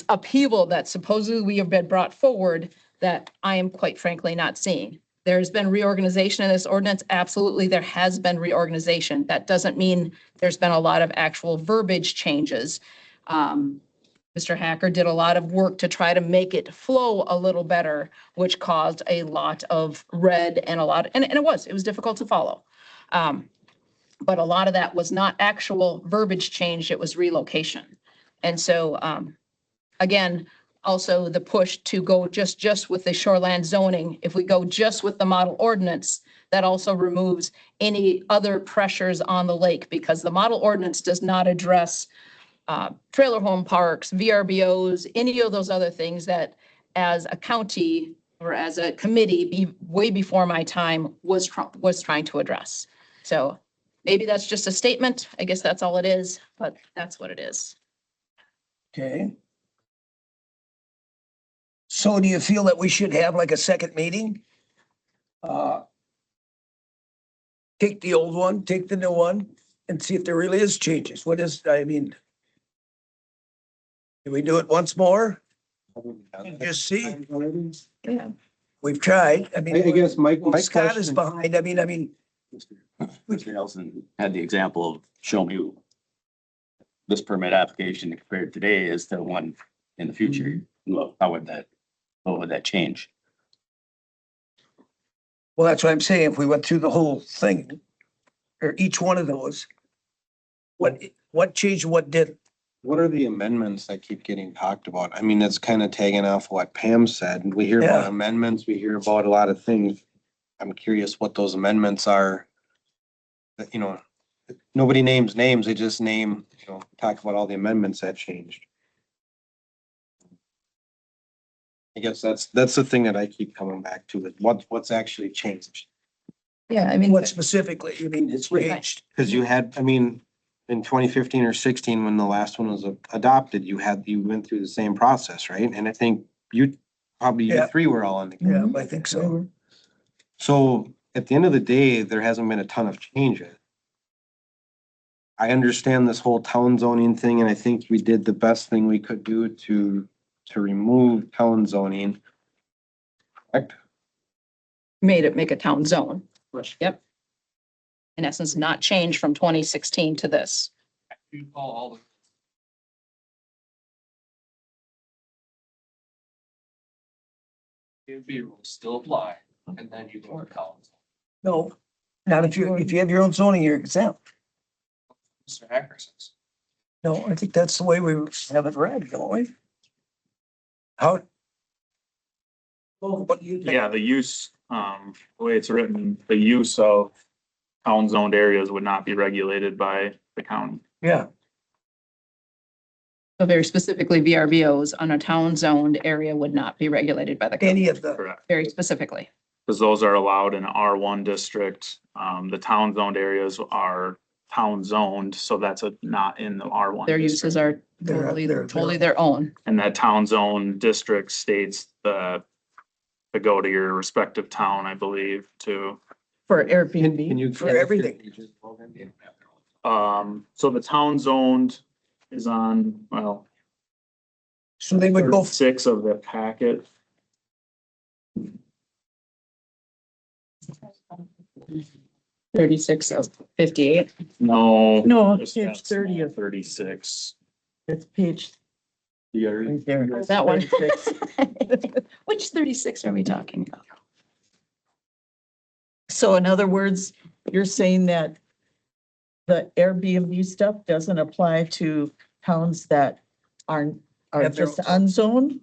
upheaval that supposedly we have been brought forward that I am quite frankly not seeing. There's been reorganization in this ordinance. Absolutely, there has been reorganization. That doesn't mean there's been a lot of actual verbiage changes. Mr. Hacker did a lot of work to try to make it flow a little better, which caused a lot of red and it was difficult to follow. But a lot of that was not actual verbiage change, it was relocation. And so, again, also the push to go just with the shoreland zoning. If we go just with the model ordinance, that also removes any other pressures on the lake because the model ordinance does not address trailer home parks, VRBOs, any of those other things that as a county or as a committee way before my time was trying to address. So maybe that's just a statement. I guess that's all it is, but that's what it is. Okay. So do you feel that we should have like a second meeting? Take the old one, take the new one, and see if there really is changes. What is, I mean, can we do it once more? And just see. Yeah. We've tried. I mean, I guess my Scott is question, behind. I mean, Mr. Nelson had the example of show me this permit application compared today is the one in the future. Well, what would that change? well, that's what I'm saying. If we went through the whole thing, or each one of those, what changed, what didn't? what are the amendments that keep getting talked about? I mean, it's kind of tagging off what Pam said. We hear about Yeah. amendments, we hear about a lot of things. I'm curious what those amendments are. That, you know, nobody names names, they just name, talk about all the amendments that changed. I guess that's the thing that I keep coming back to, is what's actually changed. Yeah, I mean, What specifically? You mean it's changed? Cause you had, I mean, in 2015 or 16, when the last one was adopted, you went through the same process, right? And I think you Yeah. three were all in the. Yeah, I think so. So at the end of the day, there hasn't been a ton of changes. I understand this whole town zoning thing, and I think we did the best thing we could do to remove town zoning. Correct? make a town zone. Yep. In essence, not change from 2016 to this. You call all the B rules still apply, and then you go to college. No, not if you have your own zoning, you're exempt. Mr. Hackerson's. No, I think that's the way we have it read, don't we? How? Well, what do you think? Yeah, the use, the way it's written, the use of town zoned areas would not be regulated by the county. Yeah, So very specifically, VRBOs on a town zoned area would not be regulated by the county, any of the, Correct. very specifically. Because those are allowed in R1 district. The town zoned areas are town zoned, so that's not in the R1. Their district. uses are totally their own. And that town zone district states to go to your respective town, I believe, to, For Airbnb. Can you? for everything. so the town zoned is on, well, So they would go, 6 of the packet. $36 of 58. No. No, just page that 30 small of- 36. It's page right there. That one. 36. Which 36 are we talking about? So in other words, you're saying that the Airbnb stuff doesn't apply to towns that are Have their just own unzoned,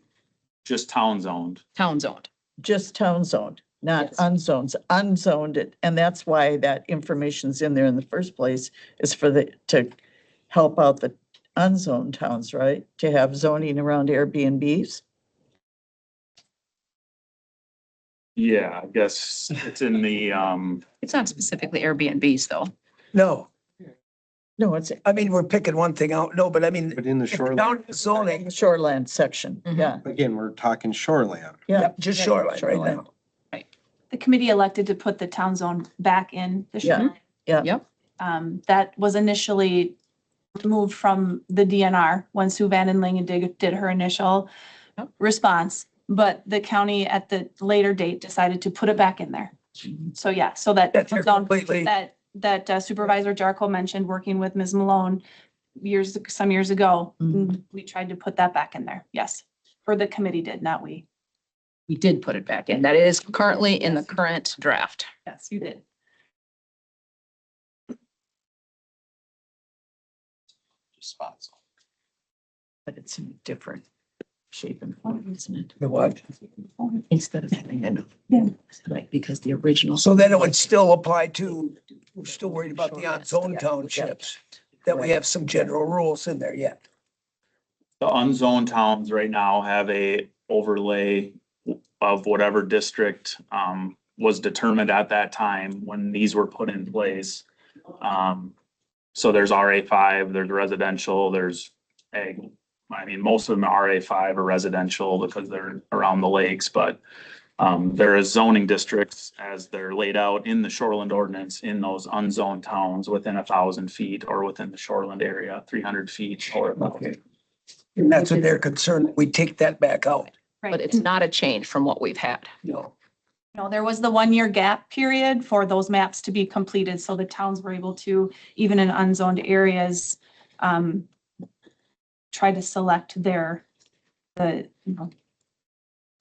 Just town zoned. Town zoned. just town zoned, not Yes. unzoned, unzoned it. And that's why that information's in there in the first place, is to help out the unzoned towns, right? To have zoning around Airbnbs. Yeah, I guess it's in the, It's not specifically Airbnbs though. no, No, it's I mean, we're picking one thing out. No, but I mean, But in the if shoreline, down to zoning, shoreland section, yeah, again, we're talking shoreline. yeah. yep, just shoreline right now. The committee elected to put the town zone back in the Yeah. shoreline. Yeah. Yep. That was initially removed from the DNR when Sue Van den Lingen did her initial Yep. response. But the county at the later date decided to put it back in there. So yeah, so that That's completely, that Supervisor Jarko mentioned, working with Ms. Malone some years ago, Mhm. we tried to put that back in there. Yes. Or the committee did, not we. We did put it back in. That is currently in the current draft. Yes, you did. spots. But it's in a different shape and form, isn't it? The what? Instead of having it, like, because the original. So then it would still apply to, we're still worried about the on-zone townships, that we have some general rules in there yet. The unzoned towns right now have a overlay of whatever district was determined at that time when these were put in place. So there's RA5, there's residential, there's ag. I mean, most of them are RA5 or residential because they're around the lakes, but there is zoning districts as they're laid out in the shoreland ordinance in those unzoned towns within 1,000 feet or within the shoreland area, 300 feet or above. Okay. And that's what they're concerned, we take that back out. But it's not a change from what we've had. No. No, there was the 1-year gap period for those maps to be completed, so the towns were able to, even in unzoned areas, try to select the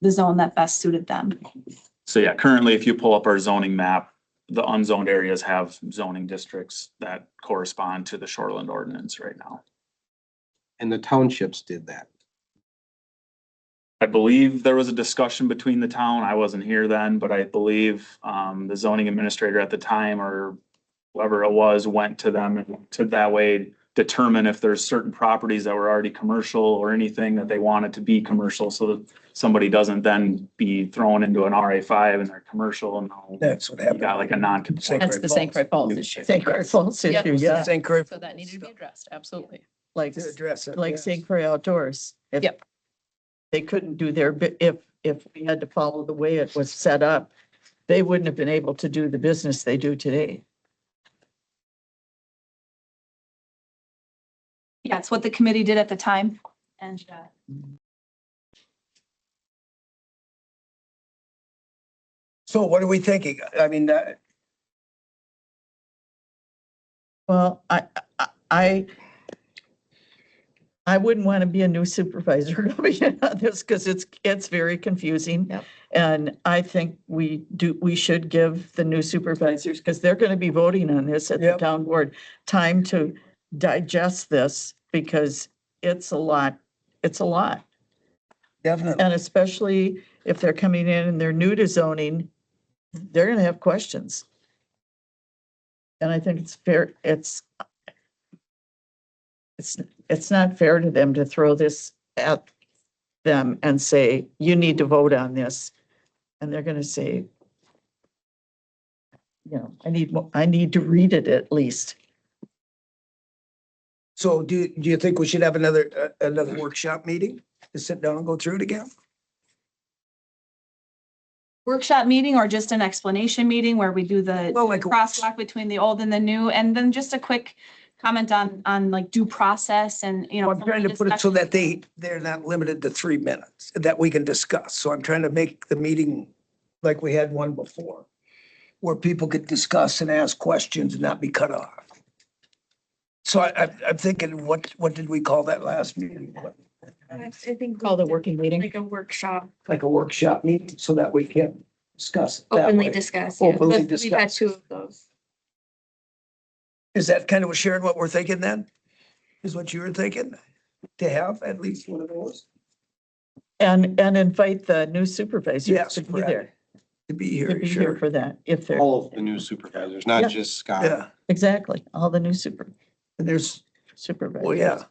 zone that best suited them. So yeah, currently, if you pull up our zoning map, the unzoned areas have zoning districts that correspond to the shoreland ordinance right now. And the townships did that. I believe there was a discussion between the town. I wasn't here then, but I believe the zoning administrator at the time or whoever it was went to them and to that way determine if there's certain properties that were already commercial or anything that they wanted to be commercial so that somebody doesn't then be thrown into an RA5 and they're commercial and now That's what you happened. got like a non-conforming. That's the St. Croix Falls issue. St. Croix Falls Yep. issue, yeah, St. Croix. So that needed to be addressed, absolutely. like, To address it. like yes. St. Croix Outdoors. If Yep. They couldn't do their, if we had to follow the way it was set up, they wouldn't have been able to do the business they do today. Yeah, it's what the committee did at the time, and So what are we thinking? I mean, Well, I wouldn't want to be a new supervisor coming in on this because it's very confusing. Yep. And I think we should give the new supervisors, because they're going to be voting on this at the Yep. town board, time to digest this because it's a lot. It's a lot. definitely. And especially if they're coming in and they're new to zoning, they're going to have questions. And I think it's fair, it's not fair to them to throw this at them and say, you need to vote on this. And they're gonna say, you know, I need to read it at least. So do you think we should have another workshop meeting to sit down and go through it again? workshop meeting or just an explanation meeting where we do the Well, like, crosswalk between the old and the new, and then just a quick comment on like due process and, you know. I'm trying to put it so that they're not limited to 3 minutes, that we can discuss. So I'm trying to make the meeting like we had one before, where people could discuss and ask questions and not be cut off. So I'm thinking, what did we call that last meeting? I think Called a working meeting. like a workshop. Like a workshop meeting, so that we can discuss it that Openly way. discuss. Openly We've had discuss. 2 of those. Is that kind of sharing what we're thinking then? Is what you were thinking? To have at least one of those? And invite the new supervisors Yes, to be correct. there, To be to here, be here sure. for that, if they're, All of the new supervisors, Yeah. not just Scott. Yeah, exactly, all the new and there's, supervisors. well, yeah,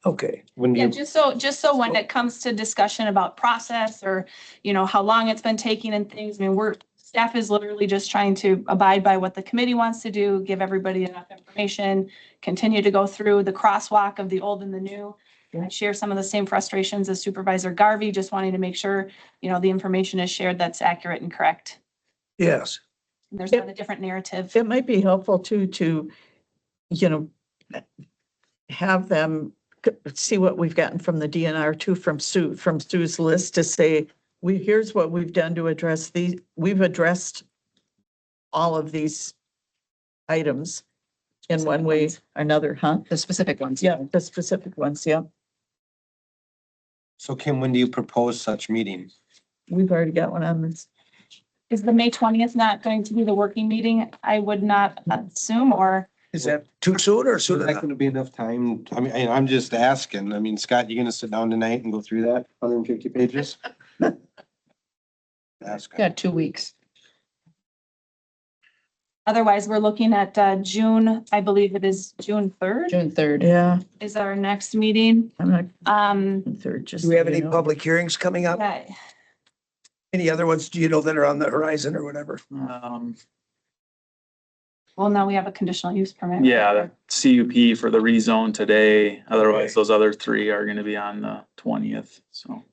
okay. When Yeah, you, just so when it comes to discussion about process or, you know, how long it's been taking and things, I mean, staff is literally just trying to abide by what the committee wants to do, give everybody enough information, continue to go through the crosswalk of the old and the new. I share some of the same frustrations as Supervisor Garvey, just wanting to make sure, you know, the information is shared that's accurate and correct. Yes, And there's not a different narrative. It might be helpful too, to, you know, have them see what we've gotten from the DNR too, from Sue's list, to say, here's what we've done to address we've addressed all of these items in one way or another, huh? The specific ones. Yeah, the specific ones, yeah. so Kim, when do you propose such meeting? We've already got one on this. Is the May 20th not going to be the working meeting? I would not assume, or Is that too soon or Is soon that enough? gonna be enough time? I mean, I'm just asking. I mean, Scott, you gonna sit down tonight and go through that 150 pages? Ask. Got 2 weeks. Otherwise, we're looking at June, I believe it is June 3rd June 3rd. Yeah, is our next meeting. I'm not Um, third, just. Do we have so you any know. public hearings coming up? yeah, Any other ones, do you know, that are on the horizon or whatever? well, now we have a conditional use permit. Yeah, the CUP for the rezone today. Otherwise, those other three are gonna be on the 20th, so.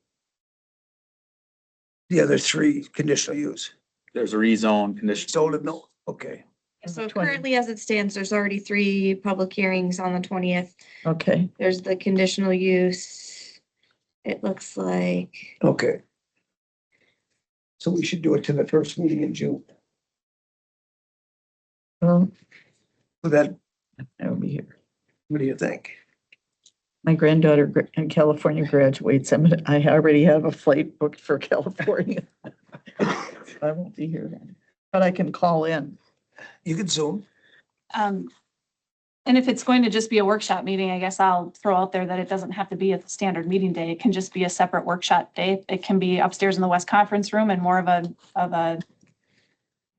The other three conditional use. There's a rezone condition. Sold it, no, okay. So 20. currently, as it stands, there's already 3 public hearings on the 20th. Okay, There's the conditional use. It looks like, Okay. So we should do it to the first meeting in June. well, So that, I will be here. what do you think? My granddaughter in California graduates. I already have a flight booked for California. I won't be here then, but I can call in. You can Zoom. And if it's going to just be a workshop meeting, I guess I'll throw out there that it doesn't have to be at the standard meeting day. It can just be a separate workshop day. It can be upstairs in the West Conference Room and more of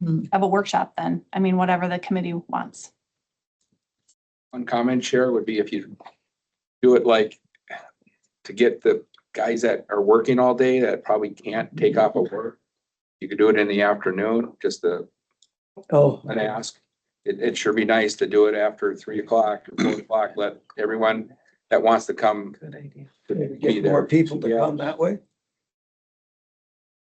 a workshop then. I mean, whatever the committee wants. One comment, Chair, would be if you do it like to get the guys that are working all day that probably can't take off of work. You could do it in the afternoon, just an ask. It sure be nice to do it after 3 o'clock or 4 o'clock. Let everyone that wants to come. Good idea. Be Get there. more people to Yeah. come that way.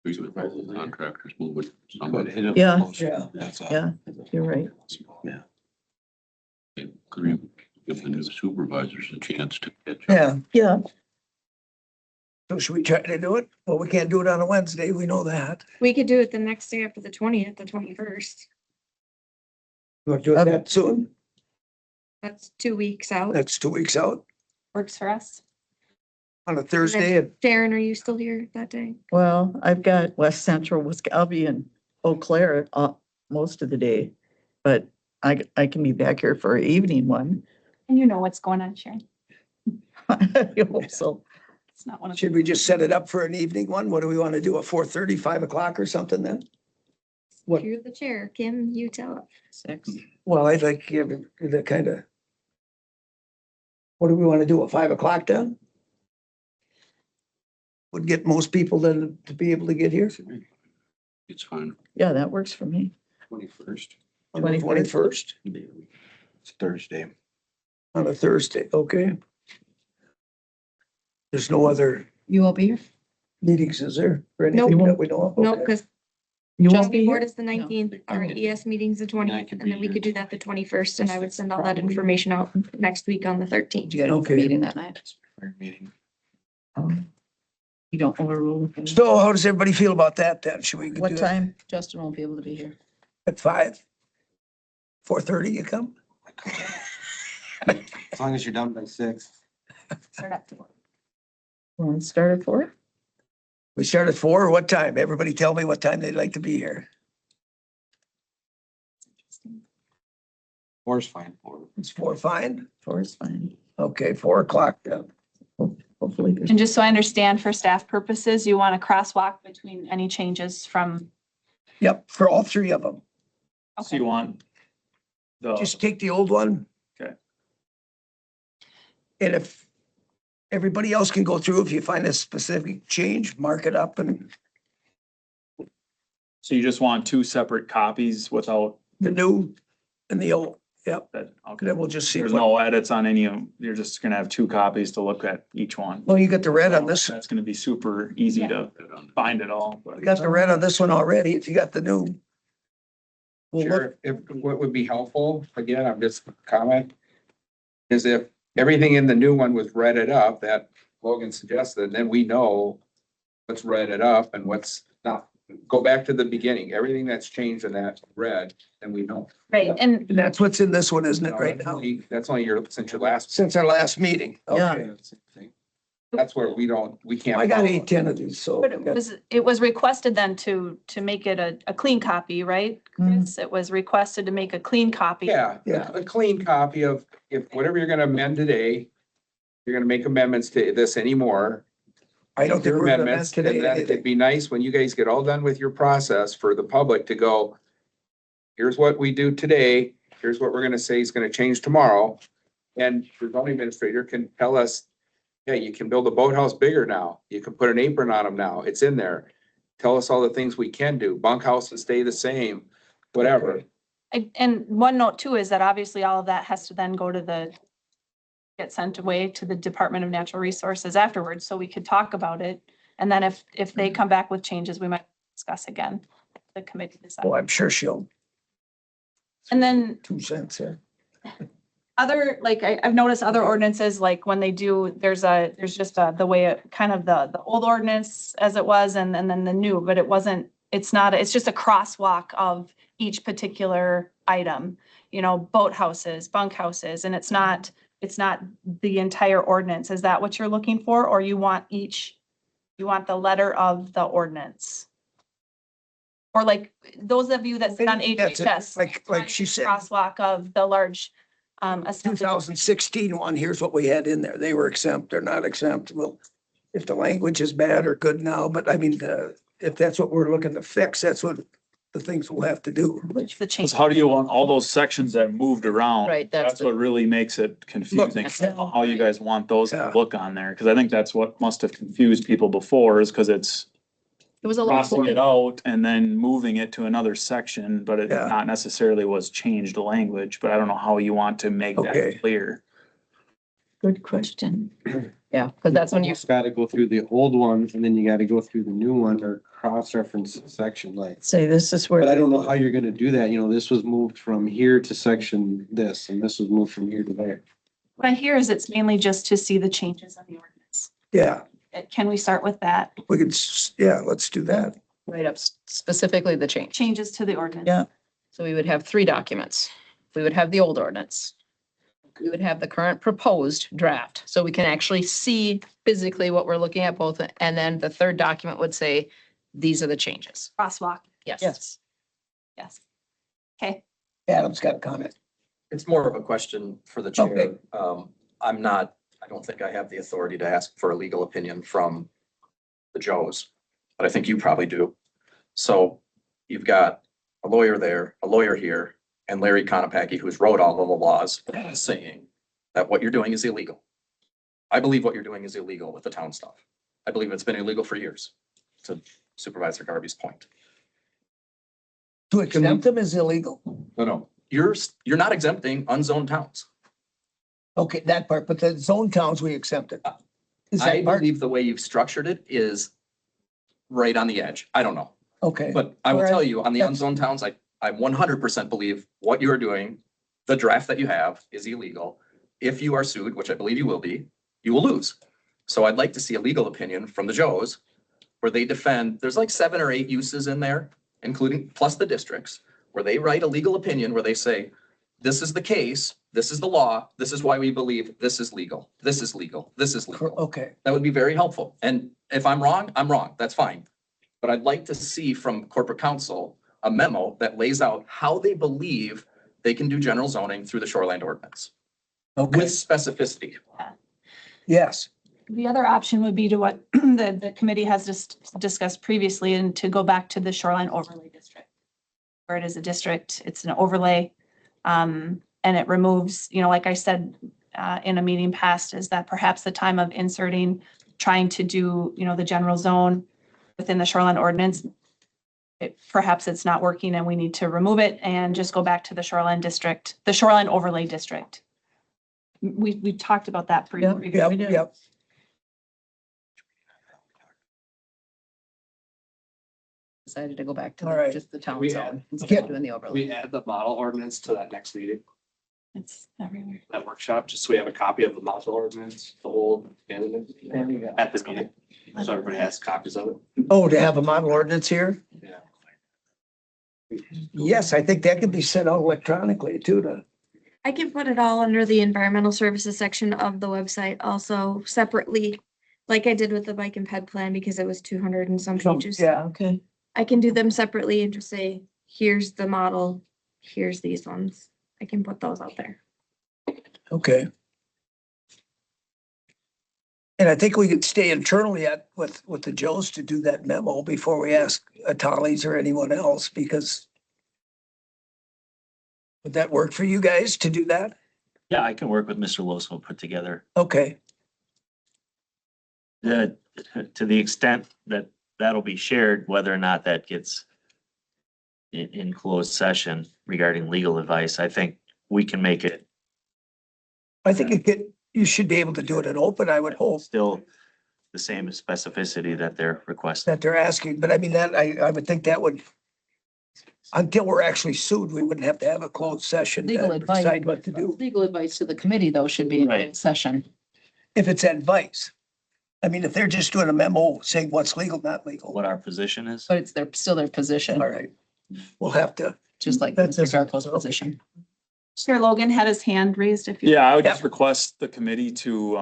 We would have the contractors move it. Somebody. Yeah. Yeah. That's all. Yeah, you're right. Yeah. Could we give the new supervisors a chance to catch up? Yeah. Yeah, So should we try to do it? Well, we can't do it on a Wednesday. We know that. we could do it the next day after the 20th, the 21st. You want to do it that soon? That's 2 weeks out. That's 2 weeks out Works for us. on a Thursday. And Darren, are you still here that day? well, I've got West Central, I'll be in Eau Claire most of the day, but I can be back here for an evening one. And you know what's going on, Sharon. I hope so. It's not one of. should we just set it up for an evening one? What do we want to do? A 4:30, 5 o'clock or something then? What? You're the chair. Kim, you tell it. 6. Well, I'd like to give it the kind of. What do we want to do? A 5 o'clock then? Would get most people then to be able to get here It's fine. Yeah, that works for me. 21st. on the 21st, It's Thursday. on a Thursday, okay? There's no other You will be here? meetings, is there? Or Nope. anything that we know of? No, Okay. because You won't trustee be board here? is the 19th, our Okay. ES meeting's the 20th, could and then be we could do here. that the 21st, and I would send all that information out next week on the 13th. You got a Okay. meeting that night? Meeting. You don't overrule. So how does everybody feel about that then? Should we do What it time? Justin won't be able to be here. at 5? 4:30 you come? As long as you're done by 6. Start up to work. Want to start at 4? We start at 4 or what time? Everybody tell me what time they'd like to be here. 4's fine. Is 4 fine? 4 is fine. Okay, 4 o'clock then. Hopefully. there's- And just so I understand for staff purposes, you want to crosswalk between any changes from, Yep, for all 3 of them. So you want the, Just take the old one. Okay. And if everybody else can go through, if you find a specific change, mark it up and so you just want 2 separate copies without the new and the old. Yep, that, okay. then we'll just see There's what, no edits on any of them. You're just gonna have 2 copies to look at each one. well, you got the red on this. That's gonna be super easy to find it all, but. You got the red on this one already. If you got the new. We'll look, Sure, if, what would be helpful, again, I'm just comment, is if everything in the new one was redded up that Logan suggested, then we know what's redded up and what's not. Go back to the beginning, everything that's changed in that red, and we know. right, and and that's what's in this one, isn't it, right now? That's only your, since your last. Since our last meeting. Yeah. Okay. That's where we can't. I got follow 8, it. 10 of these, so. But it was requested then to make it a clean copy, right? Chris? It was requested to make a clean copy. Yeah, Yeah. a clean copy of, if whatever you're gonna amend today, you're gonna make amendments to this anymore. I don't think Your we're gonna amend amendments, today and then anything. it'd be nice when you guys get all done with your process for the public to go, here's what we do today, here's what we're gonna say is gonna change tomorrow. And the zoning administrator can tell us, yeah, you can build a boathouse bigger now. You can put an apron on them now. It's in there. Tell us all the things we can do. Bunkhouses stay the same, whatever. And one note too is that obviously all of that has to then go to get sent away to the Department of Natural Resources afterwards, so we could talk about it. And then if they come back with changes, we might discuss again, the committee decide. Well, I'm sure she'll, And then 2 cents here. other, like, I've noticed other ordinances, like when they do, there's just the way it kind of the old ordinance as it was and then the new, but it's just a crosswalk of each particular item, boathouses, bunkhouses, and it's not the entire ordinance. Is that what you're looking for? Or you want the letter of the ordinance? Or like those of you that sit on That's it. HHS. Like she said, Crosswalk of the large, assembly. 2016 one, here's what we had in there. They were exempt, they're not exempt. Well, if the language is bad or good now, but I mean, if that's what we're looking to fix, that's what the things we'll have to do. Which the change. How do you want all those sections that moved around? Right, that's What really makes it confusing, how you guys want those to look on there, because I think that's what must have confused people before, is because it's It was a lot. crossing it out and then moving it to another section, but it Yeah. not necessarily was changed language, but I don't know how you want to make Okay. that clear. Good question. Yeah, because that's when you, Just gotta go through the old one and then you gotta go through the new one or cross-reference section like. Say this is But I where, don't know how you're gonna do that. This was moved from here to section this, and this was moved from here to there. What I hear is it's mainly just to see the changes in the ordinance. Yeah, Can we start with that? we could, yeah, let's do that. write up specifically the change. Changes to the ordinance. Yeah. So we would have 3 documents. We would have the old ordinance. We would have the current proposed draft, so we can actually see physically what we're looking at both. And then the 3rd document would say, these are the changes. Crosswalk. Yes. Yes. Okay. Adam's got a comment. It's more of a question for the Okay. chair. I don't think I have the authority to ask for a legal opinion from the Joes, but I think you probably do. So you've got a lawyer there, a lawyer here, and Larry Konopacki, who's wrote all of the laws, saying that what you're doing is illegal. I believe what you're doing is illegal with the town stuff. I believe it's been illegal for years, to Supervisor Garvey's point. To exempt them is illegal. No. You're not exempting unzoned towns. Okay, that part, but the zone towns we exempted. Is I that part? believe the way you've structured it is right on the edge. I don't know. Okay. But I will Whereas- tell you, on the that's- unzoned towns, I 100% believe what you are doing, the draft that you have is illegal. If you are sued, which I believe you will be, you will lose. So I'd like to see a legal opinion from the Joes where they defend, there's like 7 or 8 uses in there, including plus the districts, where they write a legal opinion where they say, this is the case, this is the law, this is why we believe this is legal, this is legal, this is legal. Okay, That would be very helpful. And if I'm wrong, I'm wrong. That's fine. But I'd like to see from corporate counsel a memo that lays out how they believe they can do general zoning through the shoreline ordinance okay, with specificity. yes. The other option would be to what the committee has just discussed previously and to go back to the shoreline overlay district. Where it is a district, it's an overlay. And it removes, like I said, in a meeting past, is that perhaps the time of inserting, trying to do, the general zone within the shoreline ordinance. Perhaps it's not working and we need to remove it and just go back to the shoreline district, the shoreline overlay district. We talked about that previously. Yep. Decided to go back to All right. just the town We zone had- instead of doing the overlay. We add the model ordinance to that next meeting, It's everywhere. that workshop, just so we have a copy of the model ordinance, the old candidate at this meeting. So everybody has copies of it. Oh, to have a model ordinance here? Yeah. Yes, I think that can be sent out electronically too to, I can put it all under the environmental services section of the website also separately. like I did with the bike and ped plan, because it was 200 and some pages. Yeah, Okay. I can do them separately and just say, here's the model, here's these ones. I can put those out there. okay. And I think we could stay internally with the Joes to do that memo before we ask Atali's or anyone else, because would that work for you guys to do that? Yeah, I can work with Mr. Loso, put together Okay, the, to the extent that that'll be shared, whether or not that gets in closed session regarding legal advice. I think we can make it I think you should be able to do it in open, I would hope, still the same specificity that they're requesting. that they're asking, but I mean, that, I would think that would, until we're actually sued, we wouldn't have to have a closed session. Legal to advice. decide what to do. Legal advice to the committee, though, should be in Right. closed session. If it's advice. I mean, if they're just doing a memo saying what's legal, not legal. What our position is. But it's still their position, All right. We'll have to. just like That's Mr. Garko's position. Chair Logan had his hand raised if you. Yeah, I would just request the committee to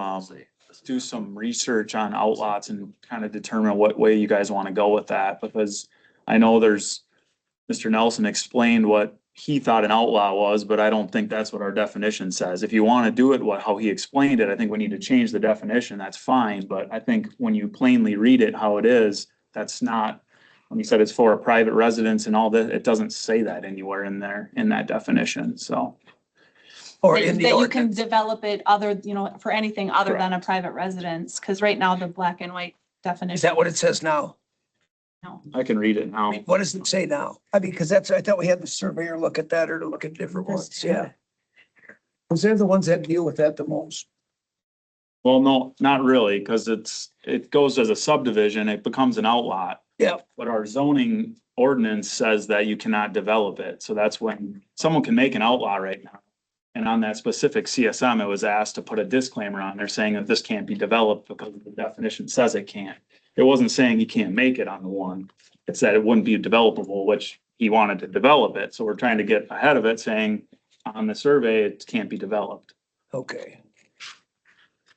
do some research on outlots and kind of determine what way you guys want to go with that, because I know Mr. Nelson explained what he thought an outlaw was, but I don't think that's what our definition says. If you want to do it how he explained it, I think we need to change the definition. That's fine, but I think when you plainly read it how it is, that's not, when he said it's for a private residence and all that, it doesn't say that anywhere in there, in that definition, so. Or That in the that you can ordinance. develop it for anything other than a private residence, because right now the black and white definition. Is that what it says now? I can read it I now. mean, what does it say now? I mean, because I thought we had the surveyor look at that or to look at different ones, yeah. Because they're the ones that deal with that the most. Well, no, not really, because it goes as a subdivision, it becomes an outlot. Yeah. But our zoning ordinance says that you cannot develop it, so that's when someone can make an outlaw right now. And on that specific CSM, it was asked to put a disclaimer on there saying that this can't be developed because the definition says it can't. It wasn't saying you can't make it on the one, it said it wouldn't be developable, which he wanted to develop it, so we're trying to get ahead of it, saying on the survey, it can't be developed. Okay.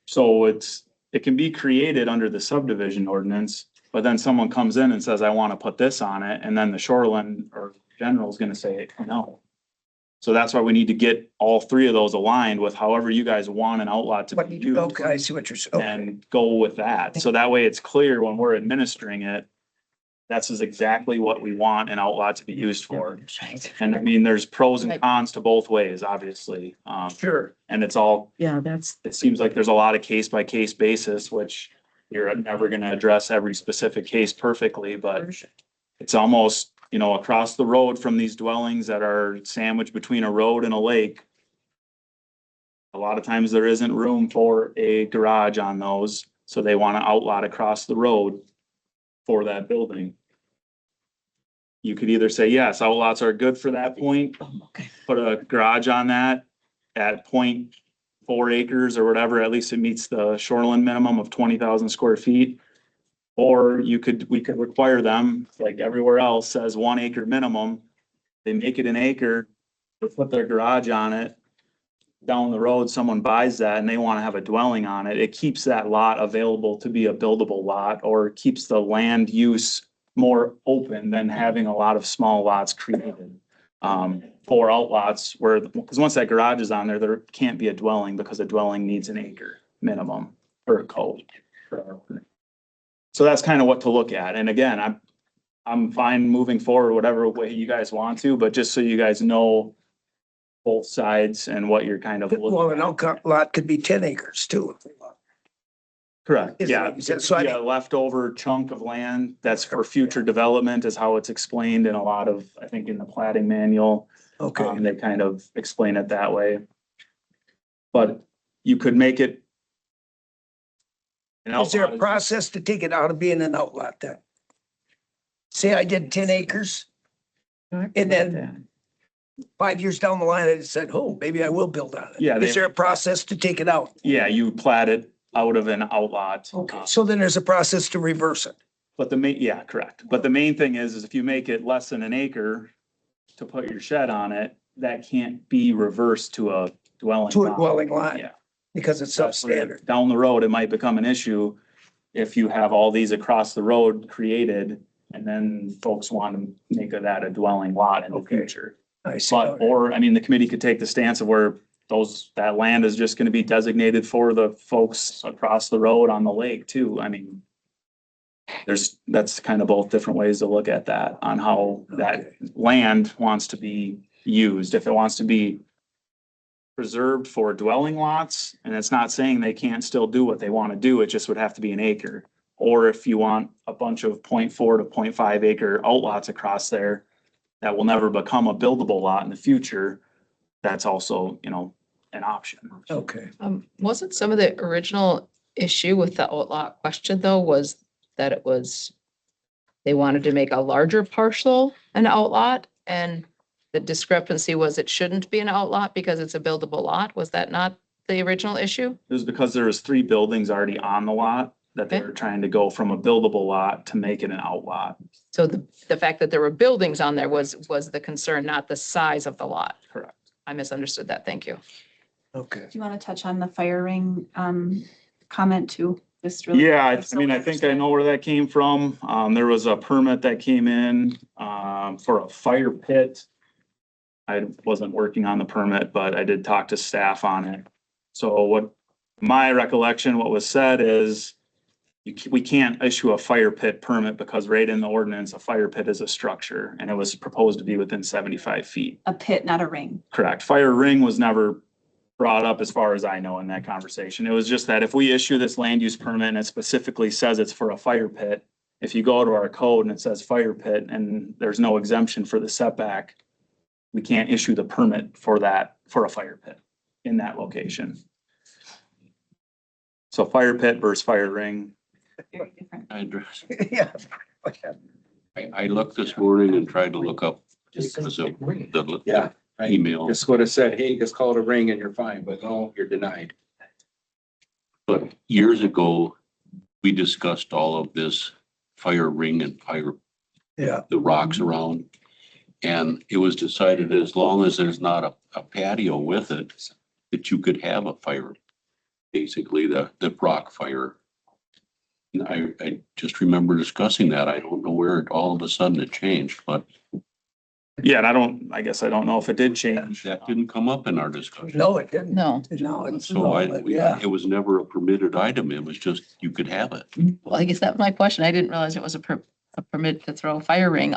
So it can be created under the subdivision ordinance, but then someone comes in and says, I want to put this on it, and then the shoreline or general is gonna say, no. So that's why we need to get all three of those aligned with however you guys want an outlot to be used. Okay, I see what you're saying. And go with that. So that way it's clear when we're administering it, that's is exactly what we want an outlot to be used for. And I mean, there's pros and cons to both ways, obviously. Sure. And it's all, Yeah, it seems like there's a lot of case by case basis, which you're never gonna address every specific case perfectly, but it's almost, across the road from these dwellings that are sandwiched between a road and a lake. A lot of times there isn't room for a garage on those, so they want to outlot across the road for that building. You could either say, yes, outlots are good for that point, put a garage on that at 0.4 acres or whatever, at least it meets the shoreline minimum of 20,000 square feet. Or we could require them, like everywhere else says 1 acre minimum. They make it an acre, they put their garage on it. Down the road, someone buys that and they want to have a dwelling on it. It keeps that lot available to be a buildable lot, or keeps the land use more open than having a lot of small lots created. For outlots where, because once that garage is on there, there can't be a dwelling because a dwelling needs an acre minimum per code. So that's kind of what to look at. And again, I'm fine moving forward, whatever way you guys want to, but just so you guys know both sides and what you're kind of Well, looking an at. outlot could be 10 acres too. Correct, Is yeah. it- is it- so I Yeah, leftover chunk of land that's for future development is how it's explained in a lot of, I think in the plating manual. Okay. They kind of explain it that way. But you could make it. an Is there outlot a is- process to take it out of being an outlot then? Say I did 10 acres and then 5 years down the line, I said, oh, maybe I will build on it. Yeah, Is there a process to take it out? Yeah, you plat it out of an outlot. Okay, so then there's a process to reverse it. But yeah, correct. But the main thing is if you make it less than an acre to put your shed on it, that can't be reversed to a dwelling. To a lot. dwelling line. Yeah. Because it's That's where substandard. Down the road, it might become an issue if you have all these across the road created and then folks want to make that a dwelling lot in the future. I see. But, or, I mean, the committee could take the stance of where that land is just gonna be designated for the folks across the road on the lake too. I mean, that's kind of both different ways to look at that, on how that land wants to be used. If it wants to be preserved for dwelling lots, and it's not saying they can't still do what they want to do, it just would have to be an acre. Or if you want a bunch of 0.4 to 0.5 acre outlots across there that will never become a buildable lot in the future, that's also, an option. Okay. Wasn't some of the original issue with the outlot question though, was that they wanted to make a larger parcel an outlot, and the discrepancy was it shouldn't be an outlot because it's a buildable lot? Was that not the original issue? It was because there was 3 buildings already on the lot that they Okay. were trying to go from a buildable lot to make it an outlot. So the fact that there were buildings on there was the concern, not the size of the lot. Correct. I misunderstood that. Thank you. Okay. Do you want to touch on the fire ring comment too? Just really Yeah, quickly, so we I think I understand. know where that came from. There was a permit that came in, for a fire pit. I wasn't working on the permit, but I did talk to staff on it. So my recollection, what was said is we can't issue a fire pit permit because right in the ordinance, a fire pit is a structure and it was proposed to be within 75 feet. A pit, not a ring. Correct. Fire ring was never brought up as far as I know in that conversation. It was just that if we issue this land use permit and it specifically says it's for a fire pit, if you go to our code and it says fire pit and there's no exemption for the setback, we can't issue the permit for a fire pit in that location. So fire pit versus fire ring. Very different. Yeah. I looked this morning and tried to look up because of the Yeah. email, Just would have said, hey, just call it a ring and you're fine, but no, you're denied. but years ago, we discussed all of this fire ring and Yeah. the rocks around. And it was decided as long as there's not a patio with it, that you could have a fire, basically the rock fire. And I just remember discussing that. I don't know where it all of a sudden it changed, but Yeah, and I guess I don't know if it did change. that didn't come up in our discussion. No, it didn't. No. No, it's. So Yeah. it was never a permitted item. It was just, you could have it. Well, I guess that was my question. I didn't realize it was a permit to throw a fire ring.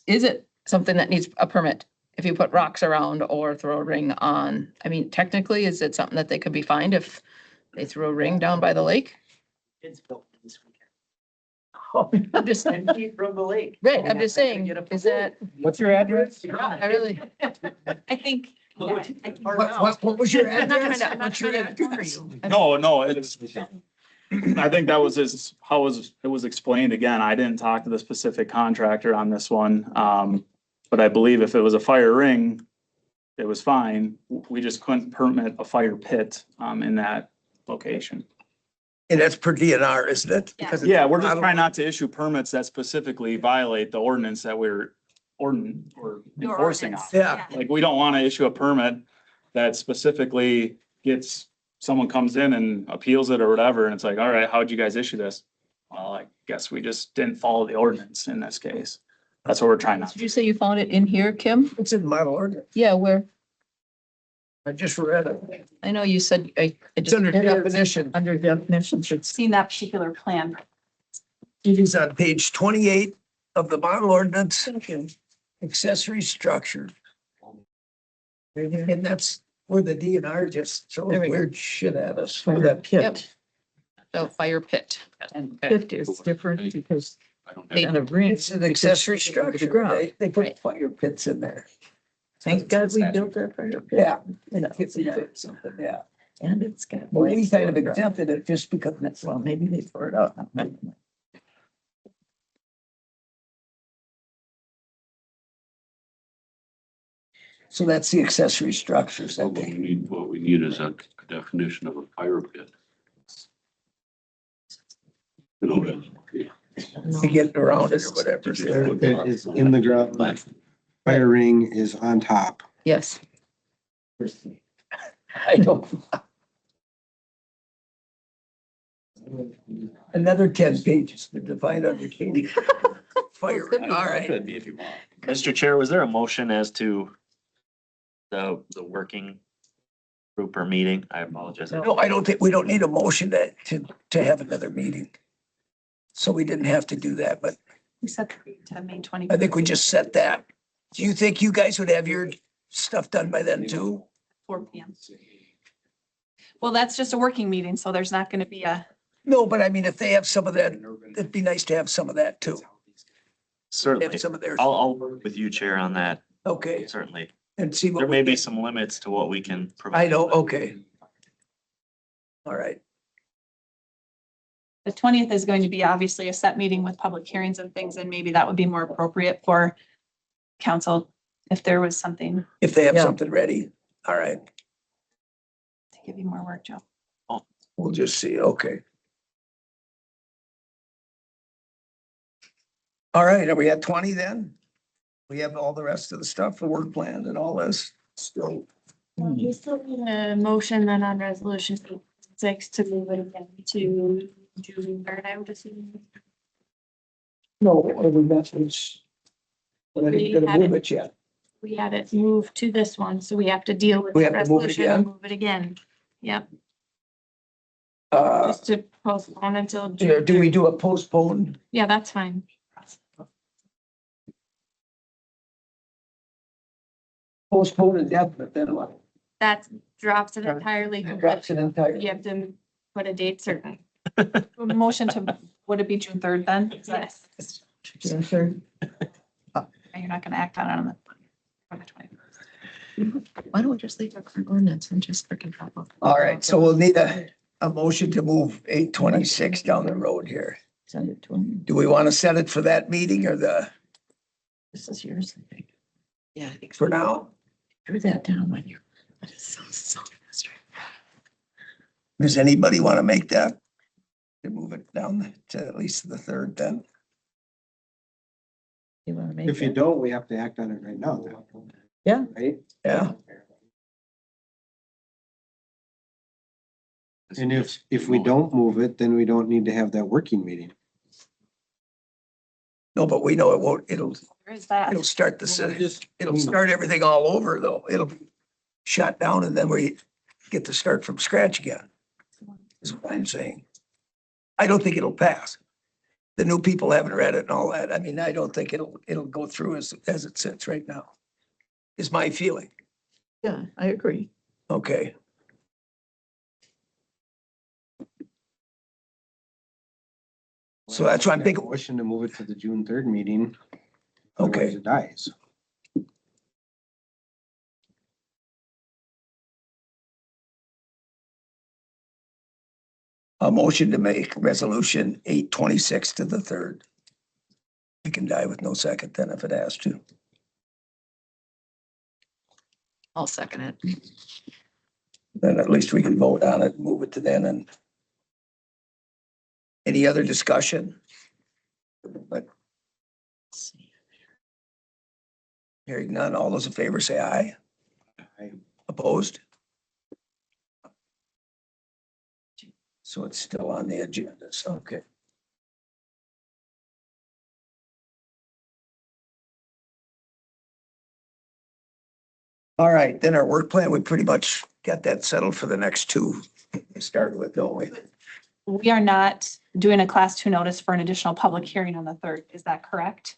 Is it something that needs a permit? If you put rocks around or throw a ring on, I mean, technically, is it something that they could be fined if they threw a ring down by the lake? It's built this weekend. I'm just, From the lake. right, I'm just saying, is that, What's your address? I really, I think. What was your I'm not trying address? to- I'm not What's your trying to- address? No, it's, I think that was how it was explained. Again, I didn't talk to the specific contractor on this one. But I believe if it was a fire ring, it was fine. We just couldn't permit a fire pit, in that location. And that's per DNR, isn't it? Yeah. Because it's Yeah, we're just bottom- trying not to issue permits that specifically violate the ordinance that we're enforcing on. Yeah. Like, we don't want to issue a permit that specifically someone comes in and appeals it or whatever, and it's like, all right, how'd you guys issue this? Well, I guess we just didn't follow the ordinance in this case. That's what we're trying not did to. you say you found it in here, Kim? It's in model ordinance. Yeah, where, I just read it. I know you said, I It's just, under definition. Under definitions, it's Seen that particular plan. It is on page 28 of the model ordinance. Accessory structure. And that's where the DNR just throws There we go. weird shit at us. fire yep, pit. so fire pit. And Okay. pit is different because I don't They- have, and a ring. It's an accessory because it's structure. the ground. They put Right. fire pits in there. Thank God we built that fire pit. Yeah. You know, It's something, yeah. and it's got. But we kind of exempted it just because it's, Well, maybe they tore it up. so that's the accessory structures that they. what we need is a definition of a fire pit. You know, To get around it or whatever. Fire pit is in the ground, fire ring is on top. Yes. I don't. Another 10 pages to define undertaking. Fire, all right. Could be if you want. Mr. Chair, was there a motion as to the working group or meeting? I apologize. No, I don't think, we don't need a motion to have another meeting. So we didn't have to do that, but We set to May 20. I think we just set that. Do you think you guys would have your stuff done by then too? 4 p.m. Well, that's just a working meeting, so there's not going to be a, No, but I mean, if they have some of that, it'd be nice to have some of that too. Certainly. Have some of theirs. I'll work with you, Chair, on that, Okay, certainly. and see what. There we may be can- some limits to what we can provide. I know, okay. All right, the 20th is going to be obviously a set meeting with public hearings and things, and maybe that would be more appropriate for council if there was something if they have Yeah. something ready, all right, to give you more work, Joe. we'll just see, okay. All right, are we at 20 then? We have all the rest of the stuff, the work plan and all this still. We still need a motion then on resolution 6 to move it again to June 3rd, I would assume. No, other methods. But I We didn't had move it. it yet. We had it moved to this one, so we have to deal with We the have to move it resolution and again? move it again. Yep, Uh, just to postpone until do June. do we 3rd. do a postpone? Yeah, that's fine. Postpone indefinite, then what? That drops it entirely. Drops it entirely. You have to put a date certain. Motion to, would it be June 3rd then? Is that- Yes. June 3rd. You're not going to act on it on the 20th. Why don't we just leave our current ordinance and just freaking drop off? All right, so we'll need a motion to move 826 down the road here. Send it to them. Do we want to set it for that meeting or the, This is yours, I think. Yeah, I think for now? drew that down when you're. That is so frustrating. Does anybody want to make that? To move it down to at least the 3rd then? You want to make If you it? don't, we have to act on it right now, Yeah, right? Yeah, And if we don't move it, then we don't need to have that working meeting. no, but we know it won't, it'll There is that. start it'll start everything all over though. It'll be shut down and then we get to start from scratch again. Is what I'm saying. I don't think it'll pass. The new people haven't read it and all that. I mean, I don't think it'll go through as it sits right now. Is my feeling. yeah, I agree. Okay. So that's what I'm thinking. Motion to move it to the June 3rd meeting. Otherwise Okay, it dies. a motion to make resolution 826 to the 3rd. We can die with no second then if it has to. I'll second it. Then at least we can vote on it, and move it to then and. Any other discussion? But hearing none, all those in favor say aye. Aye. Opposed? So it's still on the agenda, so, okay. All right, then our work plan, we pretty much got that settled for the next two to start with, don't we? We are not doing a class 2 notice for an additional public hearing on the 3rd. Is that correct?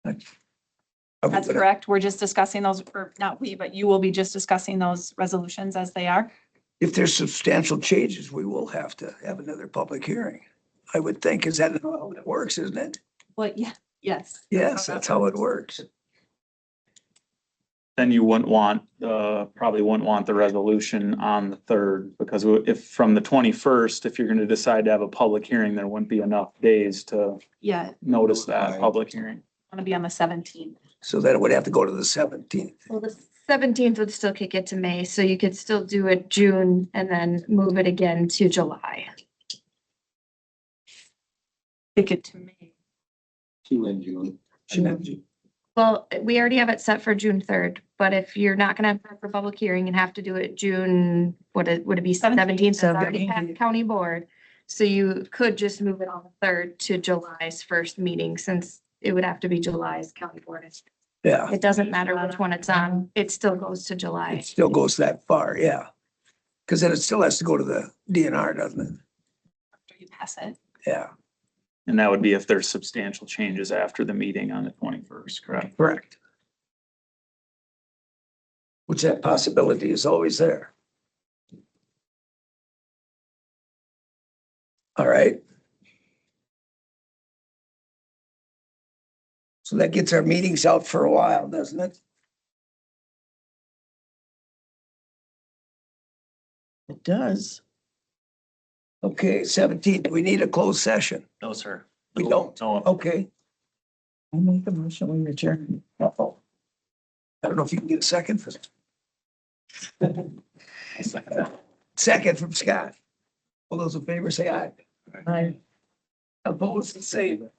Are we That's gonna- correct. We're just discussing those, or not we, but you will be just discussing those resolutions as they are. If there's substantial changes, we will have to have another public hearing. I would think, is that how it works, isn't it? Well, yeah, yes. Yes, that's how it works. Then you wouldn't want, probably wouldn't want the resolution on the 3rd, because if from the 21st, if you're gonna decide to have a public hearing, there wouldn't be enough days to Yeah, notice that public hearing. want to be on the 17th. So then it would have to go to the 17th. Well, the 17th would still kick it to May, so you could still do it June and then move it again to July. Kick it to May. She went June. Well, we already have it set for June 3rd, but if you're not gonna have for public hearing and have to do it June, would it be 17th? It's already passed county board. So you could just move it on the 3rd to July's first meeting, since it would have to be July's county board. Yeah, It doesn't matter which one it's on, it still goes to July. it still goes that far, yeah. Cause then it still has to go to the DNR, doesn't it? After you pass it. Yeah, And that would be if there's substantial changes after the meeting on the 21st, correct? correct. Which that possibility is always there. All right. So that gets our meetings out for a while, doesn't it? It does. Okay, 17, do we need a closed session? No, sir. We don't. No. Okay, I make a motion when we adjourn. uh-oh. I don't know if you can get a second for that. Second from Scott. All those in favor say aye. Aye. Opposed, the same.